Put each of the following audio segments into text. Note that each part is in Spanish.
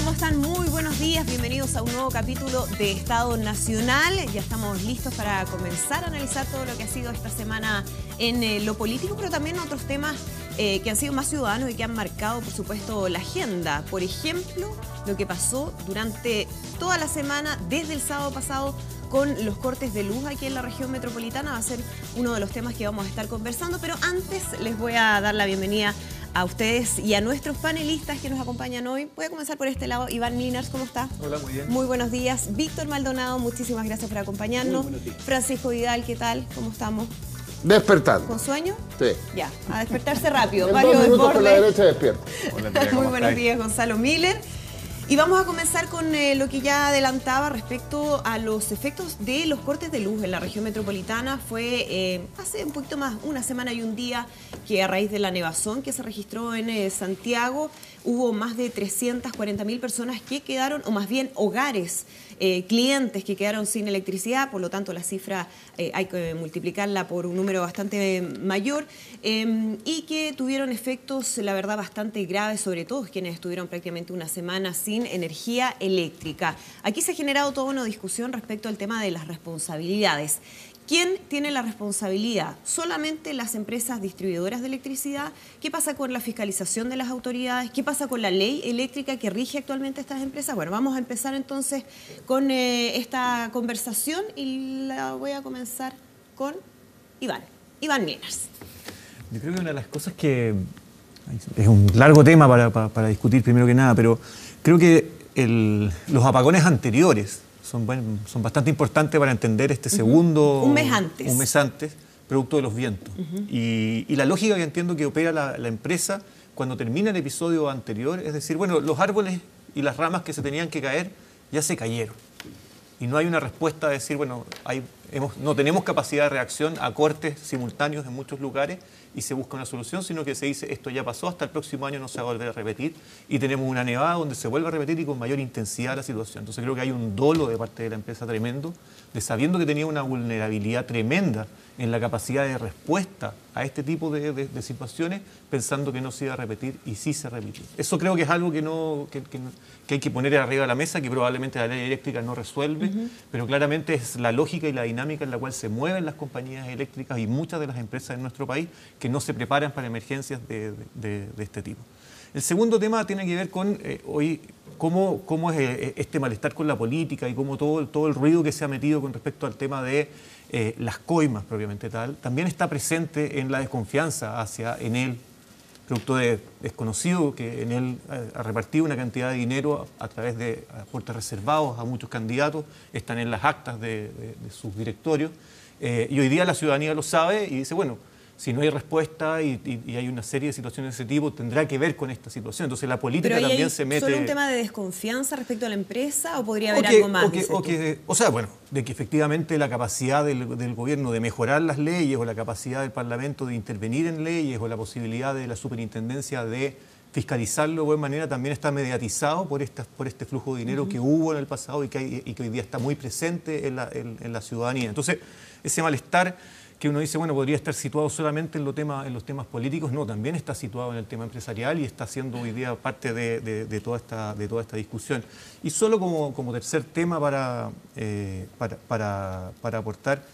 ¿Cómo están? Muy buenos días, bienvenidos a un nuevo capítulo de Estado Nacional. Ya estamos listos para comenzar a analizar todo lo que ha sido esta semana en lo político, pero también otros temas que han sido más ciudadanos y que han marcado, por supuesto, la agenda. Por ejemplo, lo que pasó durante toda la semana, desde el sábado pasado, con los cortes de luz aquí en la región metropolitana. Va a ser uno de los temas que vamos a estar conversando, pero antes les voy a dar la bienvenida a ustedes y a nuestros panelistas que nos acompañan hoy. Voy a comenzar por este lado. Iván Linares, ¿cómo está? Hola, muy bien. Muy buenos días. Víctor Maldonado, muchísimas gracias por acompañarnos. Muy buenos días. Francisco Vidal, ¿qué tal? ¿Cómo estamos? Despertando. ¿Con sueño? Sí. Ya, a despertarse rápido. En Mario 2 minutos por la Desbordes. derecha despierto. Hola, Andrea, ¿cómo Muy buenos estáis? días, Gonzalo Miller. Y vamos a comenzar con lo que ya adelantaba respecto a los efectos de los cortes de luz en la región metropolitana. Fue hace un poquito más, una semana y un día, que a raíz de la nevazón que se registró en Santiago, hubo más de 340.000 personas que quedaron, o más bien hogares, clientes que quedaron sin electricidad. Por lo tanto, la cifra hay que multiplicarla por un número bastante mayor, y que tuvieron efectos, la verdad, bastante graves, sobre todo quienes estuvieron prácticamente una semana sin energía eléctrica. Aquí se ha generado toda una discusión respecto al tema de las responsabilidades. ¿Quién tiene la responsabilidad? ¿Solamente las empresas distribuidoras de electricidad? ¿Qué pasa con la fiscalización de las autoridades? ¿Qué pasa con la ley eléctrica que rige actualmente estas empresas? Bueno, vamos a empezar entonces con esta conversación y la voy a comenzar con Iván Linares. Yo creo que una de las cosas que es un largo tema para discutir primero que nada, pero creo que los apagones anteriores son bastante importantes para entender este segundo... Un mes antes. Un mes antes, producto de los vientos. Y la lógica que entiendo que opera la empresa cuando termina el episodio anterior, es decir, bueno, los árboles y las ramas que se tenían que caer ya se cayeron. Y no hay una respuesta de decir, bueno, no tenemos capacidad de reacción a cortes simultáneos en muchos lugares y se busca una solución, sino que se dice, esto ya pasó, hasta el próximo año no se va a volver a repetir, y tenemos una nevada donde se vuelve a repetir y con mayor intensidad la situación. Entonces creo que hay un dolo de parte de la empresa tremendo, de sabiendo que tenía una vulnerabilidad tremenda en la capacidad de respuesta a este tipo de situaciones, pensando que no se iba a repetir, y sí se repitió. Eso creo que es algo que hay que poner arriba de la mesa, que probablemente la ley eléctrica no resuelve, pero claramente es la lógica y la dinámica en la cual se mueven las compañías eléctricas y muchas de las empresas en nuestro país que no se preparan para emergencias de este tipo. El segundo tema tiene que ver con hoy cómo es este malestar con la política y cómo todo el ruido que se ha metido con respecto al tema de las coimas propiamente tal, también está presente en la desconfianza hacia Enel, producto de desconocido que Enel ha repartido una cantidad de dinero a través de aportes reservados a muchos candidatos, están en las actas de sus directorios, y hoy día la ciudadanía lo sabe y dice, bueno, si no hay respuesta y hay una serie de situaciones de ese tipo, tendrá que ver con esta situación. Entonces la política también se mete... ¿Solo un tema de desconfianza respecto a la empresa o podría haber algo más? De que efectivamente la capacidad del gobierno de mejorar las leyes o la capacidad del Parlamento de intervenir en leyes o la posibilidad de la superintendencia de fiscalizarlo de buena manera también está mediatizado por este flujo de dinero que hubo en el pasado y que hoy día está muy presente en la ciudadanía. Entonces ese malestar que uno dice, bueno, podría estar situado solamente en los temas políticos, no, también está situado en el tema empresarial y está siendo hoy día parte de toda esta discusión. Y solo como tercer tema para aportar,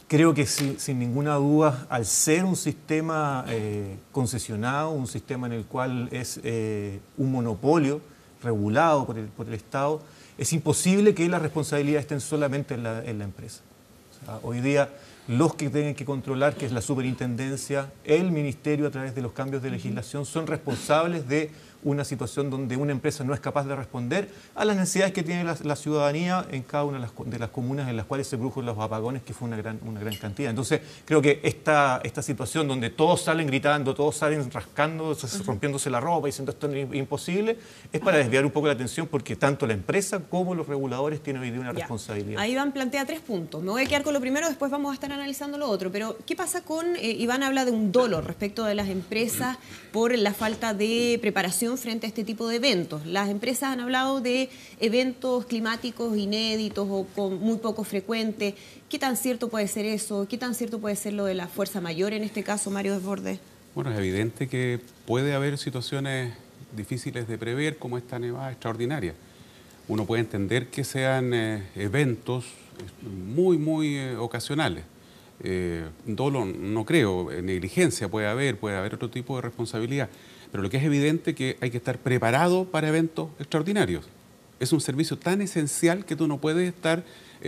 creo que sin ninguna duda, al ser un sistema concesionado, un sistema en el cual es un monopolio regulado por el Estado, es imposible que las responsabilidades estén solamente en la empresa. O sea, hoy día los que tienen que controlar, que es la superintendencia, el ministerio a través de los cambios de legislación, son responsables de una situación donde una empresa no es capaz de responder a las necesidades que tiene la ciudadanía en cada una de las comunas en las cuales se produjeron los apagones, que fue una gran cantidad. Entonces, creo que esta situación donde todos salen gritando, todos salen rascando, rompiéndose la ropa, diciendo esto es imposible, es para desviar un poco la atención, porque tanto la empresa como los reguladores tienen hoy día una responsabilidad. Ahí Iván plantea 3 puntos. Me voy a quedar con lo primero, después vamos a estar analizando lo otro. Pero, ¿qué pasa con... Iván habla de un dolo respecto de las empresas por la falta de preparación frente a este tipo de eventos. Las empresas han hablado de eventos climáticos inéditos o muy poco frecuentes. ¿Qué tan cierto puede ser eso? ¿Qué tan cierto puede ser lo de la fuerza mayor en este caso, Mario Desbordes? Bueno, es evidente que puede haber situaciones difíciles de prever, como esta nevada extraordinaria. Uno puede entender que sean eventos muy ocasionales. No creo, negligencia puede haber otro tipo de responsabilidad, pero lo que es evidente es que hay que estar preparado para eventos extraordinarios. Es un servicio tan esencial que tú no puedes estar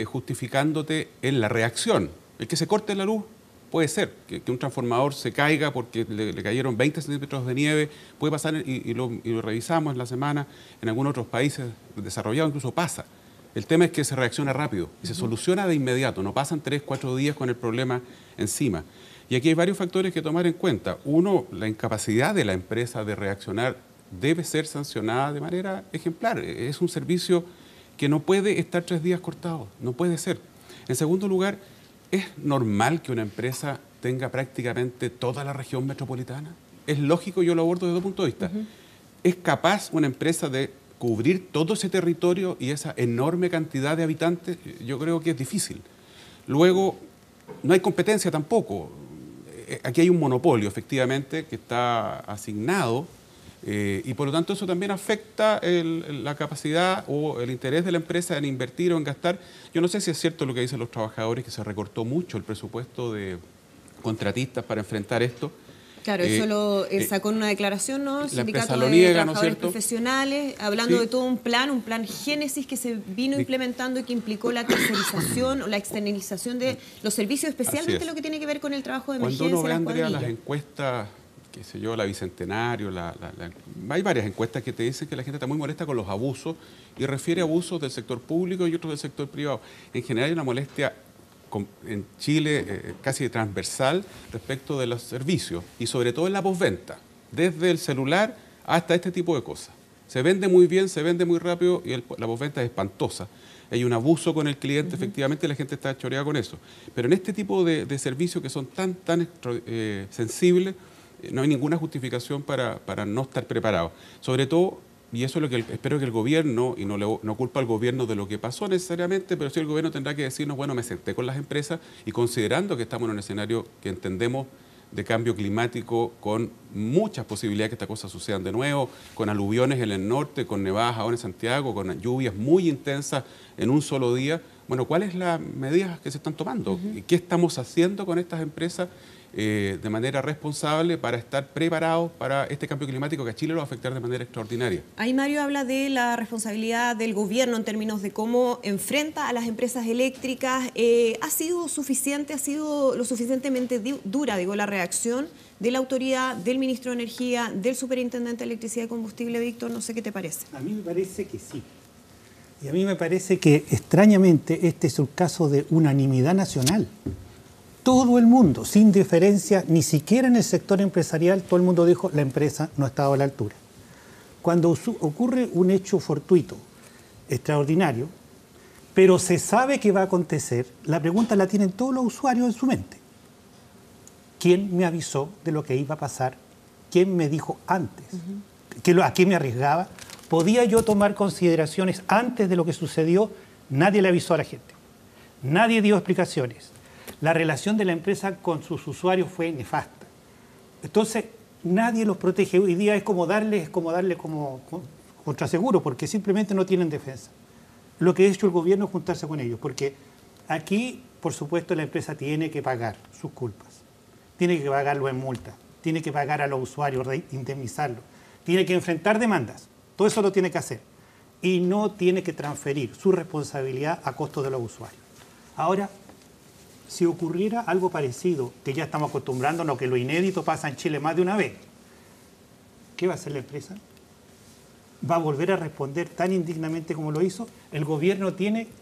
justificándote en la reacción. El que se corte la luz puede ser, que un transformador se caiga porque le cayeron 20 centímetros de nieve, puede pasar y lo revisamos en la semana, en algunos otros países desarrollados incluso pasa. El tema es que se reacciona rápido y se soluciona de inmediato, no pasan 3, 4 días con el problema encima. Y aquí hay varios factores que tomar en cuenta. Uno, la incapacidad de la empresa de reaccionar debe ser sancionada de manera ejemplar. Es un servicio que no puede estar 3 días cortado, no puede ser. En segundo lugar, ¿es normal que una empresa tenga prácticamente toda la región metropolitana? Es lógico, yo lo abordo desde 2 puntos de vista. ¿Es capaz una empresa de cubrir todo ese territorio y esa enorme cantidad de habitantes? Yo creo que es difícil. Luego, no hay competencia tampoco. Aquí hay un monopolio, efectivamente, que está asignado y por lo tanto eso también afecta la capacidad o el interés de la empresa en invertir o en gastar. Yo no sé si es cierto lo que dicen los trabajadores, que se recortó mucho el presupuesto de contratistas para enfrentar esto. Claro, eso lo sacó en una declaración, ¿no? El sindicato lo niega, de trabajadores profesionales, hablando sí, de todo un plan génesis que se vino implementando y que implicó la tercerización o la externalización de los servicios, especialmente lo que tiene que ver con el trabajo de emergencia. Cuando uno ve, Andrea, las encuestas, qué sé yo, la Bicentenario, hay varias encuestas que te dicen que la gente está muy molesta con los abusos y refiere a abusos del sector público y otros del sector privado. En general hay una molestia en Chile casi transversal respecto de los servicios y sobre todo en la postventa, desde el celular hasta este tipo de cosas. Se vende muy bien, se vende muy rápido y la postventa es espantosa. Hay un abuso con el cliente, efectivamente la gente está choreada con eso. Pero en este tipo de servicios que son tan sensibles, no hay ninguna justificación para no estar preparado. Sobre todo, y eso es lo que espero que el gobierno, y no culpa al gobierno de lo que pasó necesariamente, pero sí el gobierno tendrá que decirnos, bueno, me senté con las empresas y considerando que estamos en un escenario que entendemos de cambio climático con muchas posibilidades que estas cosas sucedan de nuevo, con aluviones en el norte, con nevadas ahora en Santiago, con lluvias muy intensas en un solo día. Bueno, ¿cuáles son las medidas que se están tomando? ¿Qué estamos haciendo con estas empresas de manera responsable para estar preparados para este cambio climático que a Chile lo va a afectar de manera extraordinaria? Ahí Mario habla de la responsabilidad del gobierno en términos de cómo enfrenta a las empresas eléctricas. ¿Ha sido suficiente, ha sido lo suficientemente dura, la reacción de la autoridad, del ministro de Energía, del superintendente de Electricidad y Combustible, Víctor? No sé qué te parece. A mí me parece que sí. Y a mí me parece que, extrañamente, este es un caso de unanimidad nacional. Todo el mundo, sin diferencia, ni siquiera en el sector empresarial, todo el mundo dijo la empresa no estaba a la altura. Cuando ocurre un hecho fortuito, extraordinario, pero se sabe que va a acontecer, la pregunta la tienen todos los usuarios en su mente. ¿Quién me avisó de lo que iba a pasar? ¿Quién me dijo antes? ¿A qué me arriesgaba? ¿Podía yo tomar consideraciones antes de lo que sucedió? Nadie le avisó a la gente. Nadie dio explicaciones. La relación de la empresa con sus usuarios fue nefasta. Entonces, nadie los protege. Hoy día es como darle como contraseguro, porque simplemente no tienen defensa. Lo que ha hecho el gobierno es juntarse con ellos, porque aquí, por supuesto, la empresa tiene que pagar sus culpas. Tiene que pagarlo en multa. Tiene que pagar a los usuarios, indemnizarlos. Tiene que enfrentar demandas. Todo eso lo tiene que hacer. Y no tiene que transferir su responsabilidad a costo de los usuarios. Ahora, si ocurriera algo parecido, que ya estamos acostumbrándonos, que lo inédito pasa en Chile más de una vez, ¿qué va a hacer la empresa? ¿Va a volver a responder tan indignamente como lo hizo? El gobierno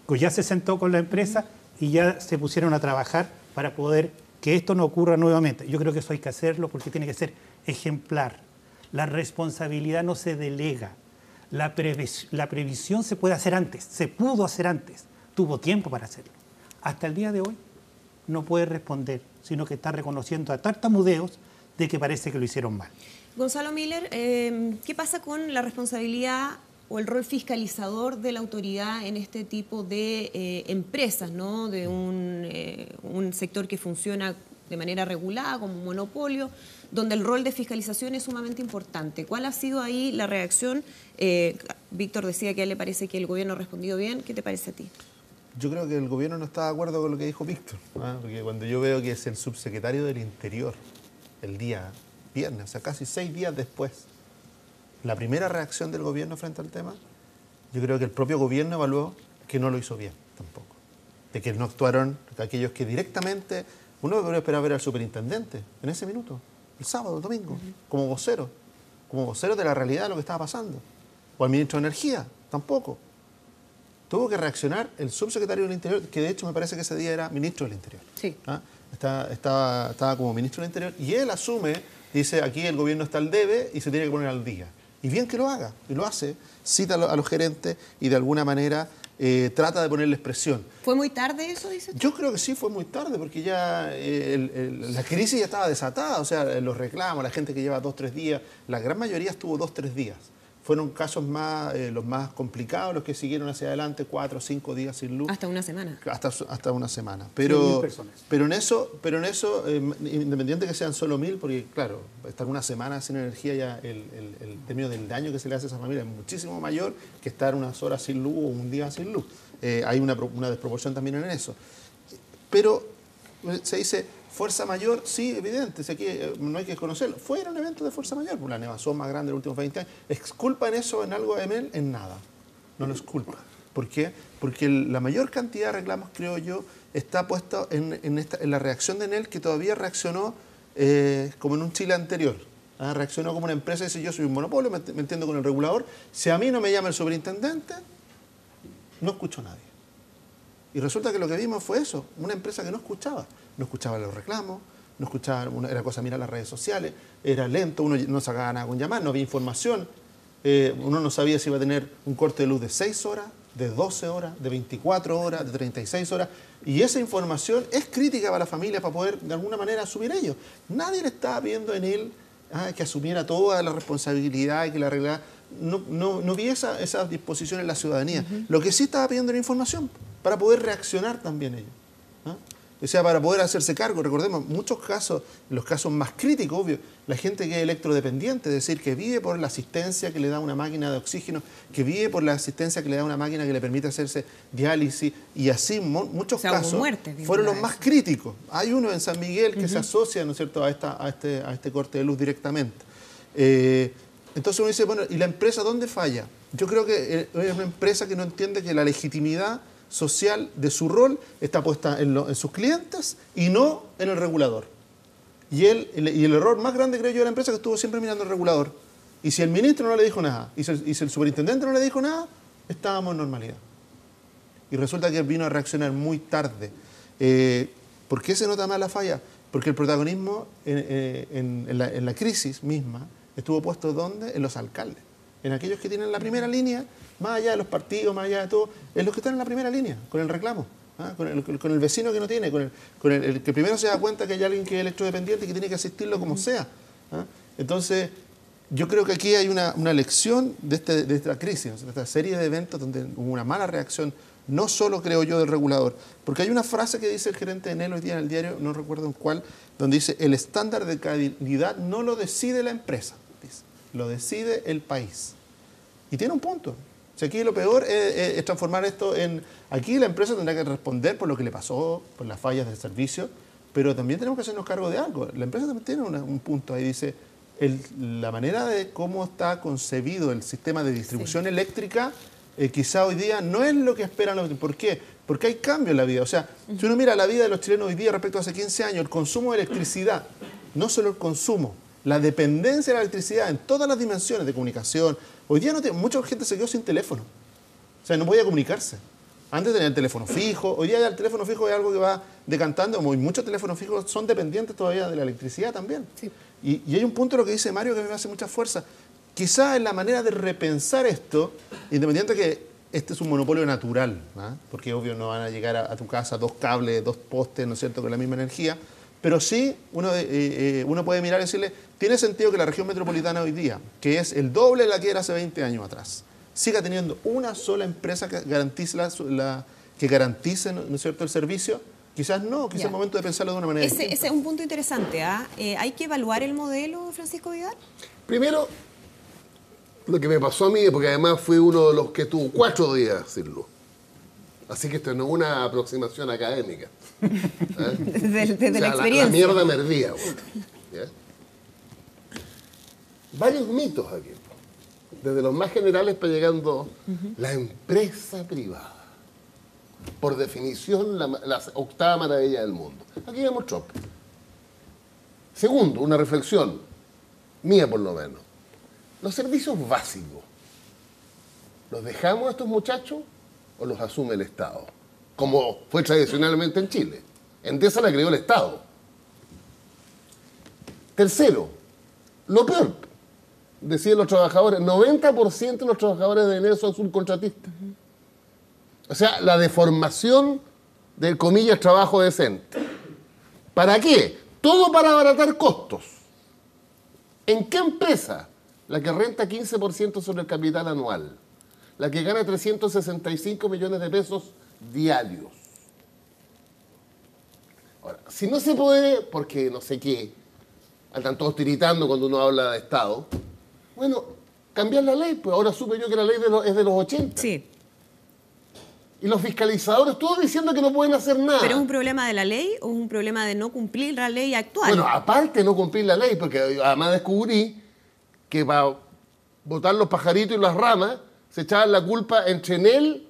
pues ya se sentó con la empresa y ya se pusieron a trabajar para poder que esto no ocurra nuevamente. Yo creo que eso hay que hacerlo porque tiene que ser ejemplar. La responsabilidad no se delega. La previsión se puede hacer antes, se pudo hacer antes, tuvo tiempo para hacerlo. Hasta el día de hoy no puede responder, sino que está reconociendo a tartamudeos de que parece que lo hicieron mal. Gonzalo Miller, ¿qué pasa con la responsabilidad o el rol fiscalizador de la autoridad en este tipo de empresas, ¿no? De un sector que funciona de manera regulada, como un monopolio, donde el rol de fiscalización es sumamente importante. ¿Cuál ha sido ahí la reacción? Víctor decía que a él le parece que el gobierno ha respondido bien. ¿Qué te parece a ti? Yo creo que el gobierno no está de acuerdo con lo que dijo Víctor, porque cuando yo veo que es el subsecretario del Interior, el día viernes, o sea, casi 6 días después, la primera reacción del gobierno frente al tema, yo creo que el propio gobierno evaluó que no lo hizo bien tampoco, de que no actuaron aquellos que directamente, uno debería esperar ver al superintendente en ese minuto, el sábado, el domingo, como vocero de la realidad de lo que estaba pasando, o al ministro de Energía, tampoco. Tuvo que reaccionar el subsecretario del Interior, que de hecho me parece que ese día era ministro del Interior. Sí. Estaba como ministro del Interior y él asume, dice, aquí el gobierno está al debe y se tiene que poner al día. Y bien que lo haga, y lo hace, cita a los gerentes y de alguna manera trata de ponerles presión. ¿Fue muy tarde eso, dices tú? Yo creo que sí fue muy tarde, porque ya la crisis ya estaba desatada, o sea, los reclamos, la gente que lleva 2 o 3 días, la gran mayoría estuvo 2 o 3 días. Fueron casos los más complicados, los que siguieron hacia adelante, 4 o 5 días sin luz. Hasta una semana. Hasta una semana. 100.000 personas. Pero en eso, independiente que sean solo 1.000, porque claro, estar una semana sin energía ya el término del daño que se le hace a esa familia es muchísimo mayor que estar unas horas sin luz o un día sin luz. Hay una desproporción también en eso. Pero se dice fuerza mayor, sí, evidente, si aquí no hay que desconocerlo. Fue un evento de fuerza mayor, la nevazón más grande de los últimos 20 años. ¿Exculpan eso en algo de Enel? En nada. No lo exculpa. ¿Por qué? Porque la mayor cantidad de reclamos, creo yo, está puesta en la reacción de Enel, que todavía reaccionó como en un Chile anterior. Reaccionó como una empresa y dice, yo soy un monopolio, me entiendo con el regulador. Si a mí no me llama el superintendente, no escucho a nadie. Y resulta que lo que vimos fue eso, una empresa que no escuchaba los reclamos, no escuchaba, era cosa mirar las redes sociales, era lento, uno no sacaba nada con llamar, no había información, uno no sabía si iba a tener un corte de luz de 6 horas, de 12 horas, de 24 horas, de 36 horas, y esa información es crítica para la familia para poder de alguna manera asumir ellos. Nadie le estaba pidiendo en él que asumiera toda la responsabilidad y que la arreglara. No vi esa disposición en la ciudadanía. Lo que sí estaba pidiendo era información para poder reaccionar también ellos. O sea, para poder hacerse cargo. Recordemos, muchos casos, los casos más críticos, obvio, la gente que es electrodependiente, es decir, que vive por la asistencia que le da una máquina de oxígeno, que vive por la asistencia que le da una máquina que le permite hacerse diálisis, y así muchos casos fueron los más críticos. Hay uno en San Miguel que se asocia, ¿no es cierto?, a este corte de luz directamente. Entonces uno dice, bueno, ¿y la empresa dónde falla? Yo creo que es una empresa que no entiende que la legitimidad social de su rol está puesta en sus clientes y no en el regulador. Y el error más grande, creo yo, de la empresa, que estuvo siempre mirando el regulador. Y si el ministro no le dijo nada, y si el superintendente no le dijo nada, estábamos en normalidad. Y resulta que vino a reaccionar muy tarde. ¿Por qué se nota más la falla? Porque el protagonismo en la crisis misma estuvo puesto ¿dónde? En los alcaldes. En aquellos que tienen la primera línea, más allá de los partidos, más allá de todo, en los que están en la primera línea, con el reclamo, con el vecino que no tiene, con el que primero se da cuenta que hay alguien que es electrodependiente y que tiene que asistirlo como sea. Entonces, yo creo que aquí hay una lección de esta crisis, de esta serie de eventos donde hubo una mala reacción, no solo creo yo del regulador, porque hay una frase que dice el gerente de Enel hoy día en el diario, no recuerdo en cuál, donde dice, el estándar de calidad no lo decide la empresa, dice, lo decide el país. Y tiene un punto. O sea, aquí lo peor es transformar esto en... Aquí la empresa tendrá que responder por lo que le pasó, por las fallas del servicio, pero también tenemos que hacernos cargo de algo. La empresa también tiene un punto ahí, dice, la manera de cómo está concebido el sistema de distribución eléctrica, quizá hoy día no es lo que esperan los... ¿Por qué? Porque hay cambio en la vida. O sea, si uno mira la vida de los chilenos hoy día respecto a hace 15 años, el consumo de electricidad, no solo el consumo, la dependencia de la electricidad en todas las dimensiones de comunicación. Hoy día mucha gente se quedó sin teléfono. O sea, no podía comunicarse. Antes tenía el teléfono fijo. Hoy día ya el teléfono fijo es algo que va decantando. Muchos teléfonos fijos son dependientes todavía de la electricidad también. Sí. Y hay un punto de lo que dice Mario que me hace mucha fuerza. Quizás en la manera de repensar esto, independiente de que este es un monopolio natural, porque obvio no van a llegar a tu casa 2 cables, 2 postes, ¿no es cierto?, con la misma energía. Pero sí, uno puede mirar y decirle, tiene sentido que la región metropolitana hoy día, que es el doble de la que era hace 20 años atrás, siga teniendo una sola empresa que garantice, ¿no es cierto?, el servicio, Quizás no, quizás Ya. es momento de pensarlo de una manera Ese distinta. es un punto interesante. ¿Hay que evaluar el modelo, Francisco Vidal? Primero, lo que me pasó a mí, porque además fui uno de los que tuvo 4 días sin luz. Así que esto no es una aproximación académica. Desde O sea, la experiencia. La mierda me ardía, güey. ¿Ya? Varios mitos aquí. Desde los más generales para llegando la empresa privada. Por definición, la octava maravilla del mundo. Aquí vemos Trump. Segundo, una reflexión, mía por lo menos. Los servicios básicos, ¿los dejamos a estos muchachos o los asume el Estado? Como fue tradicionalmente en Chile. Endesa la creó el Estado. Tercero, lo peor, decían los trabajadores, 90% de los trabajadores de enero son subcontratistas. O sea, la deformación del, comillas, trabajo decente. ¿Para qué? Todo para abaratar costos. ¿En qué empresa? La que renta 15% sobre el capital anual. La que gana 365 millones de pesos diarios. Ahora, si no se puede, porque no sé qué, andan todos tiritando cuando uno habla de Estado, bueno, cambiar la ley, pues ahora supe yo que la ley es de los 80. Sí, Y los fiscalizadores todos diciendo que no pueden hacer nada. pero ¿es un problema de la ley o es un problema de no cumplir la ley actual? Bueno, aparte de no cumplir la ley, porque además descubrí que para botar los pajaritos y las ramas se echaban la culpa entre él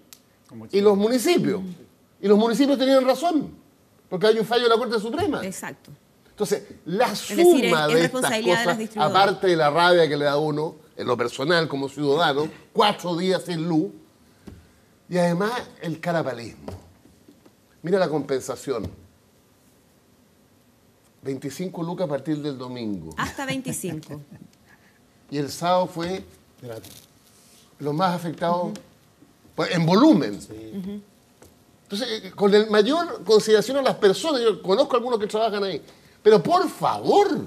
y los municipios. Y los municipios tenían razón, porque hay un fallo de la Corte Suprema. Exacto. Entonces, la decir, suma es de estas responsabilidad de las cosas, distribuidoras. aparte de la rabia que le da uno, en lo personal como ciudadano, 4 días sin luz, y además el carapalismo. Mira la compensación. 25 lucas a partir del domingo. Hasta 25. Y el sábado fue los más afectados pues, en volumen. Entonces, con el mayor consideración a las personas, yo conozco a algunos que trabajan ahí, pero por favor.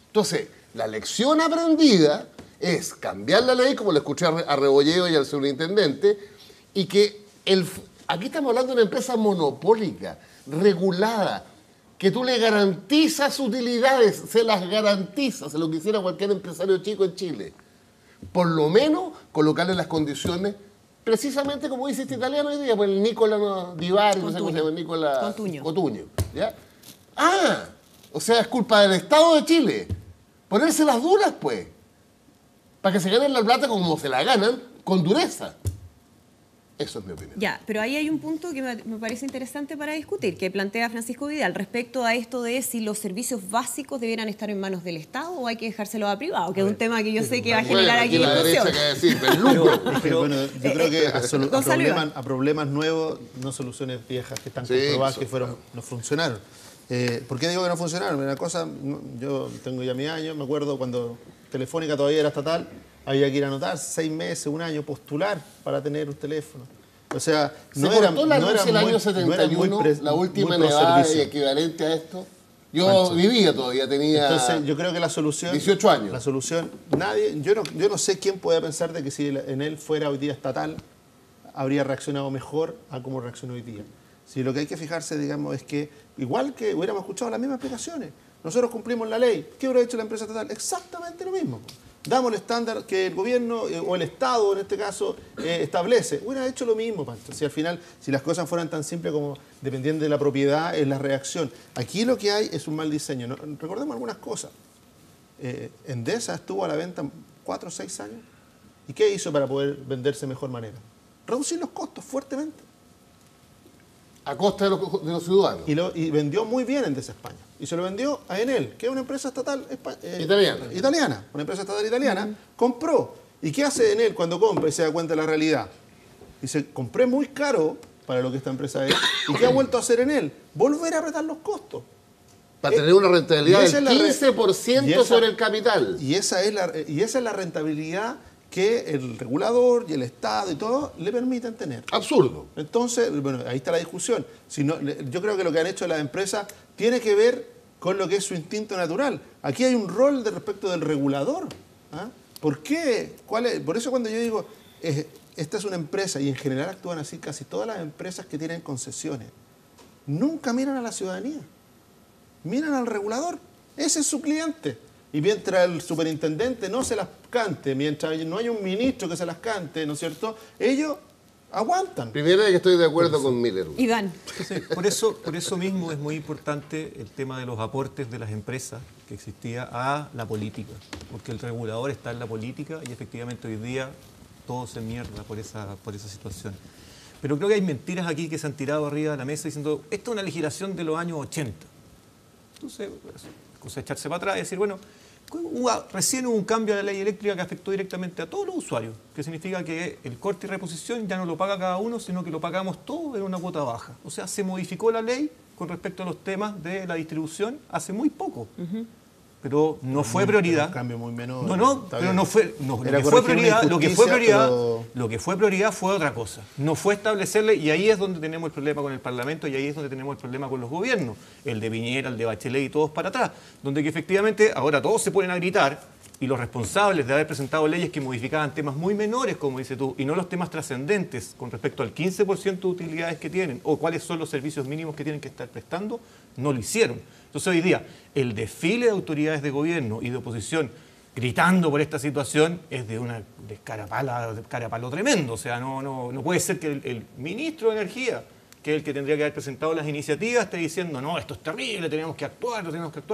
Entonces, la lección aprendida es cambiar la ley, como le escuché a Rebolleo y al superintendente, y que aquí estamos hablando de una empresa monopólica, regulada, que tú le garantizas utilidades, se las garantizas, se lo quisiera cualquier empresario chico en Chile. Por lo menos colocarle las condiciones, precisamente como dice este italiano hoy día, pues el Nicola Di Bari, no sé cómo se llama, el Nicola Cotuño. ¿Ya? Ah, o sea, es culpa del Estado de Chile. Ponerse las duras, pues, para que se ganen la plata como se la ganan, con dureza. Eso es mi opinión. Ya, pero ahí hay un punto que me parece interesante para discutir, que plantea Francisco Vidal respecto a esto de si los servicios básicos debieran estar en manos del Estado o hay que dejárselo a privado, que es un tema que yo sé que va a generar aquí la discusión. derecha que decir, el lucro. Es que, bueno, yo creo que Gonzalo a problemas nuevos, no soluciones viejas que están comprobadas que no funcionaron. ¿Por qué digo que no funcionaron? Una cosa, yo tengo ya mi años, me acuerdo cuando Telefónica todavía era estatal, había que ir a anotar 6 meses, un año, postular para tener un teléfono. O sea, no era la luz el año 71, la última nevada equivalente a esto. Yo vivía todavía, tenía Entonces, yo creo que la solución... 18 años. La solución, yo no sé quién puede pensar de que si en él fuera hoy día estatal, habría reaccionado mejor a cómo reaccionó hoy día. Si lo que hay que fijarse, digamos, es que, igual que hubiéramos escuchado las mismas explicaciones, nosotros cumplimos la ley. ¿Qué hubiera hecho la empresa estatal? Exactamente lo mismo. Damos el estándar que el gobierno o el Estado, en este caso, establece. Hubiera hecho lo mismo, Pancho. Si al final, si las cosas fueran tan simples como dependiendo de la propiedad, es la reacción. Aquí lo que hay es un mal diseño. Recordemos algunas cosas. Endesa estuvo a la venta 4 o 6 años. ¿Y qué hizo para poder venderse de mejor manera? Reducir los costos fuertemente. A costa de los ciudadanos. Y vendió muy bien Endesa España. Y se lo vendió a Enel, que es una empresa estatal italiana. Una empresa estatal italiana. Compró. ¿Y qué hace Enel cuando compra y se da cuenta de la realidad? Dice, compré muy caro para lo que esta empresa es. ¿Y qué ha vuelto a hacer Enel? Volver a apretar los costos. Para tener una rentabilidad del 15% sobre el capital. Y esa es la rentabilidad que el regulador y el Estado y todo le permiten tener. Absurdo. Entonces, bueno, ahí está la discusión. Yo creo que lo que han hecho las empresas tiene que ver con lo que es su instinto natural. Aquí hay un rol respecto del regulador. ¿Ah? ¿Por qué? Por eso cuando yo digo, esta es una empresa, y en general actúan así casi todas las empresas que tienen concesiones. nunca miran a la ciudadanía. Miran al regulador. Ese es su cliente. Y mientras el superintendente no se las cante, mientras no hay un ministro que se las cante, ¿no es cierto?, ellos aguantan. Primero que estoy de acuerdo con Miller. Iván. Entonces, por eso mismo es muy importante el tema de los aportes de las empresas que existía a la política, porque el regulador está en la política y efectivamente hoy día todo se mierda por esa situación. Pero creo que hay mentiras aquí que se han tirado arriba de la mesa diciendo, esta es una legislación de los años 80. Entonces, cosa de echarse para atrás y decir, bueno, recién hubo un cambio a la ley eléctrica que afectó directamente a todos los usuarios, que significa que el corte y reposición ya no lo paga cada uno, sino que lo pagamos todos en una cuota baja. O sea, se modificó la ley con respecto a los temas de la distribución hace muy poco. Pero no fue prioridad. Un cambio muy menor. Pero no fue. Lo que fue prioridad fue otra cosa. No fue establecerle, y ahí es donde tenemos el problema con el Parlamento, y ahí es donde tenemos el problema con los gobiernos, el de Piñera, el de Bachelet y todos para atrás, donde que efectivamente ahora todos se ponen a gritar y los responsables de haber presentado leyes que modificaban temas muy menores, como dices tú, y no los temas trascendentes con respecto al 15% de utilidades que tienen o cuáles son los servicios mínimos que tienen que estar prestando, no lo hicieron. Entonces hoy día el desfile de autoridades de gobierno y de oposición gritando por esta situación es de una descarapalo tremendo. O sea, no puede ser que el ministro de Energía, que es el que tendría que haber presentado las iniciativas, esté diciendo, no, esto es terrible, tenemos que actuar,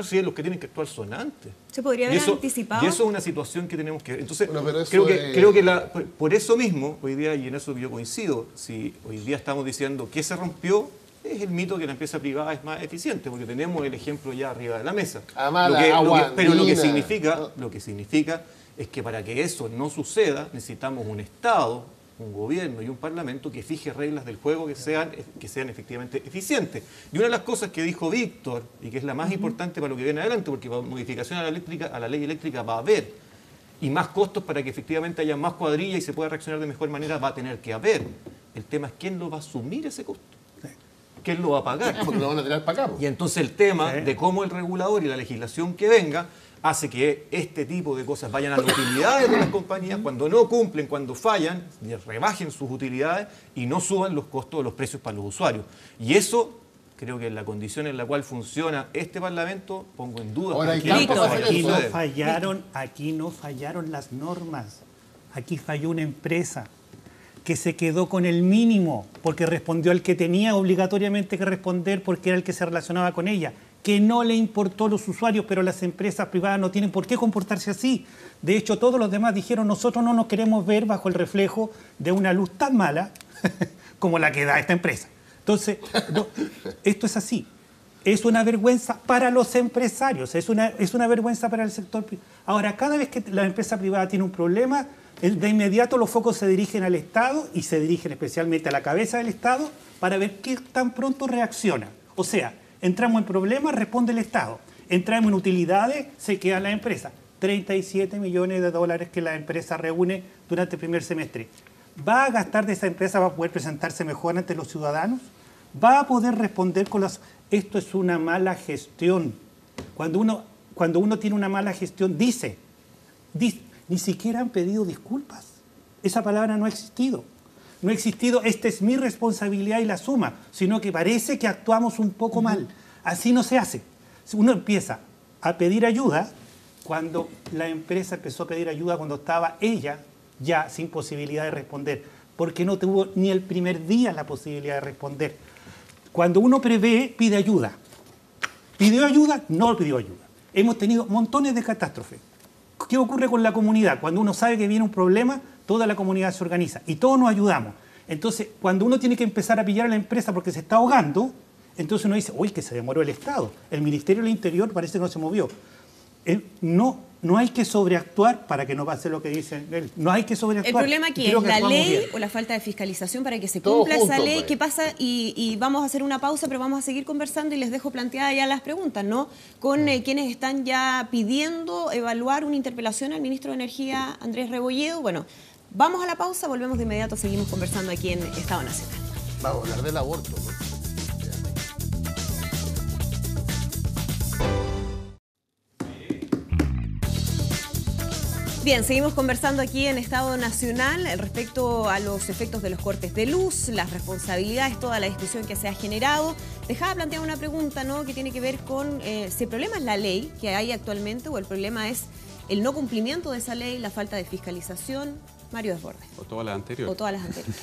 si los que tienen que actuar son antes. ¿Se podría haber anticipado? Y eso es una situación que tenemos que ver. Entonces, creo que por eso mismo, hoy día, y en eso yo coincido, si hoy día estamos diciendo que se rompió, es el mito que la empresa privada es más eficiente, porque tenemos el ejemplo ya arriba de la mesa. Pero lo que significa es que para que eso no suceda, necesitamos un Estado, un gobierno y un parlamento que fije reglas del juego que sean efectivamente eficientes. Y una de las cosas que dijo Víctor, y que es la más importante para lo que viene adelante, porque modificación a la ley eléctrica va a haber, y más costos para que efectivamente haya más cuadrilla y se pueda reaccionar de mejor manera, va a tener que haber. El tema es quién lo va a asumir ese costo. ¿Quién lo va a pagar? Porque lo van a tirar para acá. Y entonces el tema de cómo el regulador y la legislación que venga hace que este tipo de cosas vayan a las utilidades de las compañías, cuando no cumplen, cuando fallan, rebajen sus utilidades y no suban los costos o los precios para los usuarios. Y eso, creo que en la condición en la cual funciona este Parlamento, pongo en duda. Ahora, aquí no fallaron las normas. Aquí falló una empresa que se quedó con el mínimo porque respondió al que tenía obligatoriamente que responder porque era el que se relacionaba con ella, que no le importó a los usuarios, pero las empresas privadas no tienen por qué comportarse así. De hecho, todos los demás dijeron, nosotros no nos queremos ver bajo el reflejo de una luz tan mala como la que da esta empresa. Entonces, esto es así. Es una vergüenza para los empresarios, es una vergüenza para el sector privado. Ahora, cada vez que la empresa privada tiene un problema, de inmediato los focos se dirigen al Estado y se dirigen especialmente a la cabeza del Estado para ver qué tan pronto reacciona. O sea, entramos en problemas, responde el Estado. Entramos en utilidades, se queda la empresa. 37 millones de dólares que la empresa reúne durante el primer semestre. ¿Va a gastar de esa empresa? ¿Va a poder presentarse mejor ante los ciudadanos? ¿Va a poder responder con las...? Esto es una mala gestión. Cuando uno tiene una mala gestión, dice, ni siquiera han pedido disculpas. Esa palabra no ha existido. No ha existido, esta es mi responsabilidad y la suma, sino que parece que actuamos un poco mal. Así no se hace. Uno empieza a pedir ayuda cuando la empresa empezó a pedir ayuda cuando estaba ella ya sin posibilidad de responder, porque no tuvo ni el primer día la posibilidad de responder. Cuando uno prevé, pide ayuda. ¿Pidió ayuda? No pidió ayuda. Hemos tenido montones de catástrofes. ¿Qué ocurre con la comunidad? Cuando uno sabe que viene un problema, toda la comunidad se organiza y todos nos ayudamos. Entonces, cuando uno tiene que empezar a pillar a la empresa porque se está ahogando, entonces uno dice, uy, que se demoró el Estado. El Ministerio del Interior parece que no se movió. No hay que sobreactuar para que no pase lo que dice él. No hay que sobreactuar. El problema aquí es la ley o la falta de fiscalización para que se cumpla esa ley. ¿Qué pasa? Y vamos a hacer una pausa, pero vamos a seguir conversando y les dejo planteadas ya las preguntas, ¿no? Con quienes están ya pidiendo evaluar una interpelación al ministro de Energía, Andrés Rebolledo. Bueno, vamos a la pausa, volvemos de inmediato, seguimos conversando aquí en Estado Nacional. Vamos a hablar del aborto, ¿no? Bien, seguimos conversando aquí en Estado Nacional respecto a los efectos de los cortes de luz, las responsabilidades, toda la discusión que se ha generado. dejaba plantear una pregunta, ¿no?, que tiene que ver con si el problema es la ley que hay actualmente o el problema es el no cumplimiento de esa ley, la falta de fiscalización. Mario Desbordes. O todas las anteriores. O todas las anteriores.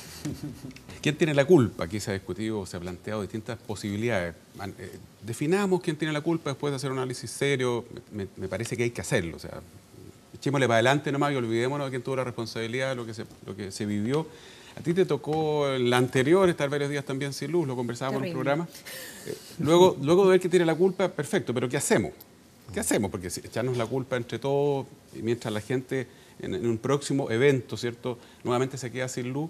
¿Quién tiene la culpa? Aquí se ha discutido, se ha planteado distintas posibilidades. Definamos quién tiene la culpa después de hacer un análisis serio. Me parece que hay que hacerlo. O sea, echémosle para adelante nomás y olvidémonos de quién tuvo la responsabilidad de lo que se vivió. A ti te tocó la anterior, estar varios días también sin luz, lo conversábamos en el programa. Luego de ver quién tiene la culpa, perfecto, pero ¿qué hacemos? ¿Qué hacemos? Porque si echarnos la culpa entre todos y mientras la gente en un próximo evento, ¿cierto?, nuevamente se queda sin luz,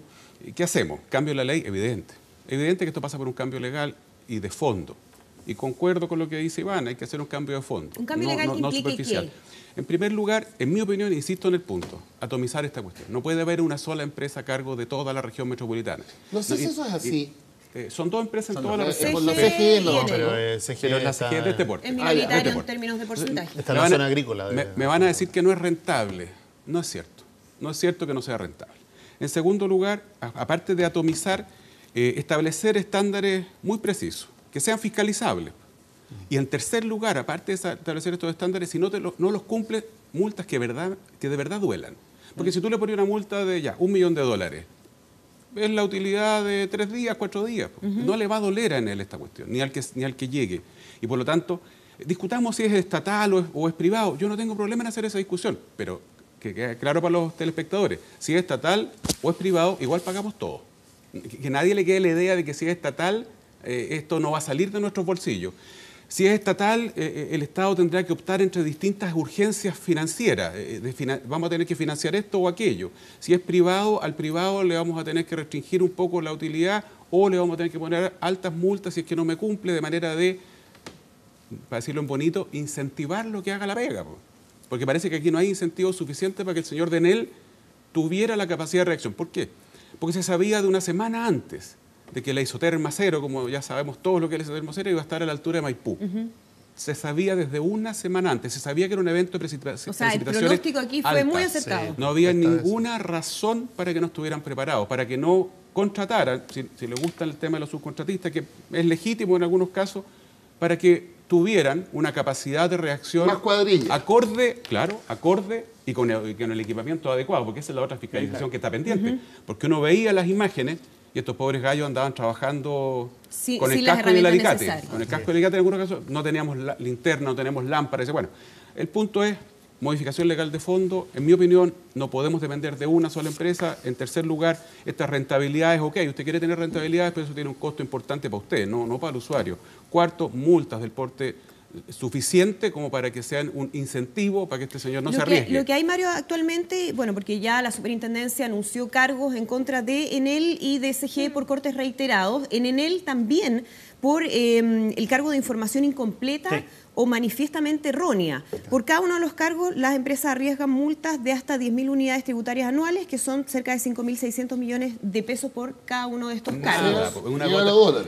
¿qué hacemos? ¿Cambio de la ley? Evidente. Evidente que esto pasa por un cambio legal y de fondo. Y concuerdo con lo que dice Iván, hay que hacer un cambio de fondo. ¿Un cambio legal que implique superficial. qué? En primer lugar, en mi opinión, insisto en el punto, atomizar esta cuestión. No puede haber una sola empresa a cargo de toda la región metropolitana. No sé si eso es así. Son dos empresas en toda la región. Con la CGE no. Pero Pero la CGE de este porte. Es minoritario en términos de porcentaje. está en la zona agrícola. Me van a decir que no es rentable. No es cierto. No es cierto que no sea rentable. En segundo lugar, aparte de atomizar, establecer estándares muy precisos, que sean fiscalizables. Y en tercer lugar, aparte de establecer estos estándares, si no los cumples, multas que de verdad duelan. Porque si tú le pones una multa de $1 millón, es la utilidad de 3 días, 4 días. No le va a doler en él esta cuestión, ni al que llegue. Y por lo tanto, discutamos si es estatal o es privado. Yo no tengo problema en hacer esa discusión, pero que quede claro para los telespectadores, si es estatal o es privado, igual pagamos todo. Que nadie le quede la idea de que si es estatal, esto no va a salir de nuestros bolsillos. Si es estatal, el Estado tendrá que optar entre distintas urgencias financieras. Vamos a tener que financiar esto o aquello. Si es privado, al privado le vamos a tener que restringir un poco la utilidad o le vamos a tener que poner altas multas si es que no me cumple, de manera de, para decirlo en bonito, incentivar lo que haga la pega. Porque parece que aquí no hay incentivo suficiente para que el señor Denel tuviera la capacidad de reacción. ¿Por qué? Porque se sabía de una semana antes de que la isoterma cero, como ya sabemos todos lo que es la isoterma cero, iba a estar a la altura de Maipú. Se sabía desde una semana antes, se sabía que era un evento de precipitaciones. O sea, el pronóstico aquí fue muy acertado. Sí. No había ninguna razón para que no estuvieran preparados, para que no contrataran, si les gusta el tema de los subcontratistas, que es legítimo en algunos casos, para que tuvieran una capacidad de reacción Más cuadrilla. acorde y con el equipamiento adecuado, porque esa es la otra fiscalización que está pendiente. Porque uno veía las imágenes y estos pobres gallos andaban trabajando con el casco y el alicate. Con el casco y el alicate en algunos casos no teníamos linterna, no teníamos lámparas. Bueno, el punto es modificación legal de fondo. En mi opinión, no podemos depender de una sola empresa. En tercer lugar, estas rentabilidades, ok, usted quiere tener rentabilidades, pero eso tiene un costo importante para usted, no para el usuario. Cuarto, multas del porte suficiente como para que sean un incentivo para que este señor no se arriesgue. Lo que hay, Mario, actualmente, bueno, porque ya la superintendencia anunció cargos en contra de Enel y de SGE por cortes reiterados. En Enel también por el cargo de información incompleta o manifiestamente errónea. Por cada uno de los cargos, las empresas arriesgan multas de hasta 10.000 unidades tributarias anuales, que son cerca de 5.600 millones de pesos por cada uno de estos cargos.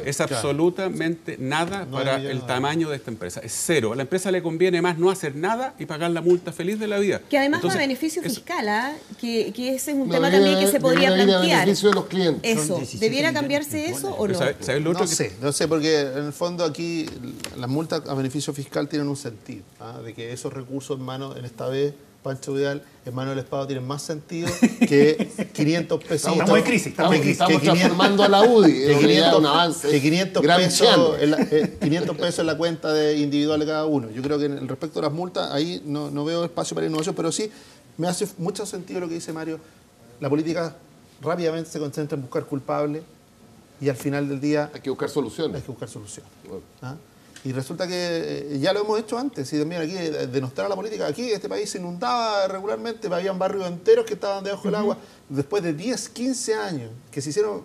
Es absolutamente nada para el tamaño de esta empresa. Es cero. A la empresa le conviene más no hacer nada y pagar la multa feliz de la vida. Que además va a beneficio fiscal, que ese es un tema también que se podría plantear. Beneficio de los clientes. Eso, ¿debiera cambiarse eso o no? ¿Sabes lo otro no sé, porque en el fondo aquí las multas a beneficio fiscal tienen un sentido, de que esos recursos en manos, en esta vez, Pancho Vidal, en manos del Estado tienen más sentido que 500 pesos. Estamos en crisis. Estamos transformando a la UDI. Que 500 pesos en la cuenta individual de cada uno. Yo creo que en el respecto a las multas, ahí no veo espacio para innovación, pero sí me hace mucho sentido lo que dice Mario. La política rápidamente se concentra en buscar culpables y al final del día hay que buscar soluciones. Hay que buscar soluciones. Y resulta que ya lo hemos hecho antes, y también aquí denostar a la política. Aquí este país se inundaba regularmente, habían barrios enteros que estaban debajo del agua. Después de 10, 15 años que se hicieron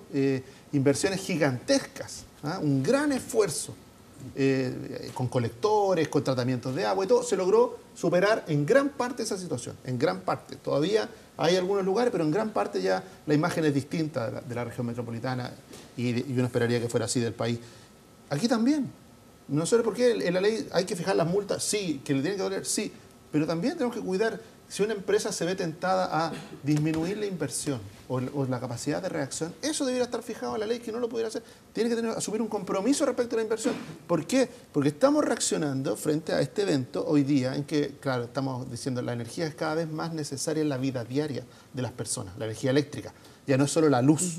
inversiones gigantescas, un gran esfuerzo con colectores, con tratamientos de agua y todo, se logró superar en gran parte esa situación, en gran parte. Todavía hay algunos lugares, pero en gran parte ya la imagen es distinta de la región metropolitana y uno esperaría que fuera así del país. Aquí también. No sé por qué en la ley hay que fijar las multas, sí, que le tienen que doler, sí, pero también tenemos que cuidar si una empresa se ve tentada a disminuir la inversión o la capacidad de reacción, eso debería estar fijado en la ley, que no lo pudiera hacer. Tiene que asumir un compromiso respecto a la inversión. ¿Por qué? Porque estamos reaccionando frente a este evento hoy día en que, claro, estamos diciendo la energía es cada vez más necesaria en la vida diaria de las personas, la energía eléctrica. Ya no es solo la luz.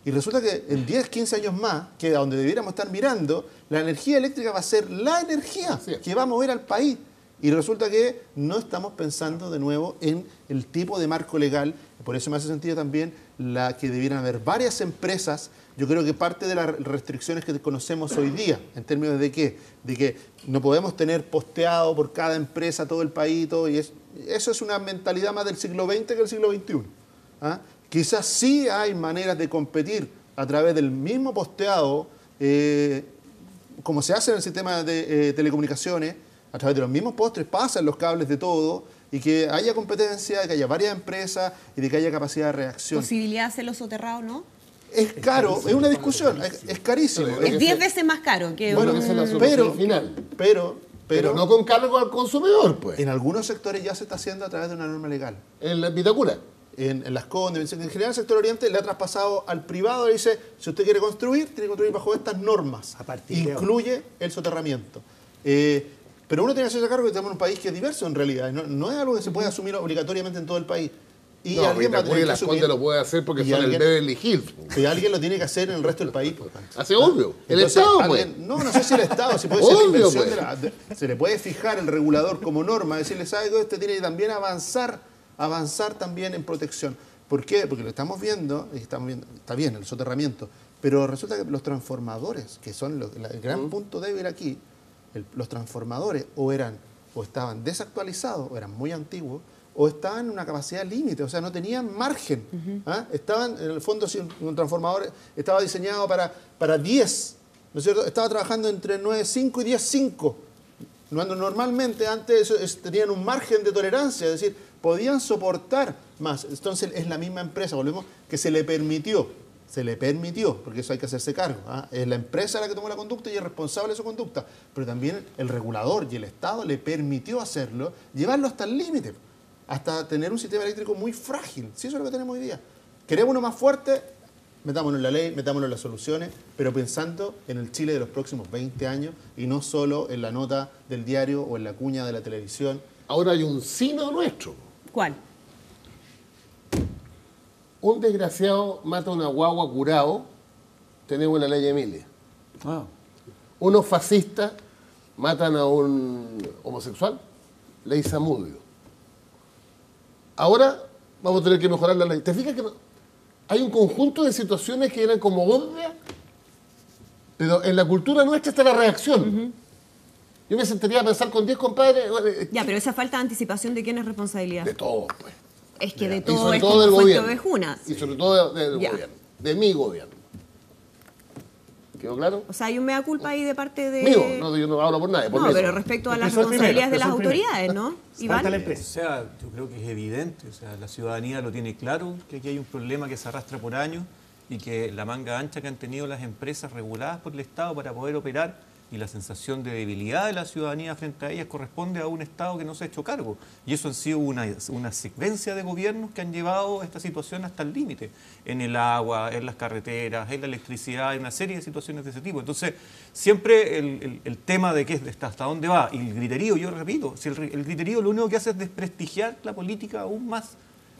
Y resulta que en 10, 15 años más, que a donde debiéramos estar mirando, la energía eléctrica va a ser la energía que va a mover al país. Y resulta que no estamos pensando de nuevo en el tipo de marco legal. Por eso me hace sentido también la que debieran haber varias empresas. Yo creo que parte de las restricciones que conocemos hoy día, en términos de qué, de que no podemos tener posteado por cada empresa todo el país, todo, y eso es una mentalidad más del siglo XX que del siglo XXI. Quizás sí hay maneras de competir a través del mismo posteado, como se hace en el sistema de telecomunicaciones, a través de los mismos postres pasan los cables de todo, y que haya competencia, de que haya varias empresas y de que haya capacidad de reacción. ¿Posibilidad de hacerlo soterrado, no? Es caro, es una discusión, es carísimo. Es 10 veces más caro que Bueno, esa es la solución final. Pero no con cargo al consumidor, pues. en algunos sectores ya se está haciendo a través de una norma legal. En la Vitacura. En Las Condes, en general el sector oriente le ha traspasado al privado, le dice, si usted quiere construir, tiene que construir bajo estas normas. A partir de incluye el soterramiento. Pero uno tiene que hacerse cargo que tenemos un país que es diverso en realidad. No es algo que se puede asumir obligatoriamente en todo el país. Y No, alguien va a Vitacura tener y que Las Condes lo puede hacer porque y son el alguien- Beverly Hills. Y alguien lo tiene que hacer en el resto del país. Hace obvio. El Entonces, Estado, alguien- pues. No sé si el Estado, si puede ser la Obvio, inversión pues. se le puede fijar el regulador como norma, decirle, ¿sabe qué? Usted tiene que también avanzar también en protección. ¿Por qué? Porque lo estamos viendo, está bien el soterramiento, pero resulta que los transformadores, que son el gran punto débil aquí, los transformadores o estaban desactualizados, o eran muy antiguos, o estaban en una capacidad límite, o sea, no tenían margen. Estaban, en el fondo, si un transformador estaba diseñado para 10, ¿no es cierto? Estaba trabajando entre 9.5 y 10.5. Normalmente antes tenían un margen de tolerancia, es decir, podían soportar más. Entonces es la misma empresa, volvemos, que se le permitió, porque eso hay que hacerse cargo. Es la empresa la que tomó la conducta y es responsable de su conducta, pero también el regulador y el Estado le permitió hacerlo, llevarlo hasta el límite, hasta tener un sistema eléctrico muy frágil. Sí, eso es lo que tenemos hoy día. ¿Queremos uno más fuerte? Metámonos en la ley, metámonos en las soluciones, pero pensando en el Chile de los próximos 20 años y no solo en la nota del diario o en la cuña de la televisión. Ahora hay un sino nuestro. ¿Cuál? Un desgraciado mata a una guagua curado, tenemos la ley Emilia. Unos fascistas matan a un homosexual, ley Zamudio. Ahora vamos a tener que mejorar la ley. ¿Te fijas que no? Hay un conjunto de situaciones que eran como obvias, pero en la cultura nuestra está la reacción. Yo me sentaría a pensar con 10 compadres. Ya, pero esa falta de anticipación, ¿de quién es responsabilidad? De todos, pues. Es que de Y todo sobre es todo como del fuente gobierno. ovejuna. Y sobre todo del Ya. gobierno. De mi gobierno. ¿Quedó claro? O sea, hay un mea culpa ahí de parte de... Mío, no, yo no hablo por nadie. Por No, eso. pero respecto a las Empezó el primero, responsabilidades de las empezó el primero. autoridades, ¿no? Falta Iván. la O empresa. sea, yo creo que es evidente, o sea, la ciudadanía lo tiene claro, que aquí hay un problema que se arrastra por años y que la manga ancha que han tenido las empresas reguladas por el Estado para poder operar y la sensación de debilidad de la ciudadanía frente a ellas corresponde a un Estado que no se ha hecho cargo. Y eso han sido una secuencia de gobiernos que han llevado esta situación hasta el límite, en el agua, en las carreteras, en la electricidad, en una serie de situaciones de ese tipo. Entonces, siempre el tema de hasta dónde va, y el griterío, yo repito, si el griterío lo único que hace es desprestigiar la política aún más,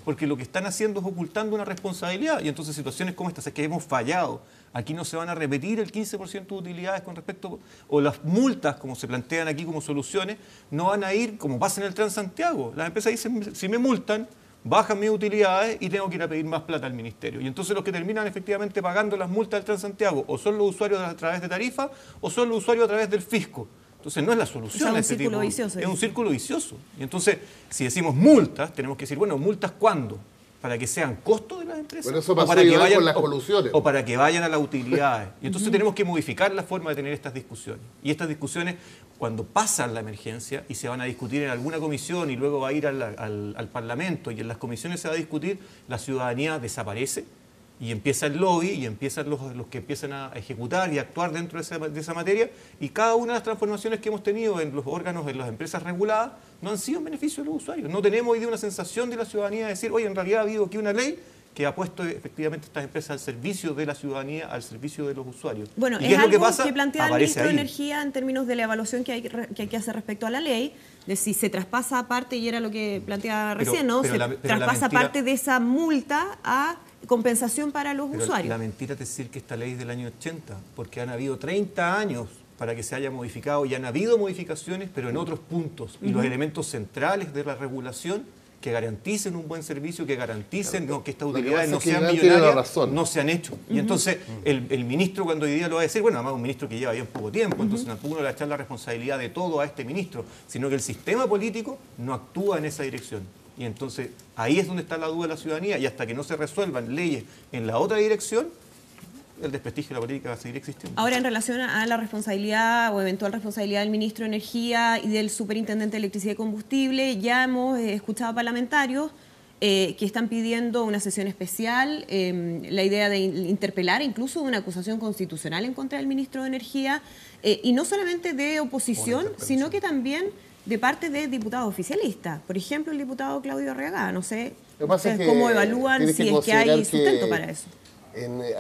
porque lo que están haciendo es ocultando una responsabilidad, y entonces situaciones como estas es que hemos fallado. Aquí no se van a repetir el 15% de utilidades con respecto, o las multas, como se plantean aquí como soluciones, no van a ir como pasa en el Transantiago. Las empresas dicen, si me multan, bajan mis utilidades y tengo que ir a pedir más plata al ministerio. Y entonces los que terminan efectivamente pagando las multas del Transantiago o son los usuarios a través de tarifa o son los usuarios a través del fisco. Entonces no es la solución. O sea, un a este círculo tipo. vicioso. Es un círculo vicioso. Y entonces, si decimos multas, tenemos que decir, bueno, ¿multas cuándo? ¿Para que sean costos de las empresas? Bueno, eso ¿O pasó para que igual vayan con las colusiones. o para que vayan a las utilidades? Y entonces tenemos que modificar la forma de tener estas discusiones. Y estas discusiones, cuando pasan la emergencia y se van a discutir en alguna comisión y luego va a ir al Parlamento y en las comisiones se va a discutir, la ciudadanía desaparece. Y empieza el lobby y empiezan los que empiezan a ejecutar y actuar dentro de esa materia, y cada una de las transformaciones que hemos tenido en los órganos, en las empresas reguladas, no han sido en beneficio de los usuarios. No tenemos hoy día una sensación de la ciudadanía de decir, oye, en realidad ha habido aquí una ley que ha puesto efectivamente estas empresas al servicio de la ciudadanía, al servicio de los usuarios. Bueno, ¿Y es qué es lo algo que pasa? que plantea el Aparece ministro de ahí. Energía en términos de la evaluación que hay que hacer respecto a la ley, de si se traspasa parte, y era lo que planteaba recién, ¿no? pero Se la- pero la traspasa mentira- parte de esa multa a compensación para los Pero usuarios. la mentira es decir que esta ley es del año 80, porque han habido 30 años para que se haya modificado, y han habido modificaciones, pero en otros puntos. Y los elementos centrales de la regulación que garanticen un buen servicio, que garanticen que estas Lo que utilidades pasa no es que sean Iván tiene la millonarias, razón. no se han hecho. Y entonces el ministro cuando hoy día lo va a decir, bueno, además un ministro que lleva bien poco tiempo, entonces tampoco uno le va a echar la responsabilidad de todo a este ministro, sino que el sistema político no actúa en esa dirección. Y entonces ahí es donde está la duda de la ciudadanía, y hasta que no se resuelvan leyes en la otra dirección, el desprestigio de la política va a seguir existiendo. Ahora, en relación a la responsabilidad o eventual responsabilidad del ministro de Energía y del superintendente de Electricidad y Combustible, ya hemos escuchado parlamentarios que están pidiendo una sesión especial, la idea de interpelar incluso una acusación constitucional en contra del ministro de Energía, y no solamente de oposición, sino que también de parte de diputados oficialistas. Por ejemplo, el diputado Claudio Arriagada. No sé Lo que pasa es que cómo evalúan tienes si que es que hay considerar sustento que para eso.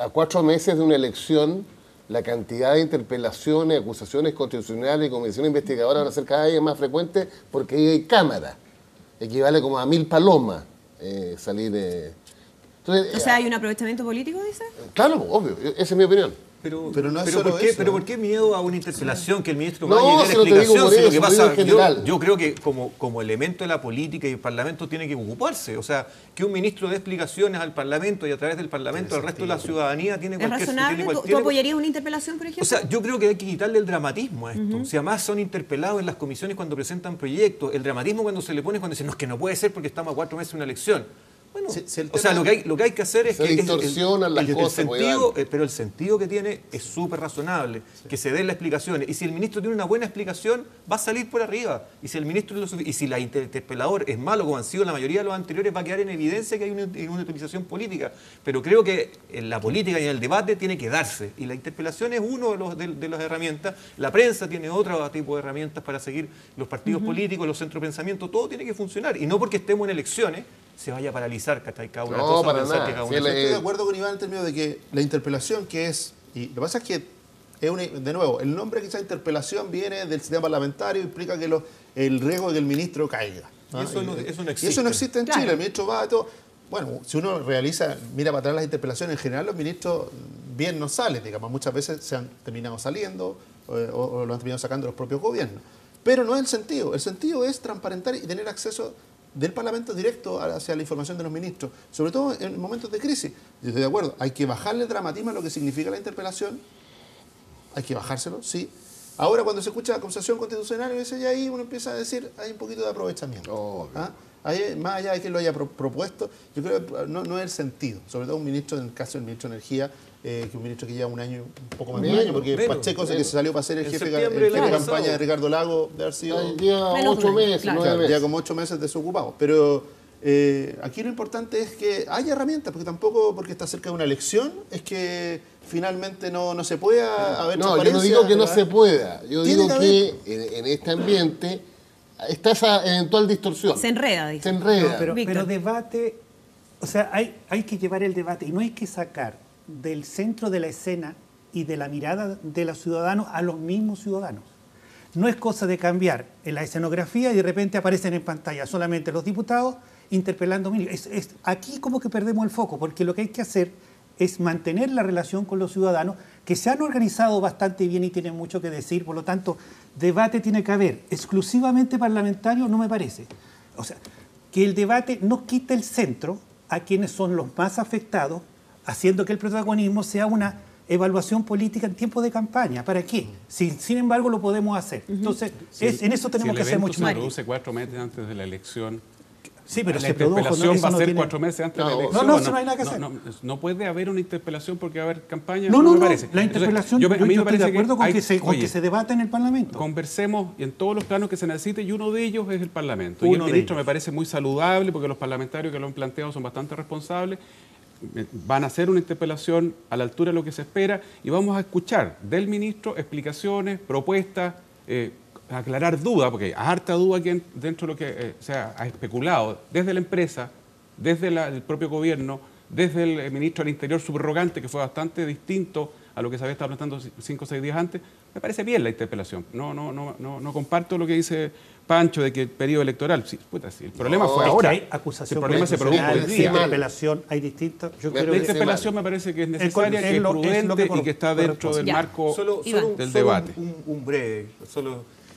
A 4 meses de una elección, la cantidad de interpelaciones, acusaciones constitucionales y comisiones investigadoras van a ser cada vez más frecuentes porque ahí hay cámara. Equivale como a 1000 palomas salir de... Entonces, O sea, ¿hay un aprovechamiento político, dice? claro, obvio, esa es mi opinión. Pero no es solo ¿por qué, eso, pero ¿eh? ¿por qué miedo a una interpelación que el ministro No, vaya y dé si la no te digo explicación? por Si lo eso, que te pasa, digo en general. yo creo que como elemento de la política y el Parlamento tiene que ocuparse. O sea, que un ministro dé explicaciones al Parlamento y a través del Parlamento al resto de la ciudadanía tiene ¿Es cualquier... razonable? tiene ¿Tú cualquier- apoyarías una interpelación, por ejemplo? O sea, yo creo que hay que quitarle el dramatismo a esto. Si además son interpelados en las comisiones cuando presentan proyectos, el dramatismo cuando se le pone es cuando dicen, no, es que no puede ser porque estamos a 4 meses de una elección. Bueno, Si el o sea, tema- lo que hay que hacer es Se que... distorsionan las cosas, pues, sentido, pero el sentido que tiene es súper razonable, que se den las explicaciones. Y si el ministro tiene una buena explicación, va a salir por arriba. Y si el ministro y si la interpelador es malo, como han sido la mayoría de los anteriores, va a quedar en evidencia que hay una utilización política. Pero creo que en la política y en el debate tiene que darse. Y la interpelación es uno de las herramientas. La prensa tiene otro tipo de herramientas para seguir los partidos políticos, los centros de pensamiento. Todo tiene que funcionar. Y no porque estemos en elecciones se vaya a paralizar cada una No, cosa. para pensar nada. que cada Si una- él Estoy de acuerdo con Iván en términos de que la interpelación que es, y lo que pasa es que de nuevo, el nombre quizá interpelación viene del sistema parlamentario, implica que el riesgo de que el ministro caiga. Y eso no Y existe. eso no existe en Claro. Chile, el ministro va a todo. Bueno, si uno mira para atrás las interpelaciones, en general los ministros bien no salen, digamos, muchas veces se han terminado saliendo o lo han terminado sacando los propios gobiernos. Pero no es el sentido es transparentar y tener acceso del Parlamento directo hacia la información de los ministros, sobre todo en momentos de crisis. Yo estoy de acuerdo, hay que bajarle el dramatismo a lo que significa la interpelación, hay que bajárselo, sí. Ahora cuando se escucha acusación constitucional, y ahí uno empieza a decir, hay un poquito de aprovechamiento. Obvio. ¿Ah? Ahí, más allá de que lo haya propuesto, yo creo que no es el sentido, sobre todo un ministro, en el caso del ministro de Energía, que un ministro que lleva un año, un poco más de un año, porque menos, Pacheco, que se salió para ser el En jefe septiembre del de año campaña pasado. de Ricardo Lago, de haber sido... Lleva Menos de 8 un año, meses, claro. 9 Claro, meses. ya como 8 meses desocupado. Pero aquí lo importante es que haya herramientas, porque tampoco porque está cerca de una elección es que finalmente no se pueda haber No, yo no transparencia, digo que no ¿verdad? se pueda. Yo Tiene digo que que en este ambiente está esa eventual distorsión. Se enreda, dice. Se enreda. Pero Víctor. debate, o sea, hay que llevar el debate y no hay que sacar del centro de la escena y de la mirada de los ciudadanos a los mismos ciudadanos. No es cosa de cambiar en la escenografía y de repente aparecen en pantalla solamente los diputados interpelando. Aquí como que perdemos el foco, porque lo que hay que hacer es mantener la relación con los ciudadanos que se han organizado bastante bien y tienen mucho que decir. Por lo tanto, debate tiene que haber. Exclusivamente parlamentario no me parece. O sea, que el debate no quite el centro a quienes son los más afectados, haciendo que el protagonismo sea una evaluación política en tiempo de campaña. ¿Para qué? Sin embargo, lo podemos hacer. Entonces, en eso tenemos si que el hacer evento mucho se más. produce 4 meses antes de la elección, Sí, pero la se produjo, interpelación eso va a no ser tiene- 4 meses antes de la No, elección. no, eso no hay nada que hacer. No puede haber una interpelación porque va a haber campaña. No, me no, parece. la Entonces, interpelación, a mí me yo estoy parece de acuerdo con, hay- con oye, que se debata en el Parlamento. Conversemos en todos los planos que se necesite y uno de ellos es el Parlamento. Y Uno el de ministro ellos. me parece muy saludable porque los parlamentarios que lo han planteado son bastante responsables. van a hacer una interpelación a la altura de lo que se espera y vamos a escuchar del ministro explicaciones, propuestas, aclarar dudas, porque hay harta duda aquí dentro de lo que se ha especulado desde la empresa, desde el propio gobierno, desde el ministro del Interior subrogante, que fue bastante distinto a lo que se había estado planteando 5 o 6 días antes. Me parece bien la interpelación. No comparto lo que dice Pancho de que el periodo electoral, sí, el problema fue ahora. Hay acusación, el problema se produjo hoy día. Interpelación, hay distintas. La interpelación me parece que es necesaria, que es prudente y que está dentro del marco del debate. Un breve,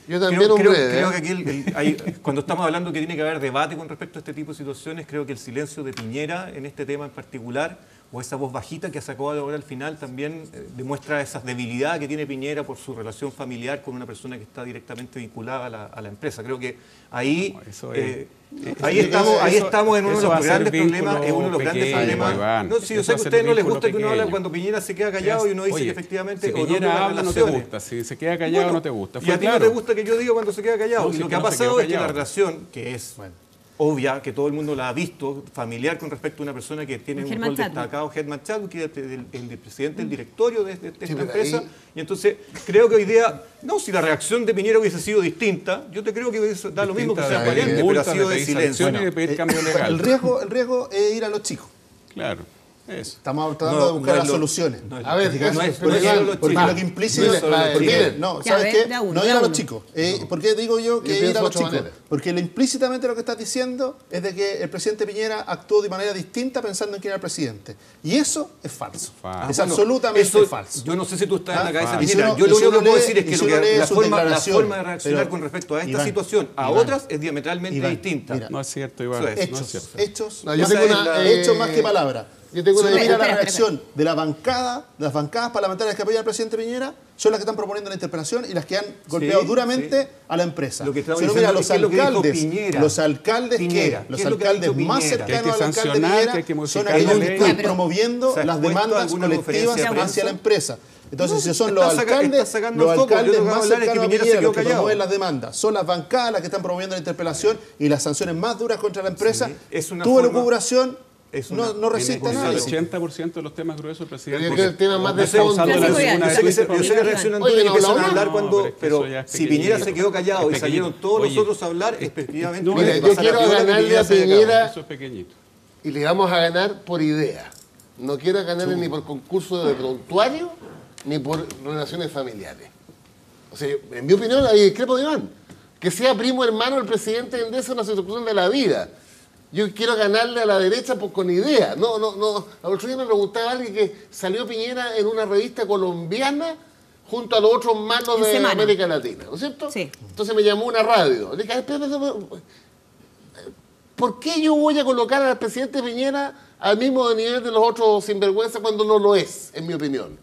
Yo también creo que aquí, cuando estamos hablando que tiene que haber debate con respecto a este tipo de situaciones, creo que el silencio de Piñera en este tema en particular, o esa voz bajita que sacó ahora al final, también demuestra esa debilidad que tiene Piñera por su relación familiar con una persona que está directamente vinculada a la empresa. Creo que ahí... Ahí estamos en uno de los grandes problemas. Es uno de los grandes problemas. No, si yo sé que a ustedes no les gusta que uno hable cuando Piñera se queda callado y uno dice que efectivamente. Si Piñera habla, no te gusta. Si se queda callado, no te gusta. Y a ti no te gusta que yo diga cuando se queda callado. Y lo que ha pasado es que la relación, que es obvia, que todo el mundo la ha visto, familiar con respecto a una persona que tiene un rol destacado, Herman Chadwick, que es el presidente del directorio de esta empresa. Y entonces creo que hoy día, si la reacción de Piñera hubiese sido distinta, yo te creo que da lo mismo que sea coherente, pero ha sido de silencio. El riesgo es ir a los chicos. Claro. Eso. Estamos tratando de buscar las soluciones. A ver, porque lo que implícito ¿sabes qué? No ir a los chicos. ¿Por qué digo yo que ir a los chicos? Porque implícitamente lo que estás diciendo es de que el presidente Piñera actuó de manera distinta pensando en quién era el presidente. Y eso es falso. Es absolutamente falso. Yo no sé si tú estás en la cabeza de Piñera. Yo lo único que puedo decir es que la forma de reaccionar con respecto a esta situación a otras es diametralmente distinta. No es cierto, Iván. Hechos más que palabras. Si uno mira la reacción de las bancadas parlamentarias que apoyan al presidente Piñera, son las que están proponiendo la interpelación y las que han golpeado duramente a la empresa. Si uno mira los alcaldes más cercanos al alcalde Piñera son aquellos que están promoviendo las demandas colectivas hacia la empresa. Entonces, si son los alcaldes más cercanos a Piñera los que promueven las demandas, son las bancadas las que están promoviendo la interpelación y las sanciones más duras contra la empresa, tu elucubración no resiste a nada. El 80% de los temas gruesos, presidente. Porque el tema más de fondo. Yo sé que reaccionan todos y empiezan a hablar pero si Piñera se quedó callado y salieron todos los otros a hablar, efectivamente. Yo quiero ganarle a Piñera y le vamos a ganar por idea. No quiero ganarle ni por concurso de prontuario ni por relaciones familiares. O sea, en mi opinión, ahí discrepo de Iván. Que sea primo hermano el presidente de Endesa es una situación de la vida. Yo quiero ganarle a la derecha con idea. El otro día me preguntaba alguien que salió Piñera en una revista colombiana junto a los otros malos de América Latina, ¿no es cierto? Sí. Entonces me llamó una radio. Le dije, ¿por qué yo voy a colocar al presidente Piñera al mismo nivel de los otros sinvergüenza cuando no lo es, en mi opinión?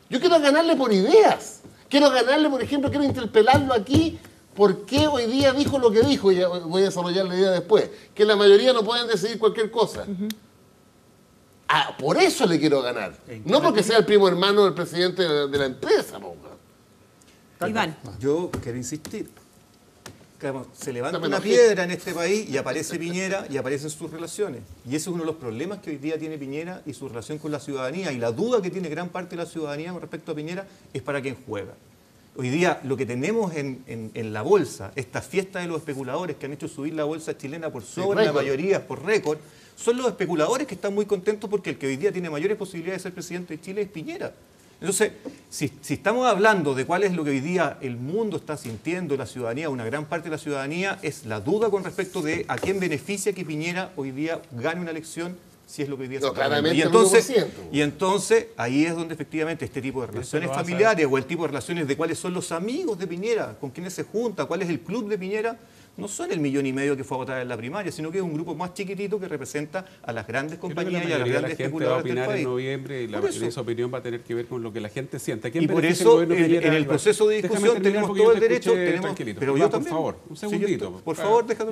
Yo quiero ganarle por ideas. Quiero ganarle, por ejemplo, quiero interpelarlo aquí. ¿Por qué hoy día dijo lo que dijo? Y ya voy a desarrollar la idea después. Que la mayoría no pueden decidir cualquier cosa. Por eso le quiero ganar. No porque sea el primo hermano del presidente de la empresa. Iván. Yo quiero insistir. Se levanta una piedra en este país y aparece Piñera y aparecen sus relaciones. Y ese es uno de los problemas que hoy día tiene Piñera y su relación con la ciudadanía. Y la duda que tiene gran parte de la ciudadanía con respecto a Piñera es para quién juega. Hoy día lo que tenemos en la bolsa, esta fiesta de los especuladores que han hecho subir la bolsa chilena por sobre la mayoría, por récord, son los especuladores que están muy contentos porque el que hoy día tiene mayores posibilidades de ser presidente de Chile es Piñera. Entonces, si estamos hablando de cuál es lo que hoy día el mundo está sintiendo, la ciudadanía, una gran parte de la ciudadanía, es la duda con respecto de a quién beneficia que Piñera hoy día gane una elección, si es lo que hoy día se está hablando. Y entonces, ahí es donde efectivamente este tipo de relaciones familiares o el tipo de relaciones de cuáles son los amigos de Piñera, con quiénes se junta, cuál es el club de Piñera, no son 1,5 millones que fue a votar en la primaria, sino que es un grupo más chiquitito que representa a las grandes compañías y a las grandes especuladoras del país. En noviembre y esa opinión va a tener que ver con lo que la gente sienta. Y por eso, en el proceso de discusión tenemos todo el derecho, pero yo también. Por favor, un segundito. Por favor, deja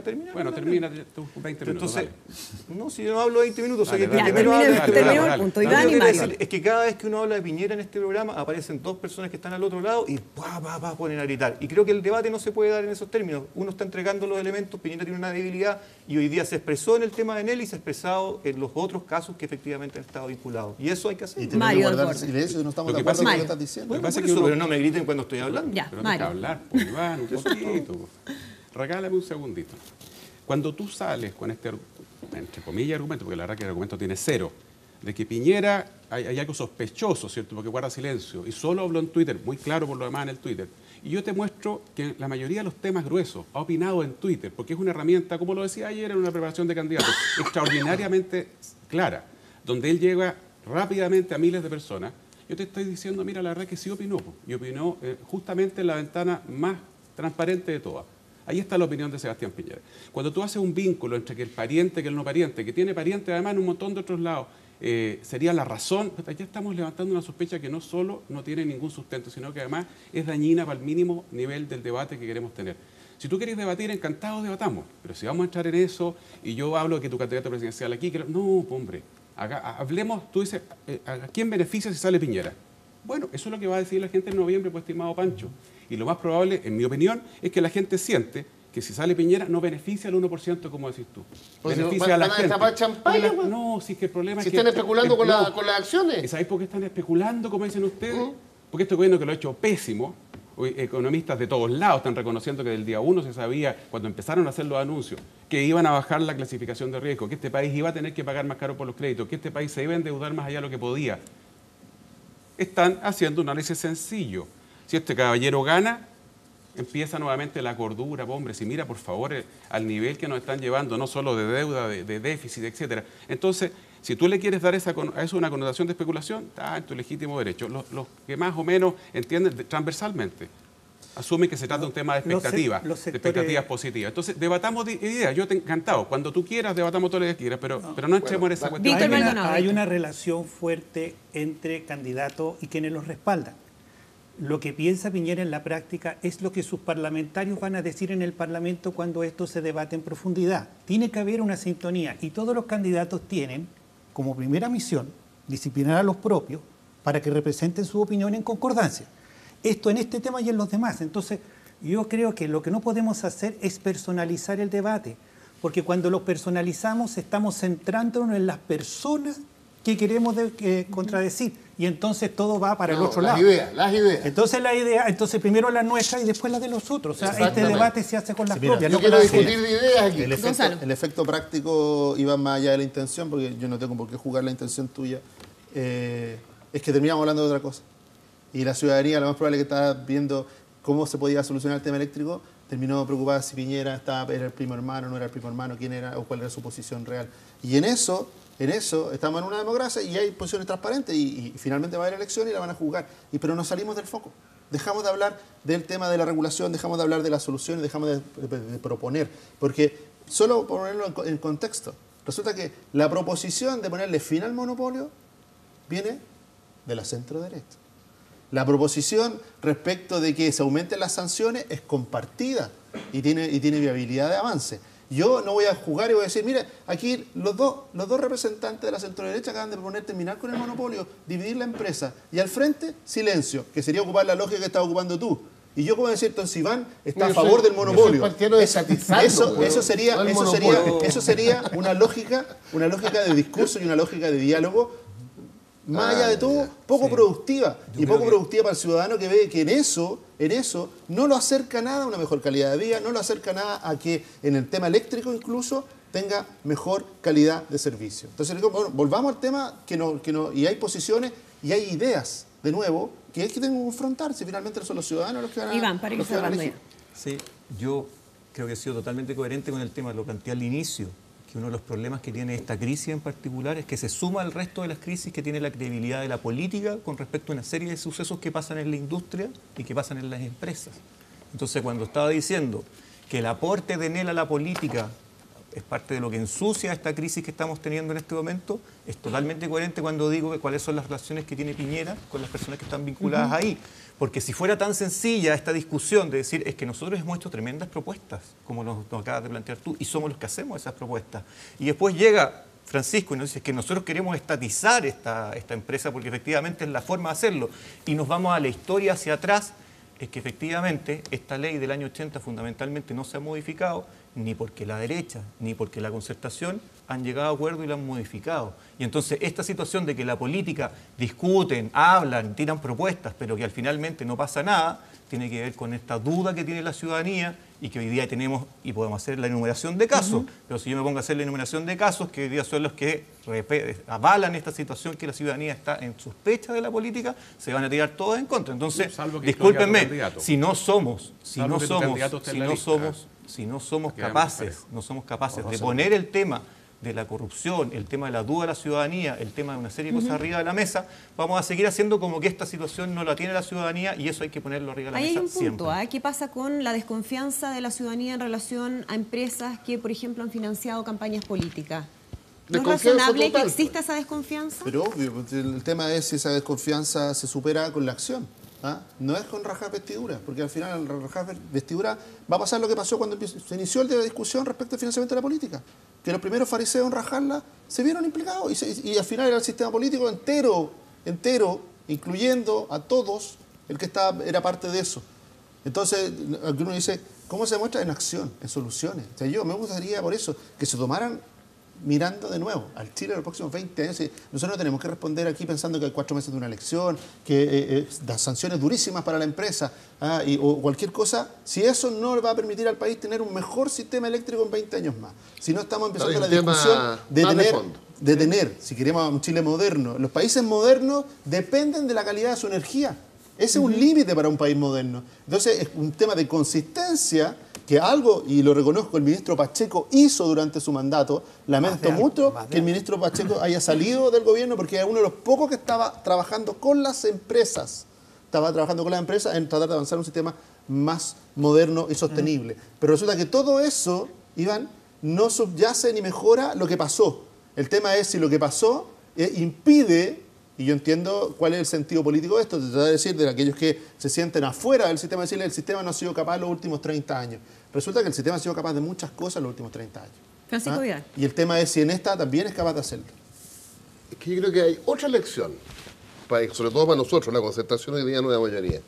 terminar. Bueno, termina tus 20 minutos. Entonces, no, si yo no hablo 20 minutos, terminemos el punto. Iván y Mario. Es que cada vez que uno habla de Piñera en este programa, aparecen dos personas que están al otro lado y ponen a gritar. Y creo que el debate no se puede dar en esos términos. uno está entregando los elementos, Piñera tiene una debilidad y hoy día se expresó en el tema de Enel y se ha expresado en los otros casos que efectivamente han estado vinculados. Y eso hay que hacer. Y tenemos que guardar silencio, no estamos de acuerdo con lo que estás diciendo. Bueno, por eso, pero no me griten cuando estoy hablando. Ya, Pero Mario. deja hablar, pues, Iván, un poquito. Regálame un segundito. Cuando tú sales con este, entre comillas, argumento, porque la verdad que el argumento tiene cero, de que Piñera hay algo sospechoso, ¿cierto? Porque guarda silencio. Y solo habló en Twitter, muy claro por lo demás en el Twitter. Y yo te muestro que la mayoría de los temas gruesos ha opinado en Twitter, porque es una herramienta, como lo decía ayer, en una preparación de candidatos, extraordinariamente clara, donde él llega rápidamente a miles de personas. Yo te estoy diciendo, mira, la verdad que sí opinó, y opinó justamente en la ventana más transparente de todas. Ahí está la opinión de Sebastián Piñera. Cuando tú haces un vínculo entre que el pariente, que el no pariente, que tiene pariente además en un montón de otros lados, sería la razón, ya estamos levantando una sospecha que no solo no tiene ningún sustento, sino que además es dañina para el mínimo nivel del debate que queremos tener. Si tú quieres debatir, encantado debatamos, pero si vamos a entrar en eso y yo hablo de que tu candidato presidencial aquí, no, hombre, hablemos, tú dices, ¿a quién beneficia si sale Piñera? Bueno, eso es lo que va a decir la gente en noviembre, pues, estimado Pancho. Y lo más probable, en mi opinión, es que la gente siente que si sale Piñera no beneficia al 1%, como decís tú. Pues Beneficia a la gente. ¿Van a destapar champaña? Pues? No, si es que el problema Si es que... están especulando con no. las acciones. ¿Y sabéis por qué están especulando, como dicen ustedes? Porque este gobierno que lo ha hecho pésimo, hoy economistas de todos lados están reconociendo que del día 1 se sabía, cuando empezaron a hacer los anuncios, que iban a bajar la clasificación de riesgo, que este país iba a tener que pagar más caro por los créditos, que este país se iba a endeudar más allá de lo que podía. Están haciendo un análisis sencillo. Si este caballero gana, empieza nuevamente la cordura, hombre, si mira por favor al nivel que nos están llevando, no solo de deuda, de déficit, etcétera. Entonces, si tú le quieres dar a eso una connotación de especulación, está en tu legítimo derecho. Los que más o menos entienden transversalmente asumen que se trata de un tema de expectativas, de expectativas positivas. Entonces, debatamos ideas. Yo te encantado. Cuando tú quieras, debatamos todo lo que quieras, pero no entremos en esa cuestión. Hay una relación fuerte entre candidatos y quienes los respaldan. Lo que piensa Piñera en la práctica es lo que sus parlamentarios van a decir en el Parlamento cuando esto se debate en profundidad. Tiene que haber una sintonía y todos los candidatos tienen como primera misión disciplinar a los propios para que representen su opinión en concordancia. Esto en este tema y en los demás. Entonces, yo creo que lo que no podemos hacer es personalizar el debate, porque cuando lo personalizamos estamos centrándonos en las personas que queremos contradecir y entonces todo va para el otro lado. Las ideas. Entonces primero la nuestra y después la de los otros. O sea, este debate se hace con las propias. Yo quiero discutir de ideas aquí. El efecto práctico iba más allá de la intención, porque yo no tengo por qué jugar la intención tuya. Es que terminamos hablando de otra cosa. Y la ciudadanía, lo más probable que estaba viendo cómo se podía solucionar el tema eléctrico, terminó preocupada si Piñera era el primo hermano, no era el primo hermano, quién era o cuál era su posición real. Y en eso estamos en una democracia y hay posiciones transparentes y finalmente va a haber elecciones y la van a juzgar. Pero nos salimos del foco. Dejamos de hablar del tema de la regulación, dejamos de hablar de las soluciones, dejamos de proponer. Porque, solo ponerlo en contexto, resulta que la proposición de ponerle fin al monopolio viene de la centro derecha. La proposición respecto de que se aumenten las sanciones es compartida y tiene viabilidad de avance. Yo no voy a jugar y voy a decir, mire, aquí los dos representantes de la centro-derecha acaban de proponer terminar con el monopolio, dividir la empresa, y al frente, silencio, que sería ocupar la lógica que estás ocupando tú. Y yo, como decir, entonces Iván está a favor del monopolio. Eso sería una lógica de discurso y una lógica de diálogo, más allá de todo, poco productiva. Y poco productiva para el ciudadano que ve que en eso no lo acerca nada a una mejor calidad de vida, no lo acerca nada a que en el tema eléctrico incluso tenga mejor calidad de servicio. Entonces, bueno, volvamos al tema y hay posiciones y hay ideas, de nuevo, que es que tengo que confrontar, si finalmente son los ciudadanos los que van a Iván, para ir cerrando ya. Sí, yo creo que he sido totalmente coherente con el tema, lo planteé al inicio, que uno de los problemas que tiene esta crisis en particular es que se suma al resto de las crisis que tiene la credibilidad de la política con respecto a una serie de sucesos que pasan en la industria y que pasan en las empresas. Entonces, cuando estaba diciendo que el aporte de Enel a la política es parte de lo que ensucia esta crisis que estamos teniendo en este momento, es totalmente coherente cuando digo que cuáles son las relaciones que tiene Piñera con las personas que están vinculadas ahí. Porque si fuera tan sencilla esta discusión de decir, es que nosotros hemos hecho tremendas propuestas, como nos acabas de plantear tú, y somos los que hacemos esas propuestas. Y después llega Francisco y nos dice que nosotros queremos estatizar esta empresa porque efectivamente es la forma de hacerlo. Y nos vamos a la historia hacia atrás. es que efectivamente esta ley del año 80 fundamentalmente no se ha modificado, ni porque la derecha, ni porque la concertación han llegado a acuerdo y la han modificado. Y entonces esta situación de que la política discuten, hablan, tiran propuestas, pero que al finalmente no pasa nada, tiene que ver con esta duda que tiene la ciudadanía y que hoy día tenemos y podemos hacer la enumeración de casos. Pero si yo me pongo a hacer la enumeración de casos, que hoy día son los que avalan esta situación que la ciudadanía está en sospecha de la política, se van a tirar todos en contra. Entonces, discúlpenme, si no somos capaces de poner el tema de la corrupción, el tema de la duda de la ciudadanía, el tema de una serie de cosas arriba de la mesa, vamos a seguir haciendo como que esta situación no la tiene la ciudadanía y eso hay que ponerlo arriba de la mesa siempre. Hay un punto, siempre. ¿qué pasa con la desconfianza de la ciudadanía en relación a empresas que, por ejemplo, han financiado campañas políticas? ¿No es razonable que exista esa desconfianza? Pero obvio, el tema es si esa desconfianza se supera con la acción. No es con rajar vestiduras, porque al final al rajar vestiduras va a pasar lo que pasó cuando se inició la discusión respecto al financiamiento de la política, que los primeros fariseos en rajarla se vieron implicados y al final era el sistema político entero, incluyendo a todos, el que era parte de eso. Entonces, uno dice, ¿cómo se demuestra? En acción, en soluciones. O sea, yo me gustaría por eso que se tomaran mirando de nuevo al Chile de los próximos 20 años. Nosotros no tenemos que responder aquí pensando que hay 4 meses de una elección, que las sanciones durísimas para la empresa o cualquier cosa, si eso no le va a permitir al país tener un mejor sistema eléctrico en 20 años más. Si no estamos empezando la discusión de tener, si queremos un Chile moderno, los países modernos dependen de la calidad de su energía. Ese es un límite para un país moderno. Entonces es un tema de consistencia que algo, y lo reconozco, el ministro Pacheco hizo durante su mandato. Lamento mucho que el ministro Pacheco haya salido del gobierno porque era uno de los pocos que estaba trabajando con las empresas. Estaba trabajando con las empresas en tratar de avanzar un sistema más moderno y sostenible. Pero resulta que todo eso, Iván, no subyace ni mejora lo que pasó. El tema es si lo que pasó impide, y yo entiendo cuál es el sentido político de esto, te trato de decir de aquellos que se sienten afuera del sistema, decirle el sistema no ha sido capaz los últimos 30 años. Resulta que el sistema ha sido capaz de muchas cosas en los últimos 30 años. Francisco Vidal. Y el tema es si en esta también es capaz de hacerlo. Es que yo creo que hay otra lección, sobre todo para nosotros, la concertación hoy día no es la mayoría.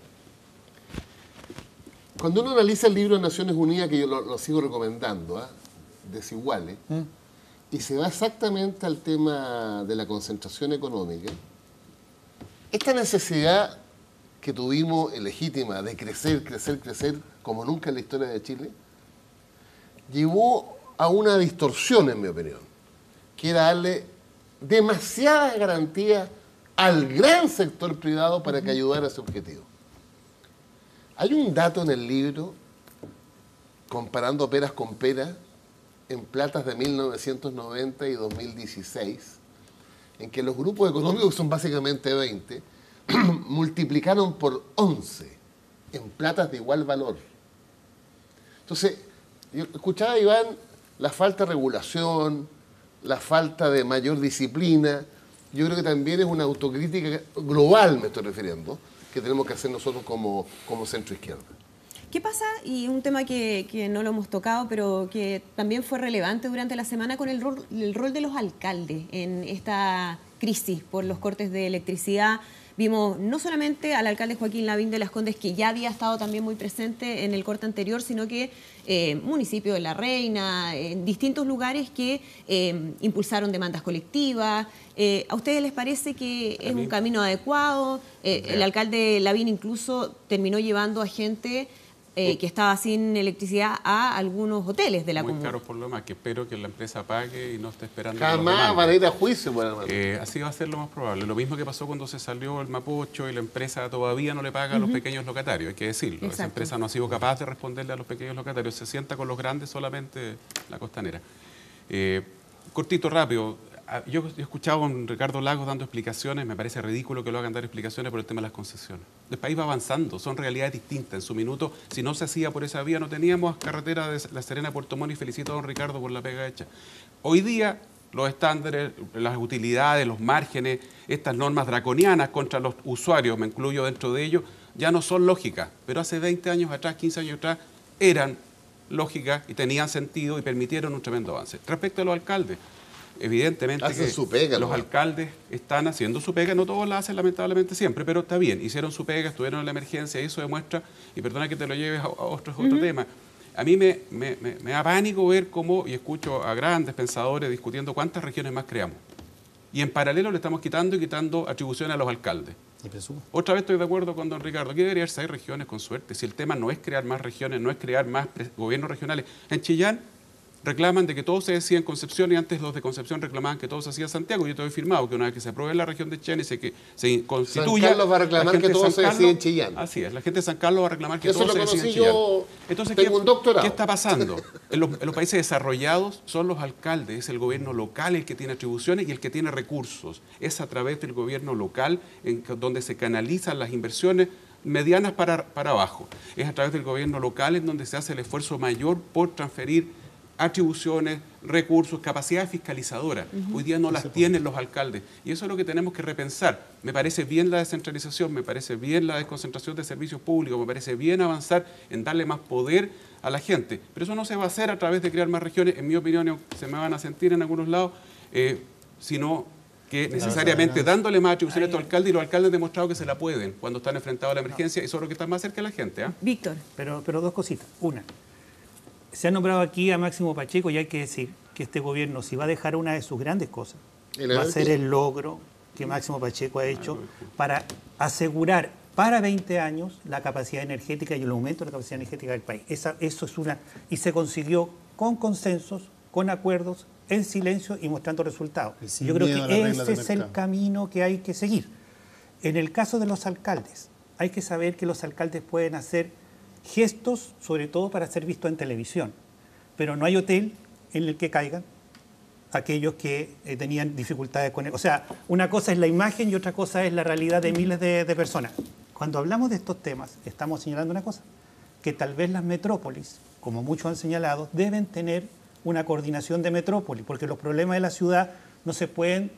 Cuando uno analiza el libro de Naciones Unidas, que yo lo sigo recomendando, Desiguales, y se va exactamente al tema de la concentración económica, esta necesidad que tuvimos legítima de crecer como nunca en la historia de Chile, llevó a una distorsión, en mi opinión, que era darle demasiadas garantías al gran sector privado para que ayudara a ese objetivo. Hay un dato en el libro, comparando peras con peras, en platas de 1990 y 2016, en que los grupos económicos, que son básicamente 20, multiplicaron por 11 en platas de igual valor. Entonces, yo escuchaba, Iván, la falta de regulación, la falta de mayor disciplina. Yo creo que también es una autocrítica global, me estoy refiriendo, que tenemos que hacer nosotros como centro izquierda. ¿Qué pasa? Y un tema que no lo hemos tocado, pero que también fue relevante durante la semana con el rol de los alcaldes en esta crisis por los cortes de electricidad. Vimos no solamente al alcalde Joaquín Lavín de Las Condes, que ya había estado también muy presente en el corte anterior, sino que municipio de La Reina, en distintos lugares que impulsaron demandas colectivas. ¿A ustedes les parece que es un camino adecuado? El alcalde Lavín incluso terminó llevando a gente que estaba sin electricidad a algunos hoteles de la comuna. Muy caros por lo más, que espero que la empresa pague y no esté esperando. Jamás van a ir a juicio, así va a ser lo más probable. Lo mismo que pasó cuando se salió el Mapocho y la empresa todavía no le paga a los pequeños locatarios, hay que decirlo. Exacto. Esa empresa no ha sido capaz de responderle a los pequeños locatarios, se sienta con los grandes solamente la costanera. Cortito, rápido. Yo he escuchado a Ricardo Lagos dando explicaciones, me parece ridículo que lo hagan dar explicaciones por el tema de las concesiones. El país va avanzando, son realidades distintas. En su minuto, si no se hacía por esa vía, no teníamos carretera de La Serena a Puerto Montt, y felicito a don Ricardo por la pega hecha. Hoy día, los estándares, las utilidades, los márgenes, estas normas draconianas contra los usuarios, me incluyo dentro de ellos, ya no son lógicas, pero hace 20 años atrás, 15 años atrás, eran lógicas y tenían sentido y permitieron un tremendo avance. Respecto a los alcaldes, evidentemente Hacen que su pega, los ¿no? alcaldes están haciendo su pega, no todos la hacen lamentablemente siempre, pero está bien, hicieron su pega, estuvieron en la emergencia, y eso demuestra, y perdona que te lo lleves a otro tema, a mí me da pánico ver cómo, y escucho a grandes pensadores discutiendo cuántas regiones más creamos. Y en paralelo le estamos quitando atribuciones a los alcaldes. Y presumo. Otra vez estoy de acuerdo con don Ricardo. Aquí debería ser 6 regiones con suerte. Si el tema no es crear más regiones, no es crear más gobiernos regionales. En Chillán reclaman de que todo se decía en Concepción y antes los de Concepción reclamaban que todo se hacía en Santiago. Yo te he firmado que una vez que se apruebe la región de Chillán y se constituya... San Carlos va a reclamar que todo se decía en Chillán. Así es, la gente de San Carlos va a reclamar que Eso todo lo se decía en conocí Chillán. yo, Entonces, tengo un doctorado. ¿qué está pasando? En los países desarrollados son los alcaldes, es el gobierno local el que tiene atribuciones y el que tiene recursos. Es a través del gobierno local donde se canalizan las inversiones medianas para abajo. Es a través del gobierno local en donde se hace el esfuerzo mayor por transferir atribuciones, recursos, capacidad fiscalizadora. Hoy día no las tienen los alcaldes. Y eso es lo que tenemos que repensar. Me parece bien la descentralización, me parece bien la desconcentración de servicios públicos, me parece bien avanzar en darle más poder a la gente. Pero eso no se va a hacer a través de crear más regiones, en mi opinión, se me van a sentir en algunos lados, sino que necesariamente dándole más atribuciones a estos alcaldes, y los alcaldes han demostrado que se la pueden cuando están enfrentados a la emergencia, y son los que están más cerca de la gente. Víctor. Pero dos cositas. Una, se ha nombrado aquí a Máximo Pacheco y hay que decir que este gobierno, si va a dejar una de sus grandes cosas, va a ser el logro que Máximo Pacheco ha hecho para asegurar para 20 años la capacidad energética y el aumento de la capacidad energética del país. Eso es una... Y se consiguió con consensos, con acuerdos, en silencio y mostrando resultados. Yo creo que ese es el camino que hay que seguir. En el caso de los alcaldes, hay que saber que los alcaldes pueden hacer gestos, sobre todo para ser vistos en televisión, pero no hay hotel en el que caigan aquellos que tenían dificultades con él. O sea, una cosa es la imagen y otra cosa es la realidad de miles de personas. Cuando hablamos de estos temas, estamos señalando una cosa, que tal vez las metrópolis, como muchos han señalado, deben tener una coordinación de metrópoli, porque los problemas de la ciudad no se pueden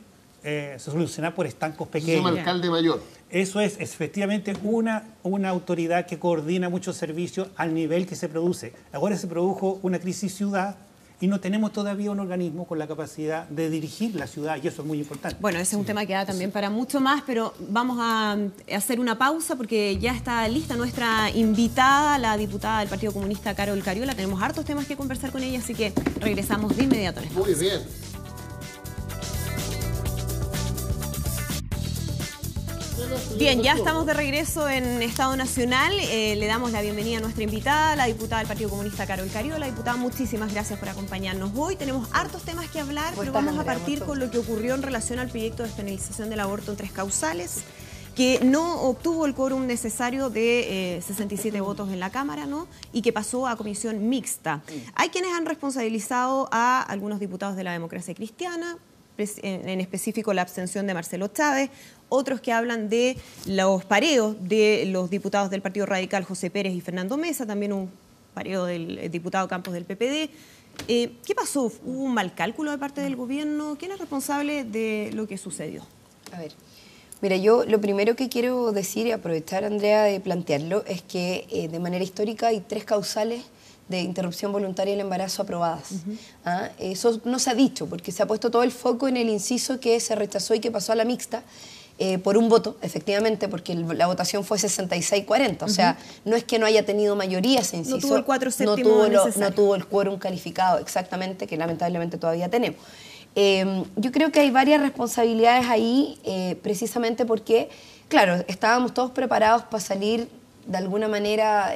solucionar por estancos pequeños. Se llama alcalde mayor. Eso es efectivamente una autoridad que coordina muchos servicios al nivel que se produce. Ahora se produjo una crisis ciudad y no tenemos todavía un organismo con la capacidad de dirigir la ciudad, y eso es muy importante. Bueno, ese es un tema que da también para mucho más, pero vamos a hacer una pausa porque ya está lista nuestra invitada, la diputada del Partido Comunista, Carol Cariola. Tenemos hartos temas que conversar con ella, así que regresamos de inmediato. Muy bien. Bien, ya estamos de regreso en Estado Nacional. Le damos la bienvenida a nuestra invitada, la diputada del Partido Comunista, Carol Cariola. Diputada, muchísimas gracias por acompañarnos hoy. Tenemos hartos temas que hablar, pero vamos a partir con lo que ocurrió en relación al proyecto de despenalización del aborto en 3 causales, que no obtuvo el quórum necesario de 67 votos en la Cámara, ¿no? Y que pasó a comisión mixta. Hay quienes han responsabilizado a algunos diputados de la Democracia Cristiana, en específico la abstención de Marcelo Chávez, otros que hablan de los pareos de los diputados del Partido Radical, José Pérez y Fernando Mesa, también un pareo del diputado Campos del PPD. ¿Qué pasó? ¿Hubo un mal cálculo de parte del gobierno? ¿Quién es responsable de lo que sucedió? A ver, mira, yo lo primero que quiero decir y aprovechar, Andrea, de plantearlo es que de manera histórica hay 3 causales de interrupción voluntaria del embarazo aprobadas. Eso no se ha dicho porque se ha puesto todo el foco en el inciso que se rechazó y que pasó a la mixta por un voto, efectivamente, porque la votación fue 66-40. O sea, no es que no haya tenido mayoría ese inciso. No tuvo el 4/7 no tuvo el quórum calificado, exactamente, que lamentablemente todavía tenemos. Yo creo que hay varias responsabilidades ahí, precisamente porque, claro, estábamos todos preparados para salir de alguna manera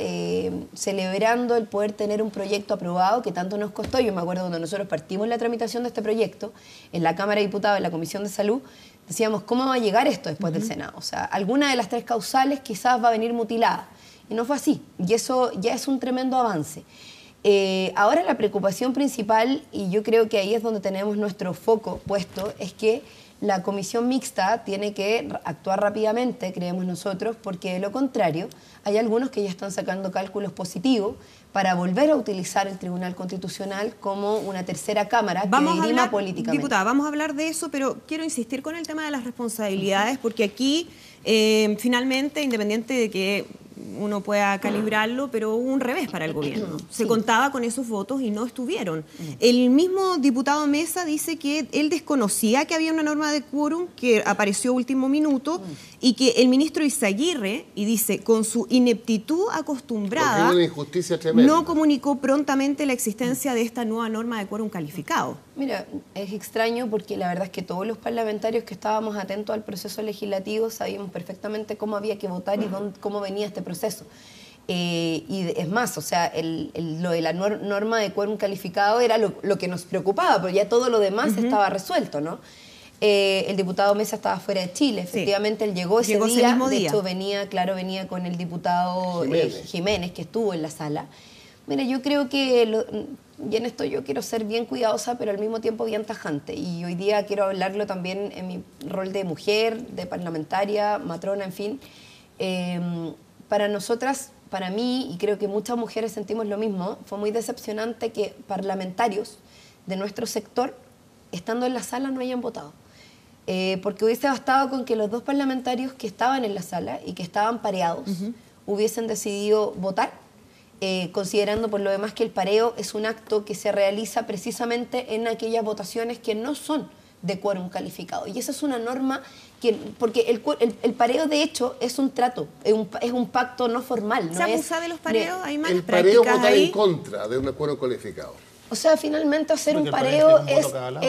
celebrando el poder tener un proyecto aprobado que tanto nos costó. Yo me acuerdo cuando nosotros partimos la tramitación de este proyecto en la Cámara de Diputados, en la Comisión de Salud, decíamos, ¿cómo va a llegar esto después del Senado? O sea, alguna de las 3 causales quizás va a venir mutilada. Y no fue así. Y eso ya es un tremendo avance. Ahora la preocupación principal, y yo creo que ahí es donde tenemos nuestro foco puesto, es que la comisión mixta tiene que actuar rápidamente, creemos nosotros, porque de lo contrario hay algunos que ya están sacando cálculos positivos para volver a utilizar el Tribunal Constitucional como una tercera cámara que dirima políticamente. Diputada, vamos a hablar de eso, pero quiero insistir con el tema de las responsabilidades, porque aquí finalmente, independiente de que uno pueda calibrarlo, pero hubo un revés para el gobierno. Se contaba con esos votos y no estuvieron. El mismo diputado Mesa dice que él desconocía que había una norma de quórum que apareció último minuto y que el ministro Izaguirre, y dice, con su ineptitud acostumbrada, Porque una injusticia tremenda. no comunicó prontamente la existencia de esta nueva norma de quórum calificado. Mira, es extraño porque la verdad es que todos los parlamentarios que estábamos atentos al proceso legislativo sabíamos perfectamente cómo había que votar y cómo venía este proceso. Y es más, o sea, lo de la norma de quórum calificado era lo que nos preocupaba, pero ya todo lo demás estaba resuelto, ¿no? El diputado Mesa estaba fuera de Chile, efectivamente él llegó ese día, mismo día. De hecho venía con el diputado Jiménez, que estuvo en la sala. Mira, yo creo que, y en esto yo quiero ser bien cuidadosa, pero al mismo tiempo bien tajante, y hoy día quiero hablarlo también en mi rol de mujer, de parlamentaria, matrona, en fin. Para nosotras, para mí, y creo que muchas mujeres sentimos lo mismo, fue muy decepcionante que parlamentarios de nuestro sector, estando en la sala, no hayan votado. Porque hubiese bastado con que los dos parlamentarios que estaban en la sala y que estaban pareados hubiesen decidido votar, considerando por lo demás que el pareo es un acto que se realiza precisamente en aquellas votaciones que no son de quórum calificado. Y esa es una norma porque el pareo de hecho es un trato, es un pacto no formal. ¿Se abusa de los pareos? ¿Hay malas El pareo prácticas votar ahí? en contra de un quórum calificado. O sea, finalmente hacer Porque un el pareo pareo es un voto cada lado,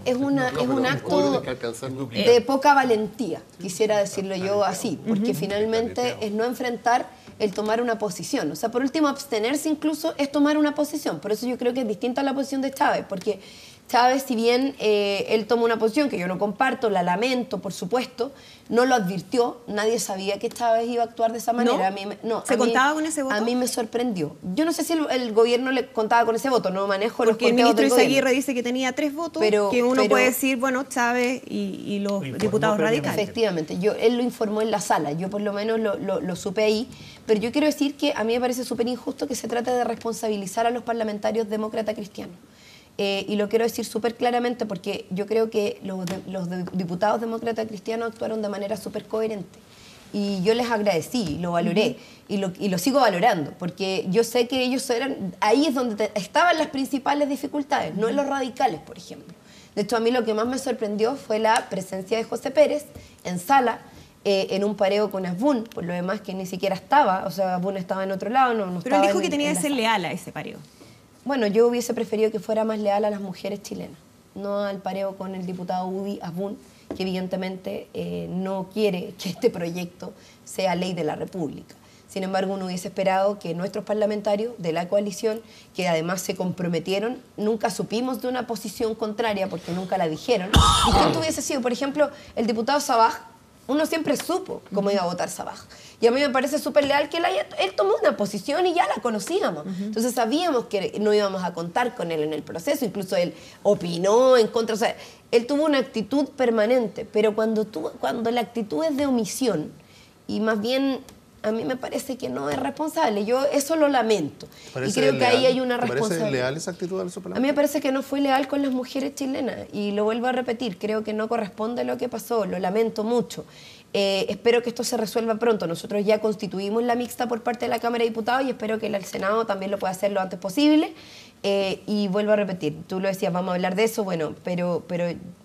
es un acto que alcanzar de poca valentía, quisiera decirlo yo así, porque finalmente es no enfrentar el tomar una posición. O sea, por último, abstenerse incluso es tomar una posición. Por eso yo creo que es distinta a la posición de Chávez, porque Chávez, si bien él tomó una posición que yo no comparto, la lamento, por supuesto, no lo advirtió, nadie sabía que Chávez iba a actuar de esa manera. ¿No? ¿Se contaba con ese voto? A mí me sorprendió. Yo no sé si el gobierno le contaba con ese voto, no manejo los Porque el conteos ministro del gobierno. Izaguirre dice que tenía 3 votos, Pero puede decir, bueno, Chávez y los diputados radicales. Efectivamente, él lo informó en la sala, yo por lo menos lo supe ahí, pero yo quiero decir que a mí me parece súper injusto que se trate de responsabilizar a los parlamentarios demócratas cristianos. Y lo quiero decir súper claramente porque yo creo que los diputados demócratas cristianos actuaron de manera súper coherente. Y yo les agradecí, lo valoré y lo sigo valorando, porque yo sé que ellos ahí es donde estaban las principales dificultades, no en los radicales, por ejemplo. De hecho, a mí lo que más me sorprendió fue la presencia de José Pérez en sala, en un pareo con Asbun, por lo demás que ni siquiera estaba, o sea, Asbun estaba en otro lado, no Pero estaba él dijo que tenía en que la ser sala. leal a ese pareo. Bueno, yo hubiese preferido que fuera más leal a las mujeres chilenas, no al pareo con el diputado Udi Asbun, que evidentemente no quiere que este proyecto sea ley de la República. Sin embargo, uno hubiese esperado que nuestros parlamentarios de la coalición, que además se comprometieron, nunca supimos de una posición contraria porque nunca la dijeron. Distinto hubiese sido, por ejemplo, el diputado Sabaj, uno siempre supo cómo iba a votar Sabaj. Y a mí me parece súper leal que él tomó una posición y ya la conocíamos. Entonces sabíamos que no íbamos a contar con él en el proceso. Incluso él opinó en contra. O sea, él tuvo una actitud permanente. Pero cuando la actitud es de omisión, y más bien a mí me parece que no es responsable, yo eso lo lamento. Y creo que ahí hay una responsabilidad. ¿Parece leal esa actitud de los A mí me parlamentarios? parece que no fue leal con las mujeres chilenas y lo vuelvo a repetir, creo que no corresponde a lo que pasó, lo lamento mucho. Espero que esto se resuelva pronto. Nosotros ya constituimos la mixta por parte de la Cámara de Diputados y espero que el Senado también lo pueda hacer lo antes posible. Y vuelvo a repetir, tú lo decías, vamos a hablar de eso, bueno, pero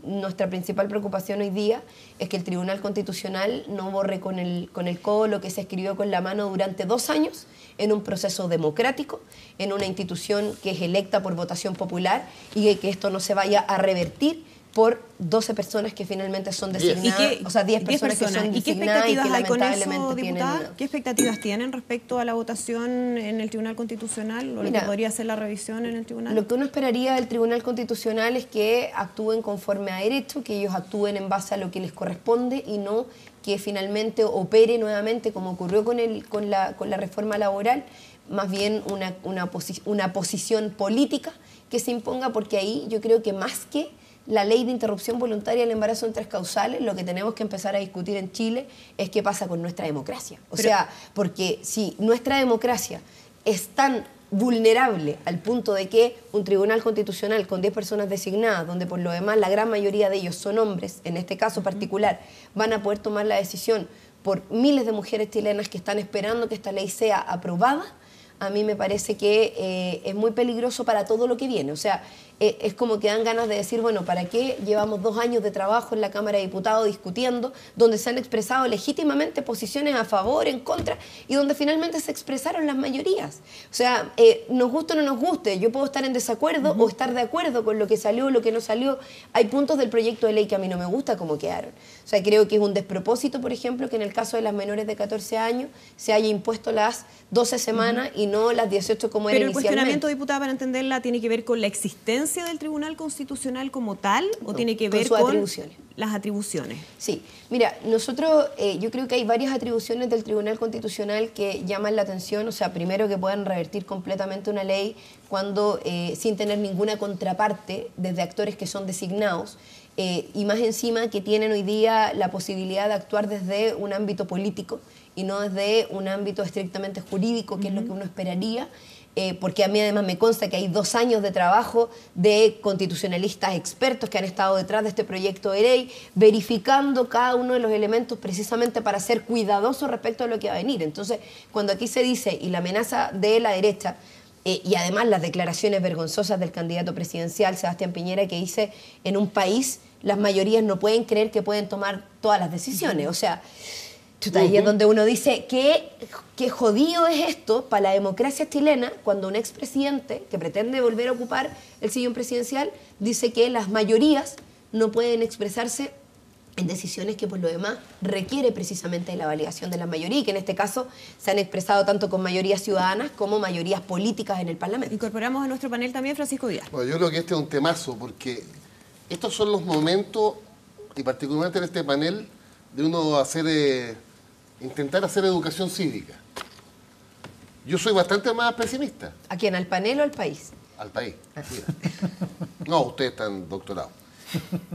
nuestra principal preocupación hoy día es que el Tribunal Constitucional no borre con el codo lo que se escribió con la mano durante 2 años en un proceso democrático, en una institución que es electa por votación popular y que esto no se vaya a revertir por 12 personas que finalmente son designadas, o sea, 10 personas que son ¿Y qué designadas y que expectativas hay con lamentablemente eso, diputada? tienen... ¿Qué expectativas tienen respecto a la votación en el Tribunal Constitucional o lo que podría ser la revisión en el Tribunal? Lo que uno esperaría del Tribunal Constitucional es que actúen conforme a derecho, que ellos actúen en base a lo que les corresponde y no que finalmente opere nuevamente como ocurrió con la reforma laboral, más bien una posición política que se imponga, porque ahí yo creo que más que la ley de interrupción voluntaria del embarazo en 3 causales, lo que tenemos que empezar a discutir en Chile es qué pasa con nuestra democracia. O sea, porque si nuestra democracia es tan vulnerable al punto de que un tribunal constitucional con 10 personas designadas, donde por lo demás la gran mayoría de ellos son hombres, en este caso particular, van a poder tomar la decisión por miles de mujeres chilenas que están esperando que esta ley sea aprobada, a mí me parece que es muy peligroso para todo lo que viene. O sea, es como que dan ganas de decir, bueno, ¿para qué llevamos 2 años de trabajo en la Cámara de Diputados discutiendo, donde se han expresado legítimamente posiciones a favor, en contra, y donde finalmente se expresaron las mayorías? O sea, nos guste o no nos guste, yo puedo estar en desacuerdo o estar de acuerdo con lo que salió o lo que no salió. Hay puntos del proyecto de ley que a mí no me gusta como quedaron. O sea, creo que es un despropósito, por ejemplo, que en el caso de las menores de 14 años se haya impuesto las 12 semanas y no las 18 como era Pero el inicialmente. cuestionamiento, diputada, para entenderla, ¿tiene que ver con la existencia del Tribunal Constitucional como tal o tiene que ver sus con atribuciones? las atribuciones? Sí, mira, nosotros, yo creo que hay varias atribuciones del Tribunal Constitucional que llaman la atención. O sea, primero, que puedan revertir completamente una ley cuando sin tener ninguna contraparte desde actores que son designados, y más encima que tienen hoy día la posibilidad de actuar desde un ámbito político y no desde un ámbito estrictamente jurídico, que es lo que uno esperaría. Porque a mí además me consta que hay 2 años de trabajo de constitucionalistas expertos que han estado detrás de este proyecto de ley, verificando cada uno de los elementos precisamente para ser cuidadosos respecto a lo que va a venir. Entonces, cuando aquí se dice, y la amenaza de la derecha, y además las declaraciones vergonzosas del candidato presidencial, Sebastián Piñera, que dice, en un país las mayorías no pueden creer que pueden tomar todas las decisiones. O sea, ahí es donde uno dice, qué jodido es esto para la democracia chilena cuando un expresidente que pretende volver a ocupar el sillón presidencial dice que las mayorías no pueden expresarse en decisiones que por lo demás requiere precisamente de la validación de la mayoría, y que en este caso se han expresado tanto con mayorías ciudadanas como mayorías políticas en el Parlamento. Incorporamos a nuestro panel también Francisco Díaz. Bueno, yo creo que este es un temazo, porque estos son los momentos, y particularmente en este panel, de uno intentar hacer educación cívica. Yo soy bastante más pesimista. ¿A quién? ¿Al panel o al país? Al país. Mira. No, ustedes están doctorados.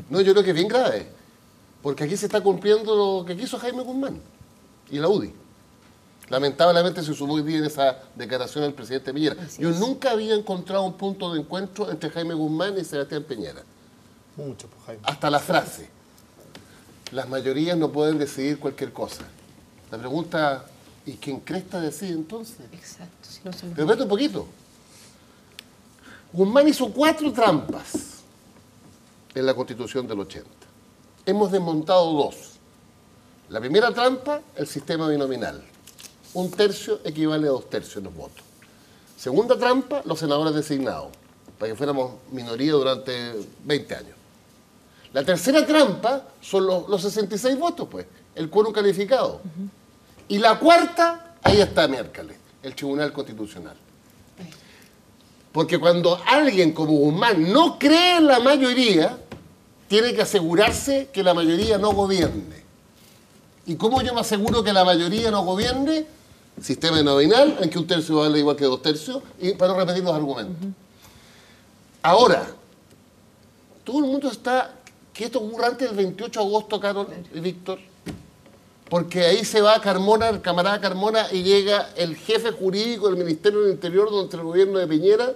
No, yo creo que es bien grave, porque aquí se está cumpliendo lo que quiso Jaime Guzmán y la UDI. Lamentablemente se sumó hoy día en esa declaración del presidente Piñera. Yo nunca había encontrado un punto de encuentro entre Jaime Guzmán y Sebastián Piñera. Mucho, pues, Jaime. Hasta la frase. Las mayorías no pueden decidir cualquier cosa. La pregunta, ¿y quién cresta decide entonces? Exacto. Si no se... Pero espérate un poquito. Guzmán hizo 4 trampas en la Constitución del 80. Hemos desmontado 2. La primera trampa, el sistema binominal. 1/3 equivale a 2/3 en los votos. Segunda trampa, los senadores designados, para que fuéramos minoría durante 20 años. La tercera trampa son los 66 votos, pues, el quórum calificado. Y la cuarta, ahí está miércoles, el Tribunal Constitucional. Porque cuando alguien como Guzmán no cree en la mayoría, tiene que asegurarse que la mayoría no gobierne. ¿Y cómo yo me aseguro que la mayoría no gobierne? Sistema nominal, en que 1/3 vale igual que 2/3, y para no repetir los argumentos. Ahora, todo el mundo está... que esto ocurra antes del 28 de agosto, Carol y Víctor, porque ahí se va Carmona, el camarada Carmona, y llega el jefe jurídico del Ministerio del Interior durante el gobierno de Piñera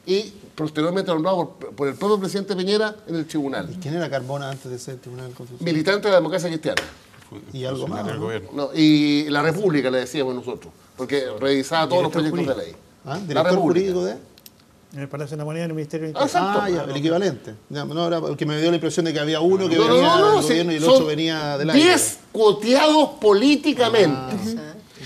y posteriormente nombrado por el propio presidente Piñera en el tribunal. ¿Y quién era Carmona antes de ser Tribunal Constitucional? Militante de la democracia cristiana. Y algo más, del ¿no? gobierno. No, y la República, le decíamos nosotros, porque revisaba todos los Director proyectos de ley. ¿Ah? La ¿Director República. jurídico de...? En el Palacio de la Moneda, en el Ministerio de Ah, Interior. exacto. Ya, el equivalente. Ya, no, era porque me dio la impresión de que había uno que No, venía del sí, gobierno y el son otro venía del aire. 10 coteados políticamente.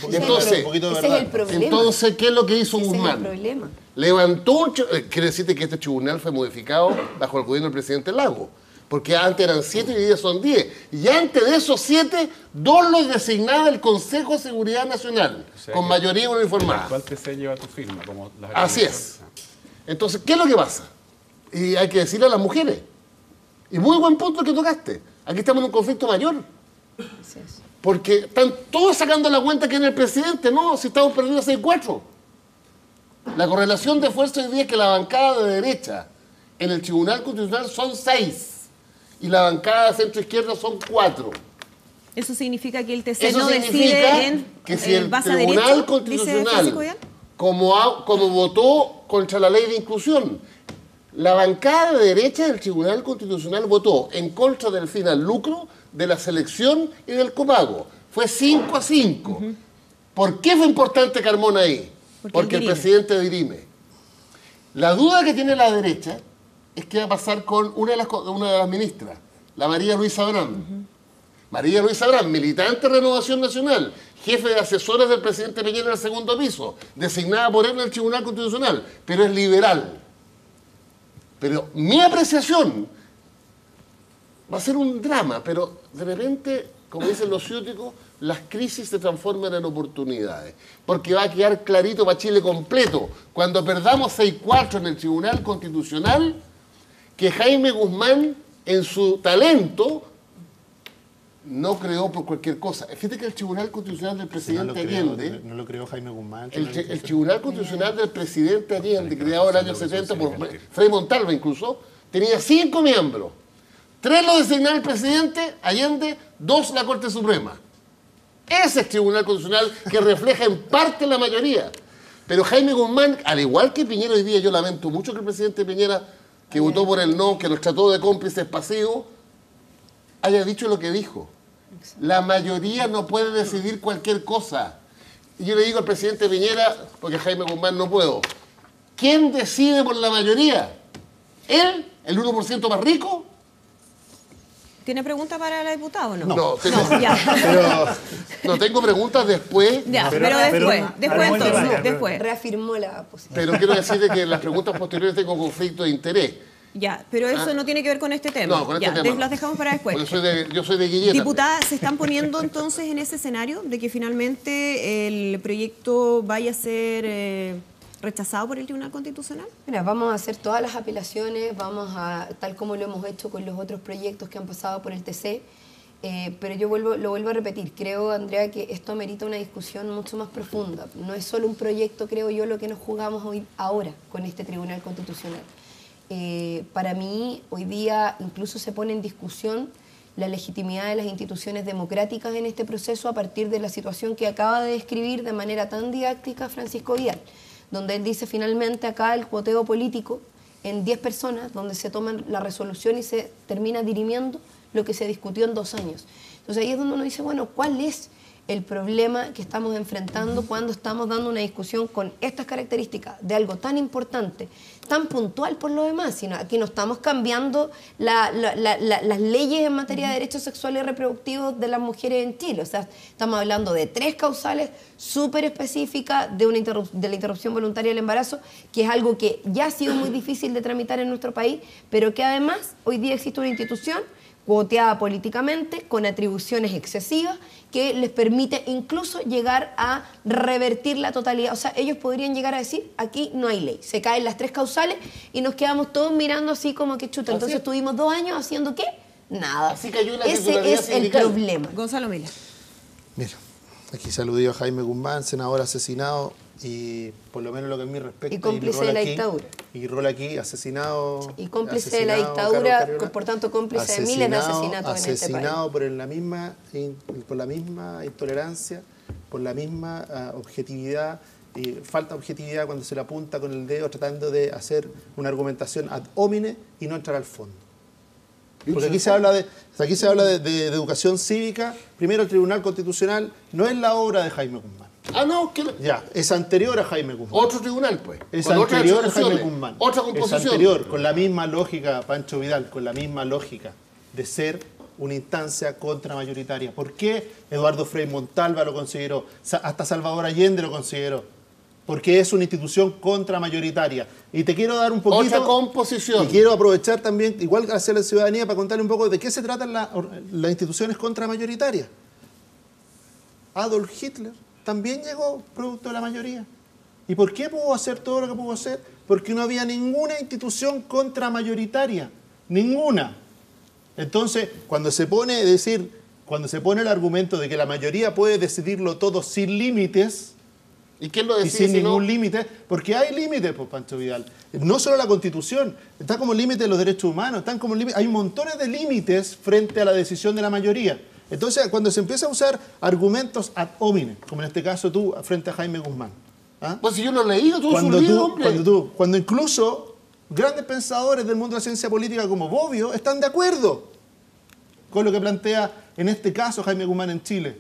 Entonces, un poquito de ese es verdad. el problema. Entonces, ¿qué es lo que hizo Ese es el Guzmán? problema. Levantó un... Quiere decirte que este tribunal fue modificado bajo el gobierno del presidente Lago. Porque antes eran 7 y hoy día son 10. Y antes de esos 7, 2 los designaba el Consejo de Seguridad Nacional, O sea con que mayoría el uniformada. actual TC lleva tu firma. Como las Así es. Entonces, ¿qué es lo que pasa? Y hay que decirle a las mujeres. Y muy buen punto el que tocaste. Aquí estamos en un conflicto mayor. Así es. Porque están todos sacando la cuenta que en el presidente, no, si estamos perdiendo 6-4. La correlación de fuerzas hoy día es que la bancada de derecha en el Tribunal Constitucional son 6 y la bancada de centro-izquierda son 4. Eso significa que el TC Eso no significa decide en que si el base a Tribunal derecho, dice Constitucional, Francisco Díaz. como votó contra la ley de inclusión, la bancada de derecha del Tribunal Constitucional votó en contra del fin al lucro, de la selección y del copago. fue 5-5. ¿Por qué fue importante Carmona ahí? Porque el presidente dirime. La duda que tiene la derecha es qué va a pasar con una de las ministras, la María Luisa Abraham. María Luisa Abraham, militante de Renovación Nacional, jefe de asesores del presidente Piñera en el segundo piso, designada por él en el Tribunal Constitucional, pero es liberal. Pero mi apreciación va a ser un drama, pero de repente, como dicen los ciúticos, las crisis se transforman en oportunidades, porque va a quedar clarito para Chile completo, cuando perdamos 6-4 en el Tribunal Constitucional, que Jaime Guzmán, en su talento, no creó por cualquier cosa. Fíjate que el Tribunal Constitucional del presidente Allende... No lo creó Jaime Guzmán. El Tribunal Constitucional del presidente Allende, creado en el año 70 por Frei Montalva incluso, tenía 5 miembros. 3 lo designaba el presidente Allende, 2 la Corte Suprema. Ese es el Tribunal Constitucional que refleja en parte la mayoría. Pero Jaime Guzmán, al igual que Piñera hoy día, yo lamento mucho que el presidente Piñera, que votó por el no, que los trató de cómplices pasivos, haya dicho lo que dijo. La mayoría no puede decidir cualquier cosa. Y yo le digo al presidente Piñera, porque Jaime Guzmán no puedo, ¿quién decide por la mayoría? ¿Él? ¿El 1% más rico? ¿Tiene pregunta para la diputada o no? No, Ya. no tengo preguntas después. Ya, pero después. Reafirmó la posición. Pero quiero decirle que en las preguntas posteriores tengo conflicto de interés. Ya, pero eso no tiene que ver con este tema. No, con este tema. Las dejamos para después. Yo soy de Guilleta. Diputada, ¿se están poniendo entonces en ese escenario de que finalmente el proyecto vaya a ser rechazado por el Tribunal Constitucional? Mira, vamos a hacer todas las apelaciones, tal como lo hemos hecho con los otros proyectos que han pasado por el TC, pero yo lo vuelvo a repetir. Creo, Andrea, que esto amerita una discusión mucho más profunda. No es solo un proyecto, creo yo, lo que nos jugamos ahora con este Tribunal Constitucional. Para mí, hoy día incluso se pone en discusión la legitimidad de las instituciones democráticas en este proceso a partir de la situación que acaba de describir de manera tan didáctica Francisco Vidal, donde él dice finalmente acá el cuoteo político en 10 personas, donde se toma la resolución y se termina dirimiendo lo que se discutió en 2 años. Entonces ahí es donde uno dice, bueno, ¿cuál es el problema que estamos enfrentando cuando estamos dando una discusión con estas características de algo tan importante, tan puntual por lo demás? Sino aquí no estamos cambiando las leyes en materia de derechos sexuales y reproductivos de las mujeres en Chile. O sea, estamos hablando de 3 causales súper específicas de la interrupción voluntaria del embarazo, que es algo que ya ha sido muy difícil de tramitar en nuestro país, pero que además hoy día existe una institución cuoteada políticamente, con atribuciones excesivas, que les permite incluso llegar a revertir la totalidad. O sea, ellos podrían llegar a decir, aquí no hay ley, se caen las 3 causales y nos quedamos todos mirando así como que chuta. Entonces estuvimos 2 años haciendo ¿qué? Nada. Así cayó la Ese es el problema. Gonzalo Mila. Mira, aquí se aludió a Jaime Guzmán, senador asesinado, y por lo menos lo que a mí respecta... Y cómplice de la dictadura. Y rol aquí, asesinado... Y cómplice de la dictadura, por tanto cómplice de miles de asesinatos en este país. Asesinado por la misma intolerancia, por la misma objetividad, falta objetividad cuando se le apunta con el dedo tratando de hacer una argumentación ad hominem y no entrar al fondo. Porque aquí se habla de educación cívica. Primero, el Tribunal Constitucional no es la obra de Jaime Guzmán. Ah, no, ya, es anterior a Jaime Guzmán. Otro tribunal, pues. Es anterior a Jaime Guzmán. Otra composición. Es anterior, con la misma lógica, Pancho Vidal, con la misma lógica de ser una instancia contramayoritaria. ¿Por qué Eduardo Frei Montalva lo consideró? Hasta Salvador Allende lo consideró. Porque es una institución contramayoritaria. Y te quiero dar un poquito... Otra composición. Y quiero aprovechar también, igual hacia la ciudadanía, para contarle un poco de qué se tratan las instituciones contramayoritarias. Adolf Hitler también llegó producto de la mayoría. ¿Y por qué pudo hacer todo lo que pudo hacer? Porque no había ninguna institución contramayoritaria. Ninguna. Entonces, cuando se pone el argumento de que la mayoría puede decidirlo todo sin límites... ¿Y quién lo decide? Y sin ningún límite, porque hay límites, pues, Pancho Vidal. No solo la Constitución, está como límite de los derechos humanos, están como hay montones de límites frente a la decisión de la mayoría. Entonces, cuando se empieza a usar argumentos ad hominem, como en este caso tú, frente a Jaime Guzmán. ¿Ah? Pues si yo lo he leído, todo su libro, hombre. Cuando incluso grandes pensadores del mundo de la ciencia política como Bobbio están de acuerdo con lo que plantea, en este caso, Jaime Guzmán en Chile.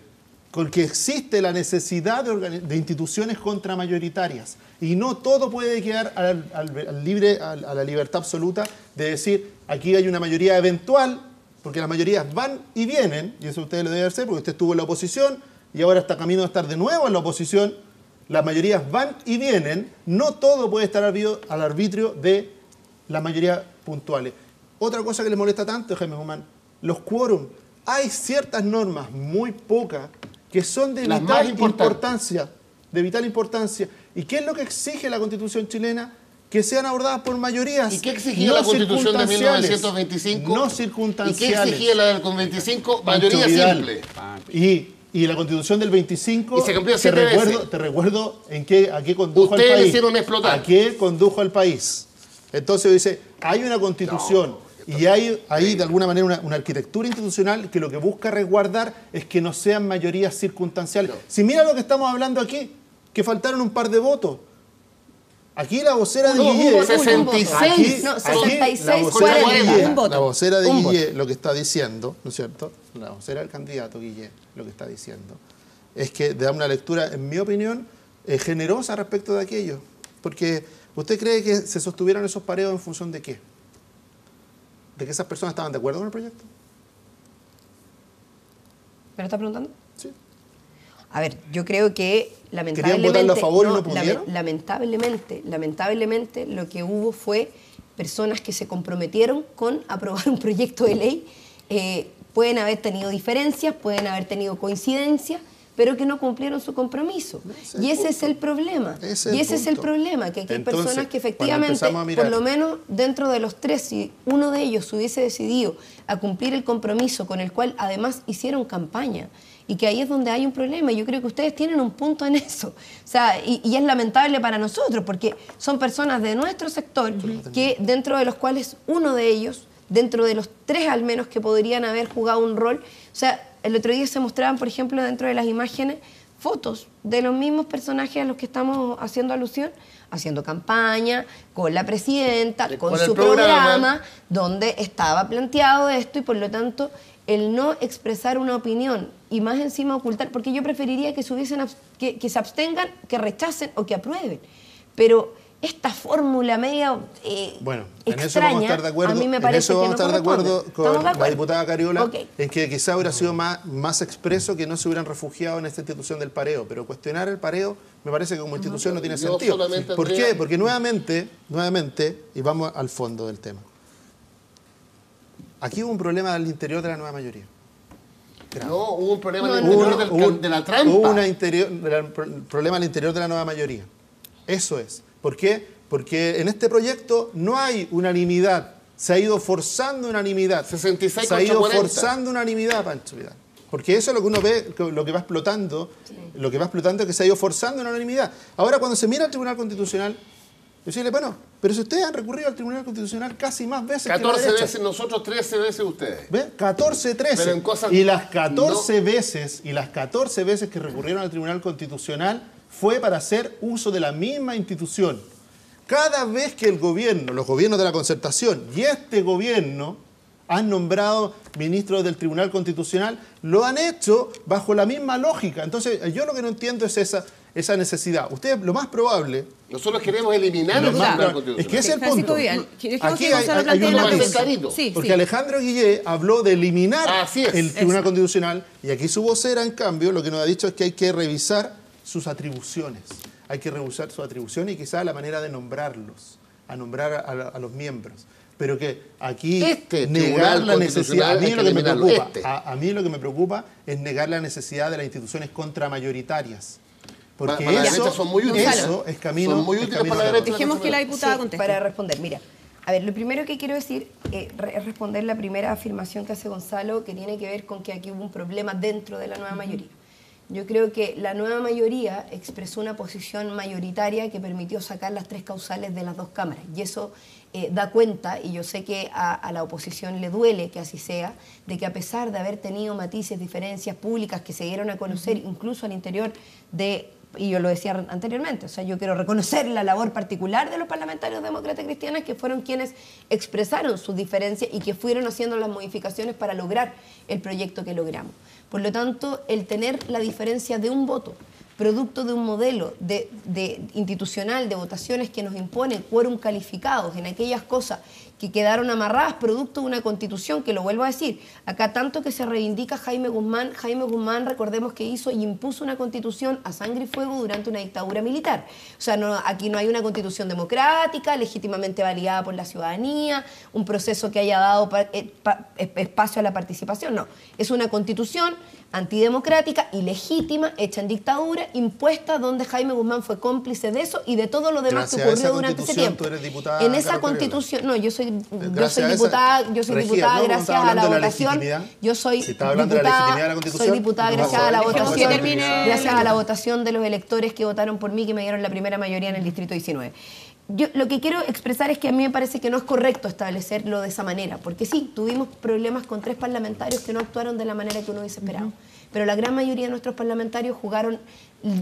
con que existe la necesidad de instituciones contramayoritarias. Y no todo puede quedar a la libertad absoluta de decir, aquí hay una mayoría eventual, porque las mayorías van y vienen, y eso ustedes lo deben hacer, porque usted estuvo en la oposición y ahora está camino de estar de nuevo en la oposición. Las mayorías van y vienen, no todo puede estar al arbitrio de las mayorías puntuales. Otra cosa que les molesta tanto, Jaime Guzmán, los quórum. Hay ciertas normas, muy pocas, que son de vital importancia. De vital importancia. ¿Y qué es lo que exige la Constitución chilena? Que sean abordadas por mayorías. ¿Y qué exigía la Constitución de 1925? No circunstanciales. ¿Y qué exigía la del 25? Mayoría simple. Y la Constitución del 25, y se cumplió 7 veces. Te recuerdo a qué condujo al país. Ustedes hicieron explotar. ¿A qué condujo al país? Entonces dice, hay una Constitución y hay ahí de alguna manera una arquitectura institucional que lo que busca resguardar es que no sean mayorías circunstanciales. No. Si mira lo que estamos hablando aquí, que faltaron un par de votos. Aquí la vocera de Guillé... 66. No, 66, 40. La vocera de Guillé lo que está diciendo, ¿no es cierto? La vocera del candidato Guillé lo que está diciendo es que da una lectura, en mi opinión, generosa respecto de aquello. Porque ¿usted cree que se sostuvieron esos pareos en función de qué? ¿De que esas personas estaban de acuerdo con el proyecto? ¿Me lo está preguntando? Sí. A ver, yo creo que lamentablemente... ¿Querían votarlo a favor y no pudieron? Lamentablemente lo que hubo fue personas que se comprometieron con aprobar un proyecto de ley. Pueden haber tenido diferencias, pueden haber tenido coincidencias, pero que no cumplieron su compromiso. Y ese es el problema. Ese es el problema, que aquí hay personas que efectivamente, por lo menos dentro de los tres, si uno de ellos hubiese decidido a cumplir el compromiso con el cual además hicieron campaña, y que ahí es donde hay un problema. Yo creo que ustedes tienen un punto en eso. O sea, y es lamentable para nosotros, porque son personas de nuestro sector que dentro de los cuales uno de ellos, dentro de los tres al menos que podrían haber jugado un rol, o sea, el otro día se mostraban, por ejemplo, dentro de las imágenes, fotos de los mismos personajes a los que estamos haciendo alusión, haciendo campaña, con la presidenta, con su programa, donde estaba planteado esto, y por lo tanto el no expresar una opinión y más encima ocultar, porque yo preferiría que se abstengan, que rechacen o que aprueben. Pero esta fórmula media bueno, en extraña, eso vamos a estar de acuerdo, a mí me parece que no corresponde. En eso vamos a estar de acuerdo con la diputada Cariola, en que quizá hubiera sido más expreso que no se hubieran refugiado en esta institución del pareo, pero cuestionar el pareo me parece que como institución no tiene sentido. ¿Por qué? Porque nuevamente, y vamos al fondo del tema, aquí hubo un problema al interior de la nueva mayoría. Grave. No, hubo un problema al interior de la trampa. Hubo un problema al interior de la nueva mayoría. Eso es. ¿Por qué? Porque en este proyecto no hay unanimidad. Se ha ido forzando unanimidad. 66 se ha ido 40. forzando unanimidad, Pancho Vidal. Porque eso es lo que uno ve, lo que va explotando. Sí. Lo que va explotando es que se ha ido forzando una unanimidad. Ahora, cuando se mira al Tribunal Constitucional, decirle, bueno, pero si ustedes han recurrido al Tribunal Constitucional casi más veces 14 que la derecha. Veces nosotros, 13 veces ustedes. ¿Ve? 14, 13. Pero en cosas y las 14 veces que recurrieron al Tribunal Constitucional fue para hacer uso de la misma institución. Cada vez que el gobierno, los gobiernos de la concertación y este gobierno han nombrado ministros del Tribunal Constitucional, lo han hecho bajo la misma lógica. Entonces, yo lo que no entiendo es esa necesidad. Ustedes, lo más probable... Nosotros queremos eliminar el Tribunal Constitucional. Es que ese es el punto. Aquí hay un matiz. Porque Alejandro Guillé habló de eliminar el Tribunal Constitucional, y aquí su vocera, en cambio, lo que nos ha dicho es que hay que revisar sus atribuciones. Hay que revisar sus atribuciones y quizás la manera de nombrarlos, a nombrar a los miembros. Pero que aquí negar la necesidad, a mí lo que me preocupa es negar la necesidad de las instituciones contramayoritarias. Porque para eso son muy útiles. Eso es camino. Son muy útiles para la derecha. Dejemos que la diputada conteste. Para responder, mira, a ver, lo primero que quiero decir es responder la primera afirmación que hace Gonzalo, que tiene que ver con que aquí hubo un problema dentro de la nueva mayoría. Yo creo que la nueva mayoría expresó una posición mayoritaria que permitió sacar las tres causales de las dos cámaras. Y eso da cuenta, y yo sé que a la oposición le duele que así sea, de que a pesar de haber tenido matices, diferencias públicas que se dieron a conocer incluso al interior de y yo lo decía anteriormente, o sea, yo quiero reconocer la labor particular de los parlamentarios demócratas cristianos, que fueron quienes expresaron sus diferencias y que fueron haciendo las modificaciones para lograr el proyecto que logramos. Por lo tanto, el tener la diferencia de un voto, producto de un modelo institucional de votaciones que nos impone quórum calificados en aquellas cosas que quedaron amarradas producto de una constitución, que lo vuelvo a decir, acá tanto que se reivindica Jaime Guzmán, recordemos que hizo y impuso una constitución a sangre y fuego durante una dictadura militar. O sea, aquí no hay una constitución democrática, legítimamente validada por la ciudadanía, un proceso que haya dado espacio a la participación, no. Es una constitución antidemocrática, ilegítima, hecha en dictadura, impuesta, donde Jaime Guzmán fue cómplice de eso y de todo lo demás que ocurrió durante ese tiempo. Tú eres diputada, en esa Carol constitución, no, yo soy Gracias diputada, ¿no? gracias a la votación. Yo soy soy diputada gracias a la votación, gracias a la votación de los electores que votaron por mí, que me dieron la primera mayoría en el distrito 19. Yo lo que quiero expresar es que a mí me parece que no es correcto establecerlo de esa manera, porque sí, tuvimos problemas con 3 parlamentarios que no actuaron de la manera que uno hubiese esperado, pero la gran mayoría de nuestros parlamentarios jugaron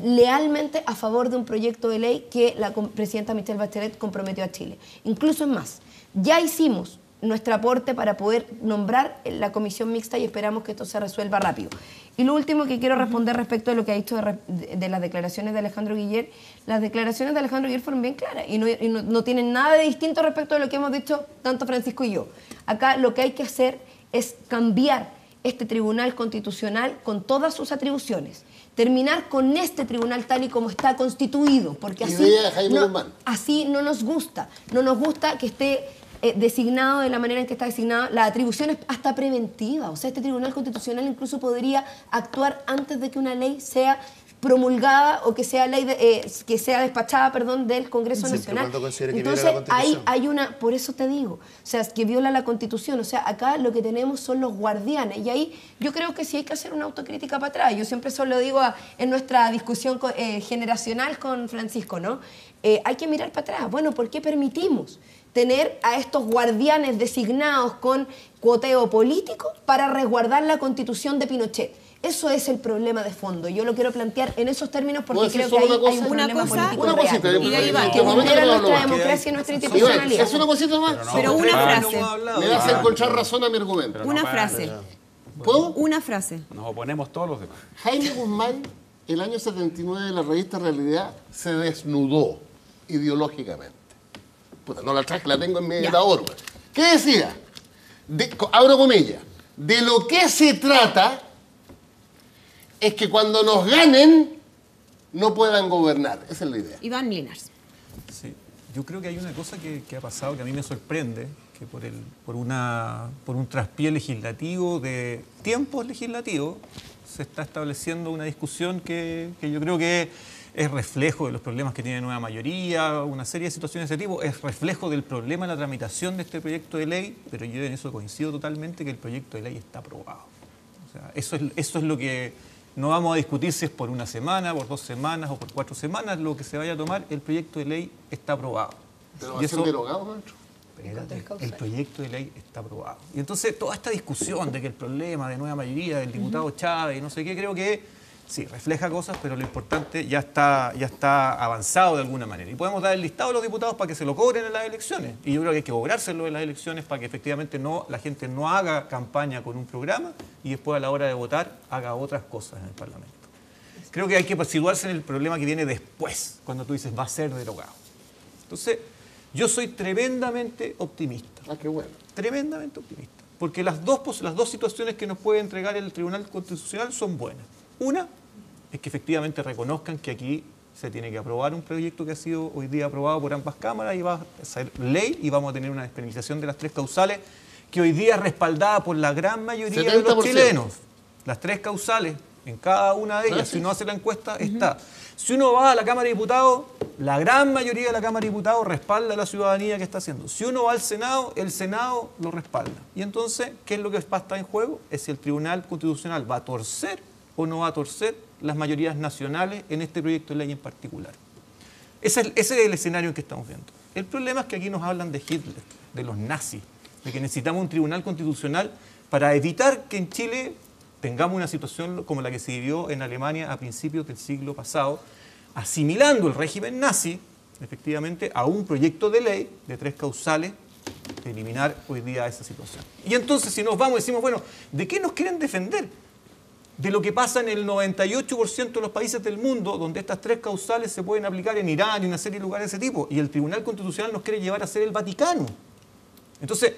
lealmente a favor de un proyecto de ley que la presidenta Michelle Bachelet comprometió a Chile. Incluso es más, ya hicimos nuestro aporte para poder nombrar la comisión mixta y esperamos que esto se resuelva rápido. Y lo último que quiero responder respecto a lo que ha dicho de las declaraciones de Alejandro Guiller, las declaraciones de Alejandro Guiller fueron bien claras y no tienen nada de distinto respecto a lo que hemos dicho tanto Francisco y yo. Acá lo que hay que hacer es cambiar este tribunal constitucional con todas sus atribuciones, terminar con este tribunal tal y como está constituido, porque así no nos gusta que esté designado de la manera en que está designado, las atribuciones hasta preventivas. O sea, este Tribunal Constitucional incluso podría actuar antes de que una ley sea promulgada o que sea que sea despachada, del Congreso Nacional. Entonces hay una, por eso te digo, o sea, que viola la Constitución. O sea, acá lo que tenemos son los guardianes y ahí yo creo que sí hay que hacer una autocrítica para atrás. Yo siempre eso lo digo en nuestra discusión generacional con Francisco, ¿no? Hay que mirar para atrás. Bueno, ¿por qué permitimos tener a estos guardianes designados con cuoteo político para resguardar la Constitución de Pinochet? Eso es el problema de fondo. Yo lo quiero plantear en esos términos porque creo que hay un problema político una cosita, real que vulnera nuestra democracia y nuestra institucionalidad. Es una cosita más. Pero una frase. Me vas a encontrar razón a mi argumento. Una frase. ¿Puedo? Una frase. Nos oponemos todos los demás. Jaime Guzmán, el año 79 de la revista Realidad, se desnudó ideológicamente. Puta, no la traje, la tengo en mi edador. ¿Qué decía? Abro comillas. De lo que se trata es que cuando nos ganen no puedan gobernar. Esa es la idea. Iván Linares. Sí. Yo creo que hay una cosa que ha pasado que a mí me sorprende, que por un traspié legislativo de tiempos legislativos se está estableciendo una discusión que yo creo que es reflejo de los problemas que tiene Nueva Mayoría, una serie de situaciones de ese tipo, es reflejo del problema en la tramitación de este proyecto de ley, pero yo en eso coincido totalmente, que el proyecto de ley está aprobado. O sea, eso es lo que no vamos a discutir si es por una semana, por 2 semanas o por 4 semanas, lo que se vaya a tomar, el proyecto de ley está aprobado. ¿Pero va a ser derogado, maestro? El proyecto de ley está aprobado. Y entonces toda esta discusión de que el problema de Nueva Mayoría, del diputado Chávez y no sé qué, creo que sí, refleja cosas, pero lo importante ya está avanzado de alguna manera. Y podemos dar el listado de los diputados para que se lo cobren en las elecciones. Y yo creo que hay que cobrárselo en las elecciones para que efectivamente la gente no haga campaña con un programa y después a la hora de votar haga otras cosas en el Parlamento. Creo que hay que situarse en el problema que viene después, cuando tú dices va a ser derogado. Entonces, yo soy tremendamente optimista. Ah, qué bueno. Tremendamente optimista. Porque las dos situaciones que nos puede entregar el Tribunal Constitucional son buenas. Una es que efectivamente reconozcan que aquí se tiene que aprobar un proyecto que ha sido hoy día aprobado por ambas cámaras y va a ser ley y vamos a tener una despenalización de las 3 causales que hoy día es respaldada por la gran mayoría 70%. De los chilenos. Las 3 causales, en cada una de ellas, si uno hace la encuesta, está. Si uno va a la Cámara de Diputados, la gran mayoría de la Cámara de Diputados respalda a la ciudadanía que está haciendo. Si uno va al Senado, el Senado lo respalda. Y entonces, ¿qué es lo que va a estar en juego? Es si el Tribunal Constitucional va a torcer o no va a torcer las mayorías nacionales en este proyecto de ley en particular. Ese es el escenario en que estamos viendo. El problema es que aquí nos hablan de Hitler, de los nazis, de que necesitamos un Tribunal Constitucional para evitar que en Chile tengamos una situación como la que se vivió en Alemania a principios del siglo pasado, asimilando el régimen nazi, efectivamente, a un proyecto de ley de 3 causales de eliminar hoy día esa situación. Y entonces, si nos vamos y decimos, bueno, ¿de qué nos quieren defender? De lo que pasa en el 98% de los países del mundo, donde estas 3 causales se pueden aplicar en Irán y una serie de lugares de ese tipo. Y el Tribunal Constitucional nos quiere llevar a ser el Vaticano. Entonces,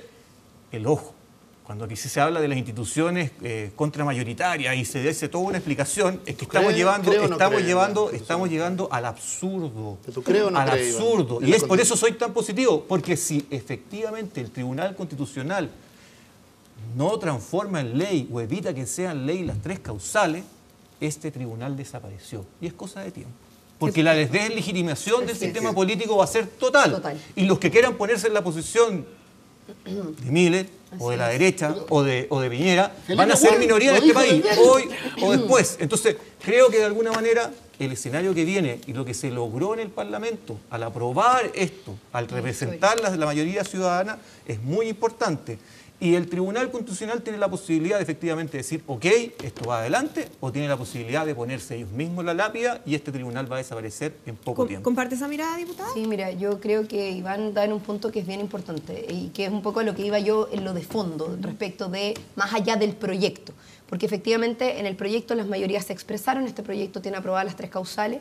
el ojo. Cuando aquí se habla de las instituciones contramayoritarias y se dice toda una explicación, es que estamos llegando al absurdo. Al absurdo. Y es por eso soy tan positivo, porque si efectivamente el Tribunal Constitucional no transforma en ley o evita que sean ley las 3 causales, este tribunal desapareció. Y es cosa de tiempo. Porque la deslegitimación del sistema político va a ser total. Y los que quieran ponerse en la posición de Millet o de la derecha o de Piñera van a ser minoría en este país, hoy o después. Entonces, creo que de alguna manera el escenario que viene y lo que se logró en el Parlamento al aprobar esto, al representar la mayoría ciudadana, es muy importante. Y el Tribunal Constitucional tiene la posibilidad de efectivamente decir, ok, esto va adelante, o tiene la posibilidad de ponerse ellos mismos la lápida y este tribunal va a desaparecer en poco tiempo. ¿Comparte esa mirada, diputada? Sí, mira, yo creo que Iván da en un punto que es bien importante y que es un poco lo que iba yo en lo de fondo respecto de más allá del proyecto. Porque efectivamente en el proyecto las mayorías se expresaron, este proyecto tiene aprobadas las 3 causales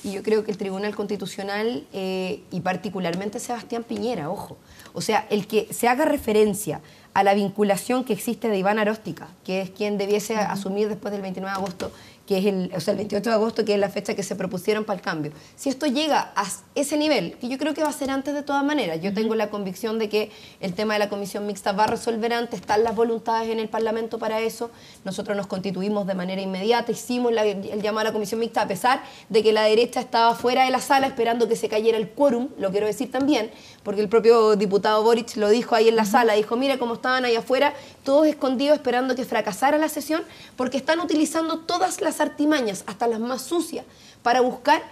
y yo creo que el Tribunal Constitucional y particularmente Sebastián Piñera, ojo, o sea, el que se haga referencia a la vinculación que existe de Iván Aróstica, que es quien debiese asumir después del 29 de agosto, que es el 28 de agosto, que es la fecha que se propusieron para el cambio. Si esto llega a ese nivel, que yo creo que va a ser antes de todas maneras, yo tengo la convicción de que el tema de la comisión mixta va a resolver antes, están las voluntades en el Parlamento para eso, nosotros nos constituimos de manera inmediata, hicimos el llamado a la comisión mixta, a pesar de que la derecha estaba fuera de la sala esperando que se cayera el quórum, lo quiero decir también, porque el propio diputado Boric lo dijo ahí en la sala, dijo, mira cómo estaban ahí afuera, todos escondidos esperando que fracasara la sesión, porque están utilizando todas las artimañas, hasta las más sucias, para buscar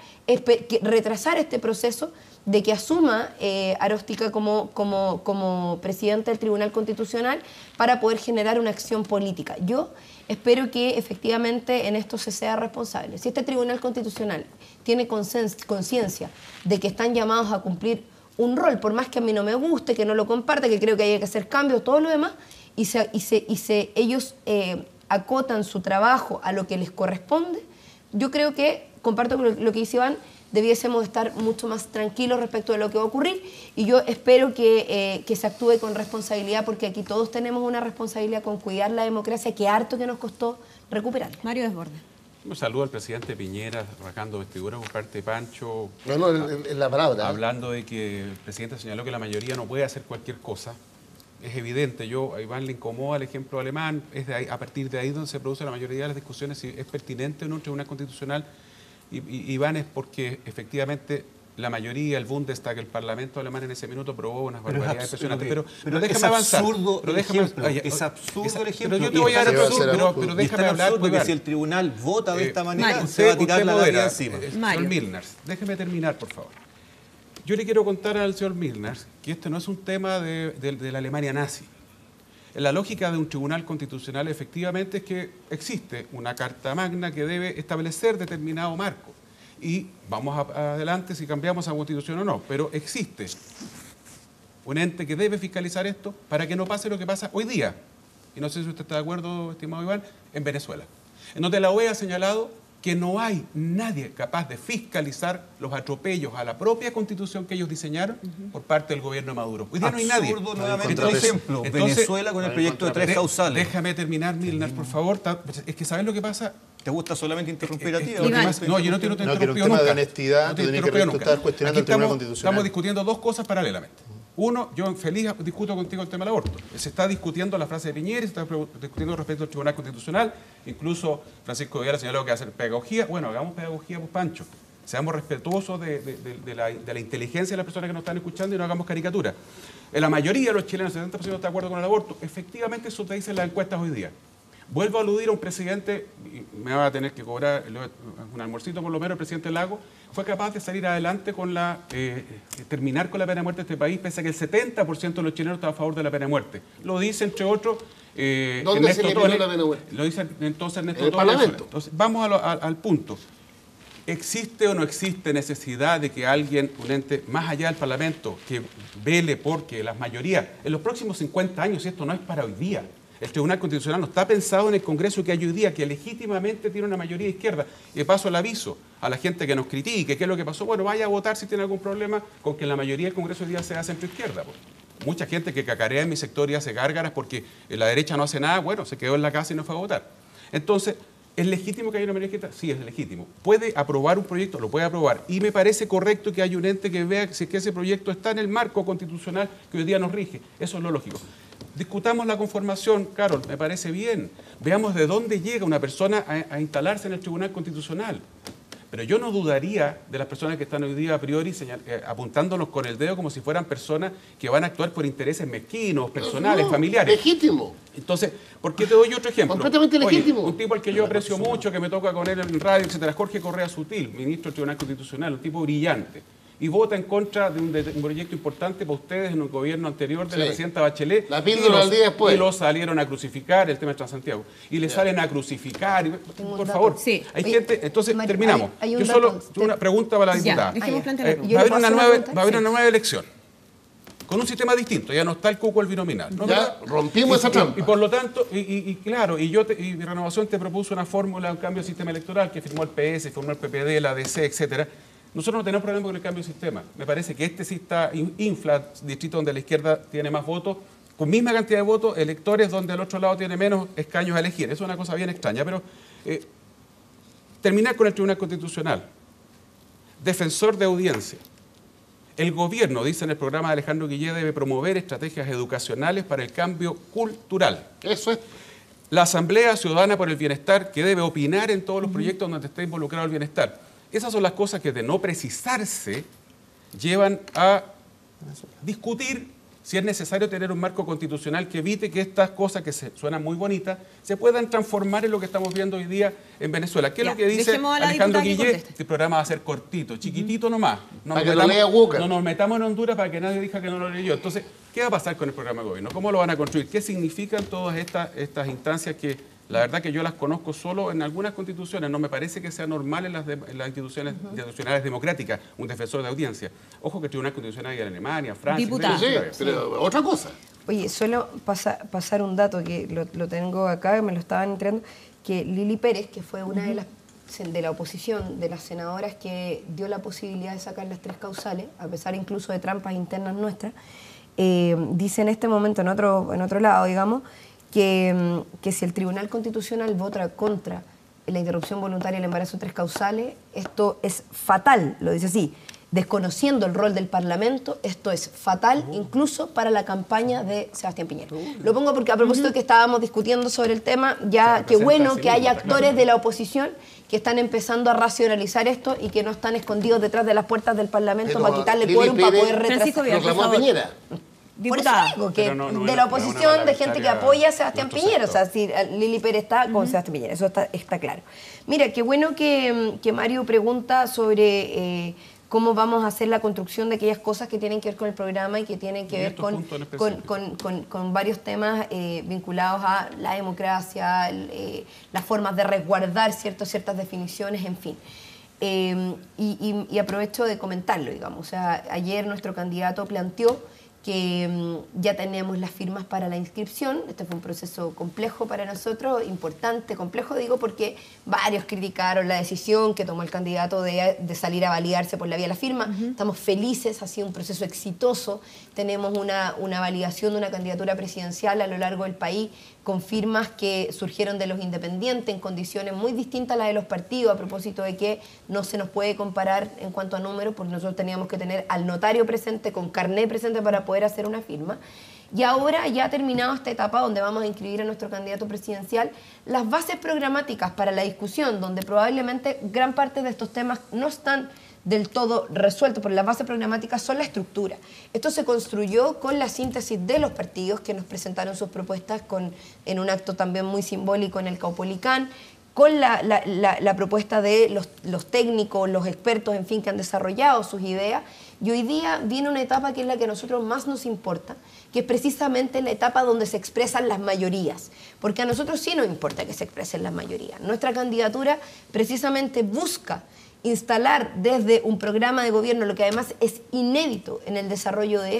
retrasar este proceso de que asuma Aróstica como presidente del Tribunal Constitucional para poder generar una acción política. Yo espero que efectivamente en esto se sea responsable. Si este Tribunal Constitucional tiene conciencia de que están llamados a cumplir un rol, por más que a mí no me guste, que no lo comparte, que creo que hay que hacer cambios, todo lo demás, ellos acotan su trabajo a lo que les corresponde, yo creo que, comparto lo que dice Iván, debiésemos estar mucho más tranquilos respecto de lo que va a ocurrir y yo espero que se actúe con responsabilidad porque aquí todos tenemos una responsabilidad con cuidar la democracia que harto que nos costó recuperarla. Mario Desbordes. Un saludo al presidente Piñera, rasgando vestiduras por parte de Pancho. No, en la palabra. Hablando de que el presidente señaló que la mayoría no puede hacer cualquier cosa. Es evidente, a Iván le incomoda el ejemplo alemán, es a partir de ahí donde se produce la mayoría de las discusiones si es pertinente o no un tribunal constitucional. Iván es porque efectivamente la mayoría, el Bundestag, el Parlamento alemán en ese minuto aprobó unas barbaridades impresionantes. Pero déjame avanzar. Es absurdo el ejemplo. Pero yo te voy a dar otro pero déjame hablar. Porque si el tribunal vota de esta manera, se va a tirar la lápida encima. Señor Milner, déjeme terminar, por favor. Yo le quiero contar al señor Milner que este no es un tema de la Alemania nazi. La lógica de un tribunal constitucional efectivamente es que existe una carta magna que debe establecer determinado marco. Y vamos adelante si cambiamos esa constitución o no, pero existe un ente que debe fiscalizar esto para que no pase lo que pasa hoy día. Y no sé si usted está de acuerdo, estimado Iván, en Venezuela. En donde la OEA ha señalado que no hay nadie capaz de fiscalizar los atropellos a la propia constitución que ellos diseñaron por parte del gobierno de Maduro. Hoy día no hay nadie. Absurdo nuevamente, por ejemplo, Venezuela con el proyecto de 3 causales. Déjame terminar, Milner, por favor. Es que ¿sabes lo que pasa? ¿Te gusta solamente interrumpir a ti? No, yo no te interrumpido nunca. No, que un tema de honestidad, tú tienes que estar cuestionando el Tribunal Constitucional. Estamos discutiendo dos cosas paralelamente. Uno, yo feliz discuto contigo el tema del aborto. Se está discutiendo la frase de Piñera, se está discutiendo respecto al Tribunal Constitucional. Incluso Francisco Vidal señaló que va a hacer pedagogía. Bueno, hagamos pedagogía, pues Pancho. Seamos respetuosos de la inteligencia de las personas que nos están escuchando y no hagamos caricatura. La mayoría de los chilenos, el 70% está de acuerdo con el aborto. Efectivamente, eso te dicen las encuestas hoy día. Vuelvo a aludir a un presidente, y me va a tener que cobrar un almuercito por lo menos, el presidente Lago, fue capaz de salir adelante con terminar con la pena de muerte en este país, pese a que el 70% de los chilenos está a favor de la pena de muerte. Lo dice, entre otros, ¿dónde se eliminó la pena de muerte? Lo dice entonces Ernesto en el Parlamento. Entonces, vamos al punto. ¿Existe o no existe necesidad de que alguien, un ente más allá del Parlamento, que vele porque las mayorías, en los próximos 50 años, y esto no es para hoy día, el Tribunal Constitucional no está pensado en el Congreso que hay hoy día, que legítimamente tiene una mayoría de izquierda? Y de paso el aviso a la gente que nos critique, ¿qué es lo que pasó? Bueno, vaya a votar si tiene algún problema con que la mayoría del Congreso hoy día sea centro-izquierda. Pues. Mucha gente que cacarea en mi sector y hace gárgaras porque la derecha no hace nada, bueno, se quedó en la casa y no fue a votar. Entonces, ¿es legítimo que haya una mayoría izquierda? Sí, es legítimo. ¿Puede aprobar un proyecto? Lo puede aprobar. Y me parece correcto que haya un ente que vea si es que ese proyecto está en el marco constitucional que hoy día nos rige. Eso es lo lógico. Discutamos la conformación, Carol, me parece bien. Veamos de dónde llega una persona a instalarse en el Tribunal Constitucional. Pero yo no dudaría de las personas que están hoy día a priori apuntándonos con el dedo como si fueran personas que van a actuar por intereses mezquinos, personales, familiares. Legítimo. Entonces, ¿por qué te doy otro ejemplo? Completamente legítimo. Oye, un tipo al que yo aprecio mucho, que me toca con él en radio, etcétera, Jorge Correa Sutil, ministro del Tribunal Constitucional, un tipo brillante, y vota en contra de un proyecto importante para ustedes en un gobierno anterior de la presidenta Bachelet. La píldora al día después. Y lo salieron a crucificar, el tema de Transantiago. Y le salen a crucificar. Por favor, sí. Hay gente... Entonces, Mario, terminamos. hay un Yo dato. solo una pregunta para la diputada. Dejemos plantear la pregunta. Va a haber ¿Yo le una puedo nueva, hacer una va a haber pregunta? una nueva elección. Con un sistema distinto. Ya no está el cuco al binominal. ¿No? Ya rompimos esa trampa. Y por lo tanto, claro, y Renovación te propuso una fórmula, un cambio de sistema electoral que firmó el PS, firmó el PPD, la DC, etcétera. Nosotros no tenemos problema con el cambio de sistema. Me parece que este sí está infla, distrito donde la izquierda tiene más votos, con misma cantidad de votos, electores donde el otro lado tiene menos escaños a elegir. Eso es una cosa bien extraña, pero terminar con el Tribunal Constitucional. Defensor de audiencia. El gobierno, dice en el programa de Alejandro Guillé, debe promover estrategias educacionales para el cambio cultural. Eso es. La Asamblea Ciudadana por el Bienestar, que debe opinar en todos los proyectos donde esté involucrado el bienestar. Esas son las cosas que, de no precisarse, llevan a discutir si es necesario tener un marco constitucional que evite que estas cosas que suenan muy bonitas se puedan transformar en lo que estamos viendo hoy día en Venezuela. ¿Qué es lo que dice dejemos a la Alejandro diputada que Guillé? conteste. Este programa va a ser cortito, chiquitito nomás. Para que lo lea Walker. No nos metamos en Honduras para que nadie diga que no lo leyó. Entonces, ¿qué va a pasar con el programa de gobierno? ¿Cómo lo van a construir? ¿Qué significan todas estas instancias que la verdad que yo las conozco solo en algunas constituciones? No me parece que sea normal en las instituciones institucionales democráticas un defensor de audiencia. Ojo que el Tribunal Constitucional hay en Alemania, Francia... Diputada. Sí, pero otra cosa. Oye, suelo pasar un dato que lo tengo acá, me lo estaban entrando, que Lili Pérez, que fue una de la oposición, de las senadoras que dio la posibilidad de sacar las 3 causales, a pesar incluso de trampas internas nuestras, dice en este momento, en otro lado, digamos, que si el Tribunal Constitucional vota contra la interrupción voluntaria del embarazo 3 causales, esto es fatal, lo dice así. Desconociendo el rol del Parlamento, esto es fatal incluso para la campaña de Sebastián Piñera. Lo pongo porque a propósito de que estábamos discutiendo sobre el tema, ya qué bueno que haya actores de la oposición que están empezando a racionalizar esto y que no están escondidos detrás de las puertas del Parlamento para quitarle Lili quórum para Pérez poder Francisco retrasar. Vidal, Proclamó a Piñera. Por eso Diputada. digo que Pero no de es la una oposición, de gente que parlamentaria apoya a Sebastián nuestro Piñera, o sea, sector. si Lili Pérez está con Sebastián Piñera, eso está claro. Mira, qué bueno que Mario pregunta sobre cómo vamos a hacer la construcción de aquellas cosas que tienen que ver con el programa y que tienen que Y ver estos puntos en específico. con varios temas vinculados a la democracia, las formas de resguardar ciertas definiciones, en fin. Y aprovecho de comentarlo, digamos. O sea, ayer nuestro candidato planteó que ya tenemos las firmas para la inscripción. Este fue un proceso complejo para nosotros, importante, complejo digo, porque varios criticaron la decisión que tomó el candidato de salir a validarse por la vía de la firma. Estamos felices, ha sido un proceso exitoso. Tenemos una validación de una candidatura presidencial a lo largo del país con firmas que surgieron de los independientes en condiciones muy distintas a las de los partidos, a propósito de que no se nos puede comparar en cuanto a números, porque nosotros teníamos que tener al notario presente, con carné presente para poder hacer una firma. Y ahora ya ha terminado esta etapa donde vamos a inscribir a nuestro candidato presidencial, las bases programáticas para la discusión, donde probablemente gran parte de estos temas no están del todo resueltos, porque las bases programáticas son la estructura. Esto se construyó con la síntesis de los partidos que nos presentaron sus propuestas en un acto también muy simbólico en el Caupolicán, con la propuesta de los técnicos, los expertos, en fin, que han desarrollado sus ideas. Y hoy día viene una etapa que es la que a nosotros más nos importa, que es precisamente la etapa donde se expresan las mayorías. Porque a nosotros sí nos importa que se expresen las mayorías. Nuestra candidatura precisamente busca instalar desde un programa de gobierno, lo que además es inédito en el desarrollo de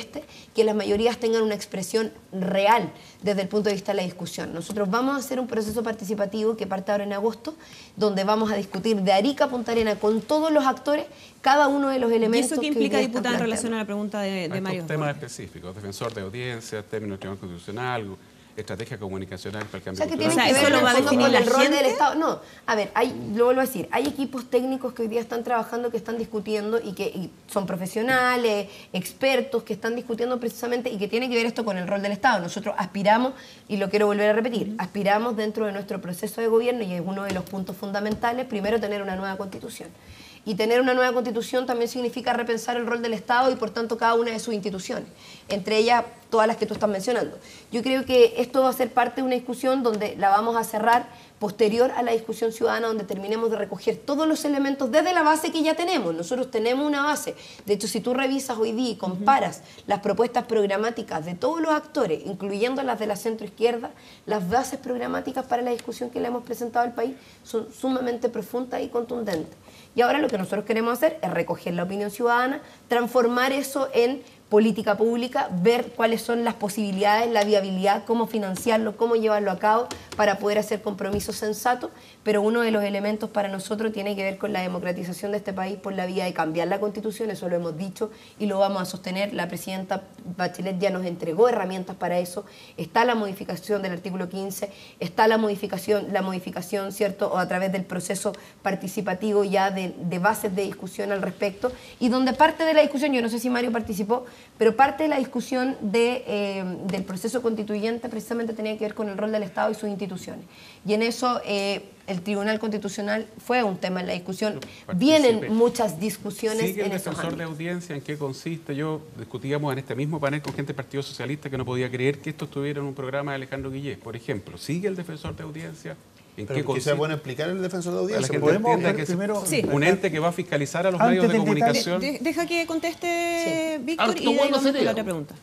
que las mayorías tengan una expresión real desde el punto de vista de la discusión. Nosotros vamos a hacer un proceso participativo que parte ahora en agosto, donde vamos a discutir de Arica a Punta Arenas con todos los actores cada uno de los ¿Y elementos. eso qué implica, diputada, en relación a la pregunta de Mario? Estos temas específicos, defensor de audiencia, término del Tribunal Constitucional, estrategia comunicacional para el cambio que cultural. tiene que ver ¿eso lo va a definir con la el rol gente? del Estado. No, a ver, lo vuelvo a decir, hay equipos técnicos que hoy día están trabajando, que están discutiendo y son profesionales, expertos, que están discutiendo precisamente y que tiene que ver esto con el rol del Estado. Nosotros aspiramos, y lo quiero volver a repetir, aspiramos dentro de nuestro proceso de gobierno, y es uno de los puntos fundamentales, primero tener una nueva Constitución. Y tener una nueva Constitución también significa repensar el rol del Estado y, por tanto, cada una de sus instituciones, entre ellas todas las que tú estás mencionando. Yo creo que esto va a ser parte de una discusión donde la vamos a cerrar posterior a la discusión ciudadana, donde terminemos de recoger todos los elementos desde la base que ya tenemos. Nosotros tenemos una base. De hecho, si tú revisas hoy día y comparas las propuestas programáticas de todos los actores, incluyendo las de la centroizquierda, las bases programáticas para la discusión que le hemos presentado al país son sumamente profundas y contundentes. Y ahora lo que nosotros queremos hacer es recoger la opinión ciudadana, transformar eso en política pública, ver cuáles son las posibilidades, la viabilidad, cómo financiarlo, cómo llevarlo a cabo para poder hacer compromisos sensatos, pero uno de los elementos para nosotros tiene que ver con la democratización de este país por la vía de cambiar la Constitución, eso lo hemos dicho y lo vamos a sostener. La presidenta Bachelet ya nos entregó herramientas para eso, está la modificación del artículo 15, está la modificación, ¿cierto?, o a través del proceso participativo ya de bases de discusión al respecto, y donde parte de la discusión, yo no sé si Mario participó, pero parte de la discusión del proceso constituyente precisamente tenía que ver con el rol del Estado y sus instituciones. Y en eso el Tribunal Constitucional fue un tema en la discusión. Vienen muchas discusiones ¿Sigue el en esos defensor de ámbitos. audiencia? ¿En qué consiste? Yo discutíamos en este mismo panel con gente del Partido Socialista que no podía creer que esto estuviera en un programa de Alejandro Guillés. Por ejemplo, ¿sigue el defensor de audiencia? ¿En qué Pero consiste? quizás bueno explicar el defensor de Para la audiencia. gente ¿Podemos entienda ver que es primero- Sí. un ente que va a fiscalizar a los Antes medios de del detalle- comunicación. Deja que conteste Víctor Harto y de ahí bueno vamos con sería. la otra pregunta.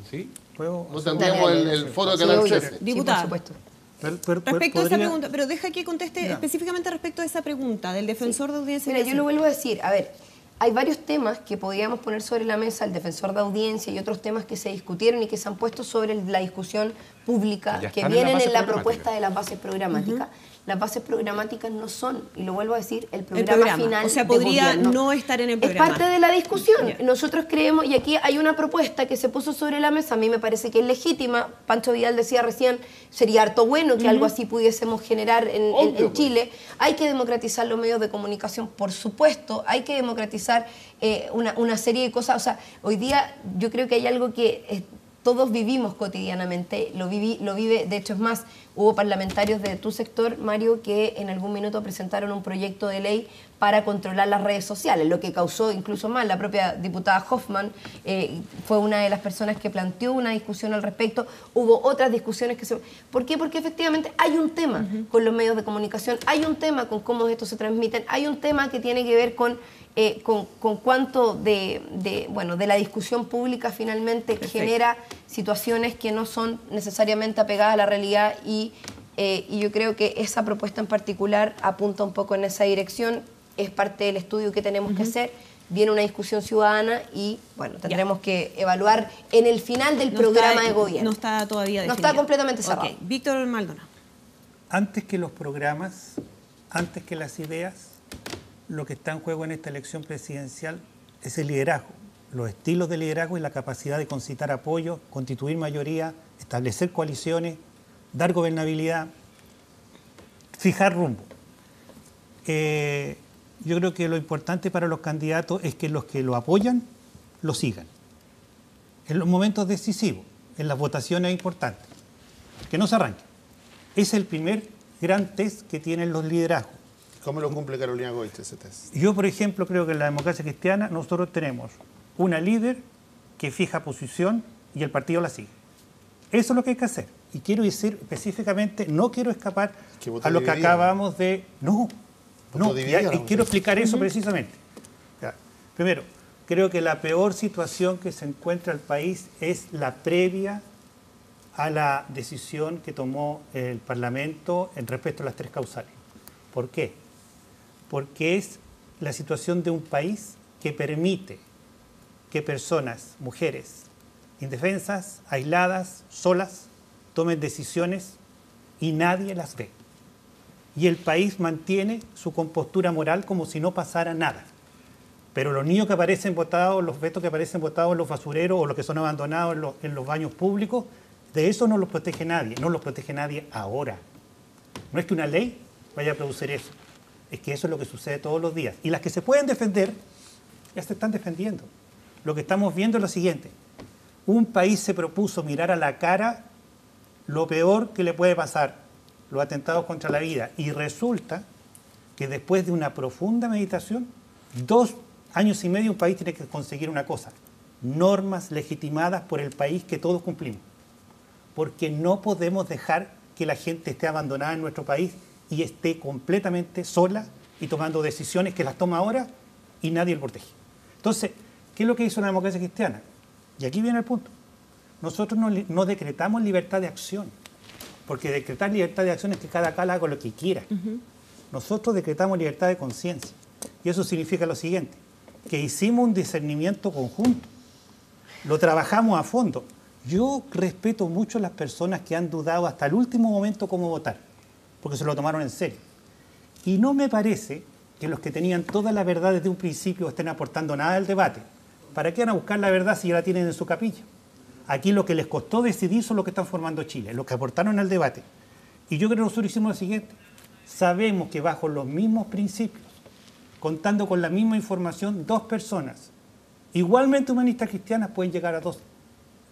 ¿Sí? ¿Puedo No hacer- tendríamos Dale, el dale, foro de sí, Canal obvio. 13. Diputada. Sí, por supuesto. Respecto a esa podría- pregunta, pero deja que conteste específicamente respecto a esa pregunta del defensor de audiencia. Mira, que yo lo vuelvo a decir, a ver, hay varios temas que podríamos poner sobre la mesa, el defensor de audiencia y otros temas que se discutieron y que se han puesto sobre la discusión pública, Ya que están en la vienen base en la programática. propuesta de las bases programáticas. Las bases programáticas no son, y lo vuelvo a decir, el El programa final. O sea, de podría gobierno. no estar en el Es programa. parte de la discusión. Ya. Nosotros creemos, y aquí hay una propuesta que se puso sobre la mesa, a mí me parece que es legítima. Pancho Vidal decía recién, sería harto bueno que algo así pudiésemos generar en Chile. Hay que democratizar los medios de comunicación, por supuesto. Hay que democratizar una serie de cosas. O sea, hoy día yo creo que hay algo que todos vivimos cotidianamente, lo vive, de hecho es más, hubo parlamentarios de tu sector, Mario, que en algún minuto presentaron un proyecto de ley para controlar las redes sociales, lo que causó incluso más. La propia diputada Hoffman fue una de las personas que planteó una discusión al respecto. Hubo otras discusiones que se... ¿Por qué? Porque efectivamente hay un tema con los medios de comunicación, hay un tema con cómo estos se transmiten, hay un tema que tiene que ver con cuánto de la discusión pública finalmente genera situaciones que no son necesariamente apegadas a la realidad y yo creo que esa propuesta en particular apunta un poco en esa dirección, es parte del estudio que tenemos que hacer, viene una discusión ciudadana y bueno, tendremos que evaluar en el final del programa de gobierno. No está todavía No definido. está completamente cerrado. Ok, Víctor Maldonado. Antes que los programas, antes que las ideas, lo que está en juego en esta elección presidencial es el liderazgo, los estilos de liderazgo y la capacidad de concitar apoyo, constituir mayoría, establecer coaliciones, dar gobernabilidad, fijar rumbo. Yo creo que lo importante para los candidatos es que los que lo apoyan, lo sigan. En los momentos decisivos, en las votaciones importantes, que no se arranquen. Es el primer gran test que tienen los liderazgos. ¿Cómo lo cumple Carolina Goich ese test? Yo, por ejemplo, creo que en la democracia cristiana nosotros tenemos una líder que fija posición y el partido la sigue. Eso es lo que hay que hacer. Y quiero decir específicamente, no quiero escapar Que voto a lo que dividido. acabamos de... No, dividido, ya, ¿no? quiero explicar eso precisamente. Ya. Primero, creo que la peor situación que se encuentra el país es la previa a la decisión que tomó el Parlamento en respecto a las tres causales. ¿Por qué? Porque es la situación de un país que permite que personas, mujeres, indefensas, aisladas, solas, tomen decisiones y nadie las ve. Y el país mantiene su compostura moral como si no pasara nada. Pero los niños que aparecen botados, los fetos que aparecen botados en los basureros o los que son abandonados en los baños públicos, de eso no los protege nadie, no los protege nadie ahora. No es que una ley vaya a producir eso, es que eso es lo que sucede todos los días. Y las que se pueden defender, ya se están defendiendo. Lo que estamos viendo es lo siguiente. Un país se propuso mirar a la cara lo peor que le puede pasar, los atentados contra la vida, y resulta que después de una profunda meditación, 2 años y medio un país tiene que conseguir una cosa: normas legitimadas por el país que todos cumplimos. Porque no podemos dejar que la gente esté abandonada en nuestro país y esté completamente sola y tomando decisiones que las toma ahora y nadie lo protege. Entonces, ¿qué es lo que hizo la democracia cristiana? Y aquí viene el punto. Nosotros no decretamos libertad de acción, porque decretar libertad de acción es que cada cual haga lo que quiera. Nosotros decretamos libertad de conciencia. Y eso significa lo siguiente, que hicimos un discernimiento conjunto, lo trabajamos a fondo. Yo respeto mucho a las personas que han dudado hasta el último momento cómo votar, porque se lo tomaron en serio. Y no me parece que los que tenían toda la verdad desde un principio estén aportando nada al debate. ¿Para qué van a buscar la verdad si ya la tienen en su capilla? Aquí lo que les costó decidir son los que están formando Chile, los que aportaron al debate. Y yo creo que nosotros hicimos lo siguiente. Sabemos que bajo los mismos principios, contando con la misma información, 2 personas igualmente humanistas cristianas pueden llegar a 2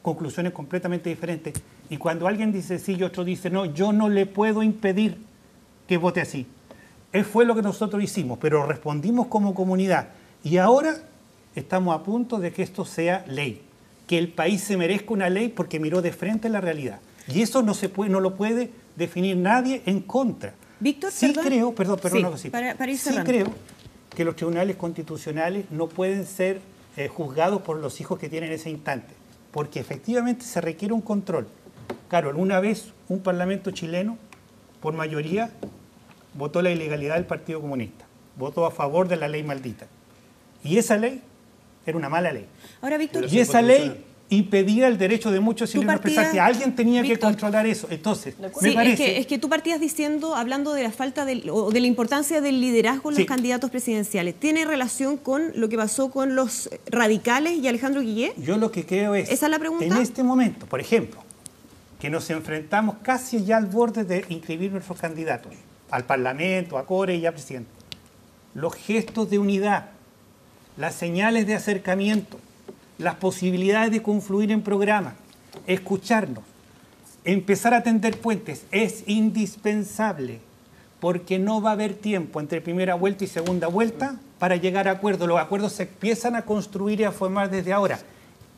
conclusiones completamente diferentes. Y cuando alguien dice sí y otro dice no, yo no le puedo impedir que vote así. Fue lo que nosotros hicimos, pero respondimos como comunidad. Y ahora estamos a punto de que esto sea ley. Que el país se merezca una ley porque miró de frente la realidad. Y eso no lo puede definir nadie en contra. Víctor, sí perdón. creo, Sí, para ir sí cerrando. creo que los tribunales constitucionales no pueden ser juzgados por los hijos que tienen en ese instante, porque efectivamente se requiere un control. Claro, alguna vez un parlamento chileno, por mayoría, votó la ilegalidad del Partido Comunista, votó a favor de la ley maldita. Y esa ley era una mala ley. Ahora, Víctor, Y esa ley impedía el derecho de muchos chilenos a expresar, que alguien tenía Víctor, que controlar eso. Entonces, sí, me parece... es que tú partías diciendo, hablando de la falta o de la importancia del liderazgo en los candidatos presidenciales. ¿Tiene relación con lo que pasó con los radicales y Alejandro Guillé? Yo lo que creo es... ¿Esa es la pregunta? En este momento, por ejemplo, que nos enfrentamos casi ya al borde de inscribir nuestros candidatos al Parlamento, a Core y a Presidente. Los gestos de unidad, las señales de acercamiento, las posibilidades de confluir en programas, escucharnos, empezar a tender puentes, es indispensable, porque no va a haber tiempo entre primera vuelta y segunda vuelta para llegar a acuerdos. Los acuerdos se empiezan a construir y a formar desde ahora.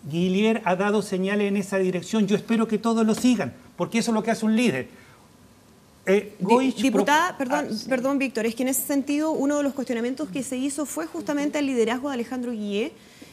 Guillier ha dado señales en esa dirección. Yo espero que todos lo sigan, porque eso es lo que hace un líder. Diputada, perdón, Víctor, es que en ese sentido uno de los cuestionamientos que se hizo fue justamente el liderazgo de Alejandro Guillé.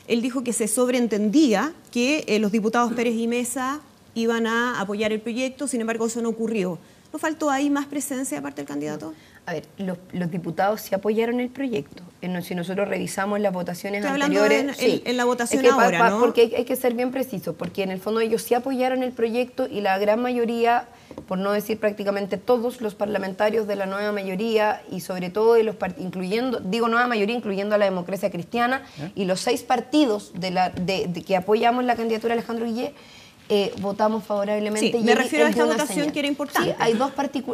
Él dijo que se sobreentendía que los diputados Pérez y Mesa iban a apoyar el proyecto, sin embargo eso no ocurrió. ¿No faltó ahí más presencia aparte del candidato? A ver, los diputados sí apoyaron el proyecto. Si nosotros revisamos las votaciones Estoy anteriores... en la votación es que ahora, ¿no? Porque hay que ser bien preciso, porque en el fondo ellos sí apoyaron el proyecto y la gran mayoría, por no decir prácticamente todos los parlamentarios de la nueva mayoría y sobre todo de los incluyendo nueva mayoría, incluyendo a la Democracia Cristiana y los 6 partidos que apoyamos la candidatura de Alejandro Guillé, votamos favorablemente. Sí, me refiero a esta votación que era importante. Sí,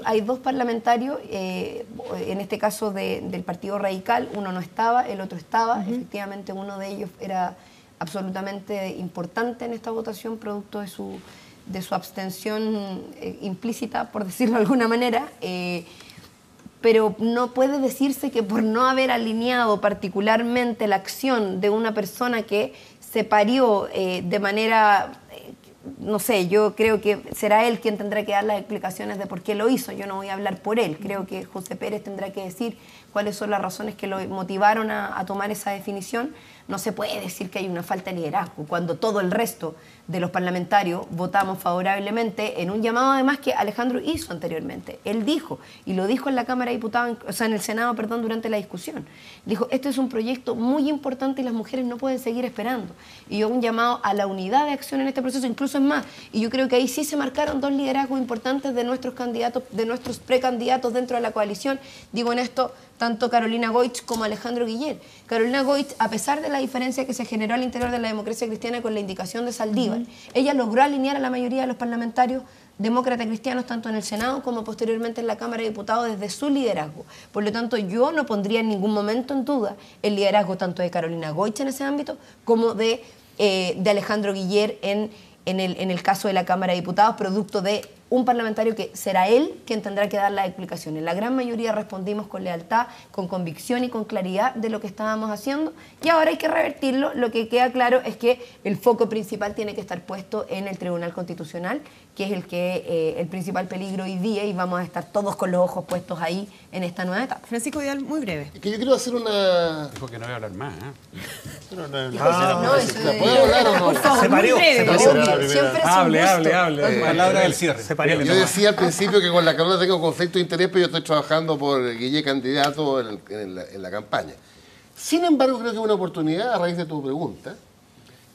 hay dos parlamentarios, en este caso del Partido Radical, uno no estaba, el otro estaba. Efectivamente, uno de ellos era absolutamente importante en esta votación, producto de su abstención implícita, por decirlo de alguna manera. Pero no puede decirse que por no haber alineado particularmente la acción de una persona que se parió de manera... no sé, yo creo que será él quien tendrá que dar las explicaciones de por qué lo hizo. Yo no voy a hablar por él. Creo que José Pérez tendrá que decir cuáles son las razones que lo motivaron a tomar esa definición. no se puede decir que hay una falta de liderazgo cuando todo el resto de los parlamentarios votamos favorablemente en un llamado además que Alejandro hizo anteriormente. Él dijo, y lo dijo en la Cámara de Diputados, o sea, en el Senado, perdón, durante la discusión. Dijo, este es un proyecto muy importante y las mujeres no pueden seguir esperando. Y yo un llamado a la unidad de acción en este proceso, incluso es más. Y yo creo que ahí sí se marcaron dos liderazgos importantes de nuestros candidatos, de nuestros precandidatos dentro de la coalición. Digo en esto, tanto Carolina Goich como Alejandro Guillet. Carolina Goich, a pesar de la diferencia que se generó al interior de la democracia cristiana con la indicación de Saldívar, ella logró alinear a la mayoría de los parlamentarios demócratas cristianos, tanto en el Senado como posteriormente en la Cámara de Diputados, desde su liderazgo. Por lo tanto, yo no pondría en ningún momento en duda el liderazgo tanto de Carolina Goich en ese ámbito como de Alejandro Guillet en el caso de la Cámara de Diputados, producto de un parlamentario que será él quien tendrá que dar las explicaciones. La gran mayoría respondimos con lealtad, con convicción y con claridad de lo que estábamos haciendo y ahora hay que revertirlo. Lo que queda claro es que el foco principal tiene que estar puesto en el Tribunal Constitucional, que es el principal peligro hoy día y vamos a estar todos con los ojos puestos ahí en esta nueva etapa. Francisco Vidal, muy breve. Que yo quiero hacer una... Dijo que no voy a hablar más. ¿Puedo No, hablar o no? Por favor, Se pareó, muy breve. se pareó. Siempre es un gusto. Palabra del cierre. Yo decía al principio que con la Carolina tengo conflicto de interés, pero yo estoy trabajando por Guillet candidato en la campaña. Sin embargo, creo que es una oportunidad, a raíz de tu pregunta,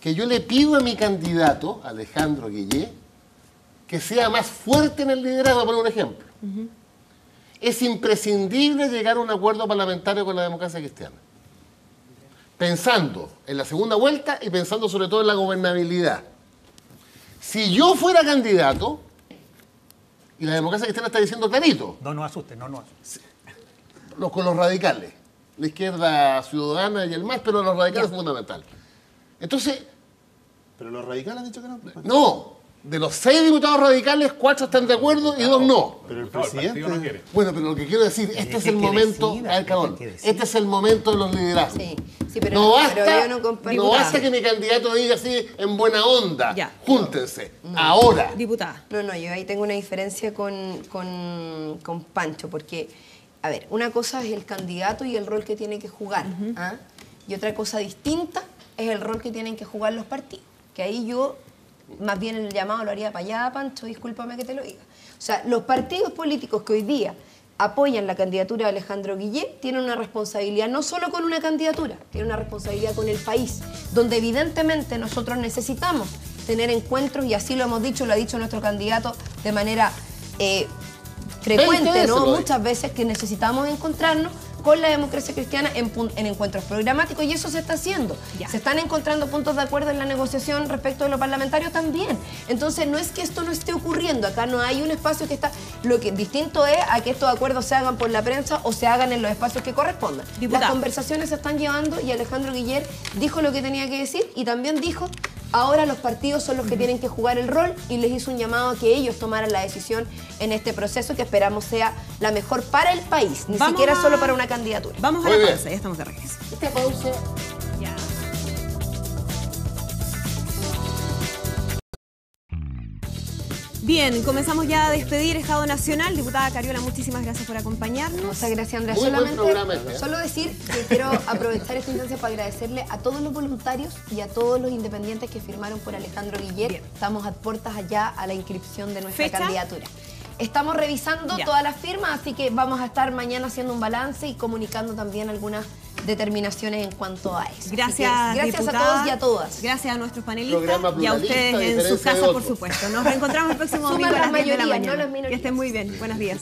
que yo le pido a mi candidato, Alejandro Guillet, que sea más fuerte en el liderazgo. Voy a poner un ejemplo. Es imprescindible llegar a un acuerdo parlamentario con la democracia cristiana. Pensando en la segunda vuelta y pensando sobre todo en la gobernabilidad. Si yo fuera candidato, y la democracia cristiana está diciendo clarito, No nos asusten, no nos asusten. con los radicales, la izquierda ciudadana y el MAS, pero los radicales es fundamental. Entonces, Pero los radicales han dicho que no. no, de los 6 diputados radicales, 4 están de acuerdo y 2 no. Pero el No, el partido presidente... no quiere. Bueno, pero lo que quiero decir, este es el momento, a ver, cabrón, este es el momento de los liderazgos. Sí, pero, No pero basta, yo no comparto. no basta que mi candidato diga así en buena onda, Ya. júntense, ahora. Diputada. No, yo ahí tengo una diferencia con Pancho, porque, a ver, una cosa es el candidato y el rol que tiene que jugar, ¿ah? Y otra cosa distinta es el rol que tienen que jugar los partidos, que ahí yo, más bien el llamado lo haría para allá, Pancho, discúlpame que te lo diga. O sea, los partidos políticos que hoy día apoyan la candidatura de Alejandro Guillet tienen una responsabilidad no solo con una candidatura, tienen una responsabilidad con el país, donde evidentemente nosotros necesitamos tener encuentros, y así lo hemos dicho, lo ha dicho nuestro candidato de manera frecuente, ¿no? Muchas veces que necesitamos encontrarnos con la democracia cristiana en encuentros programáticos, y eso se está haciendo. Ya. Se están encontrando puntos de acuerdo en la negociación respecto de lo parlamentario también. Entonces, no es que esto no esté ocurriendo, acá no hay un espacio que está... Lo que distinto es a que estos acuerdos se hagan por la prensa o se hagan en los espacios que correspondan. Diputada. Las conversaciones se están llevando y Alejandro Guillet dijo lo que tenía que decir y también dijo... Ahora los partidos son los que tienen que jugar el rol y les hizo un llamado a que ellos tomaran la decisión en este proceso que esperamos sea la mejor para el país, ni Vamos siquiera a- solo para una candidatura. Vamos a Muy la bien. pausa, ya estamos de regreso. Esta pausa... Ya. Bien, comenzamos ya a despedir Estado Nacional. Diputada Cariola, muchísimas gracias por acompañarnos. Muchas gracias, Andrea. Muy buen Solamente, programa este, ¿eh? solo decir que quiero aprovechar esta instancia para agradecerle a todos los voluntarios y a todos los independientes que firmaron por Alejandro Guillet. Bien. Estamos a puertas allá a la inscripción de nuestra ¿Fecha? candidatura. Estamos revisando Ya. todas las firmas, así que vamos a estar mañana haciendo un balance y comunicando también algunas determinaciones en cuanto a eso. Así que Gracias, gracias diputada. a todos y a todas. Gracias a nuestros panelistas Programa y a pluralista, ustedes en diferencia sus de casas, por otros. supuesto. Nos reencontramos el próximo Suman domingo a las las 10 de la mayorías, no mañana. las minorías. Que estén muy bien. Buenos días.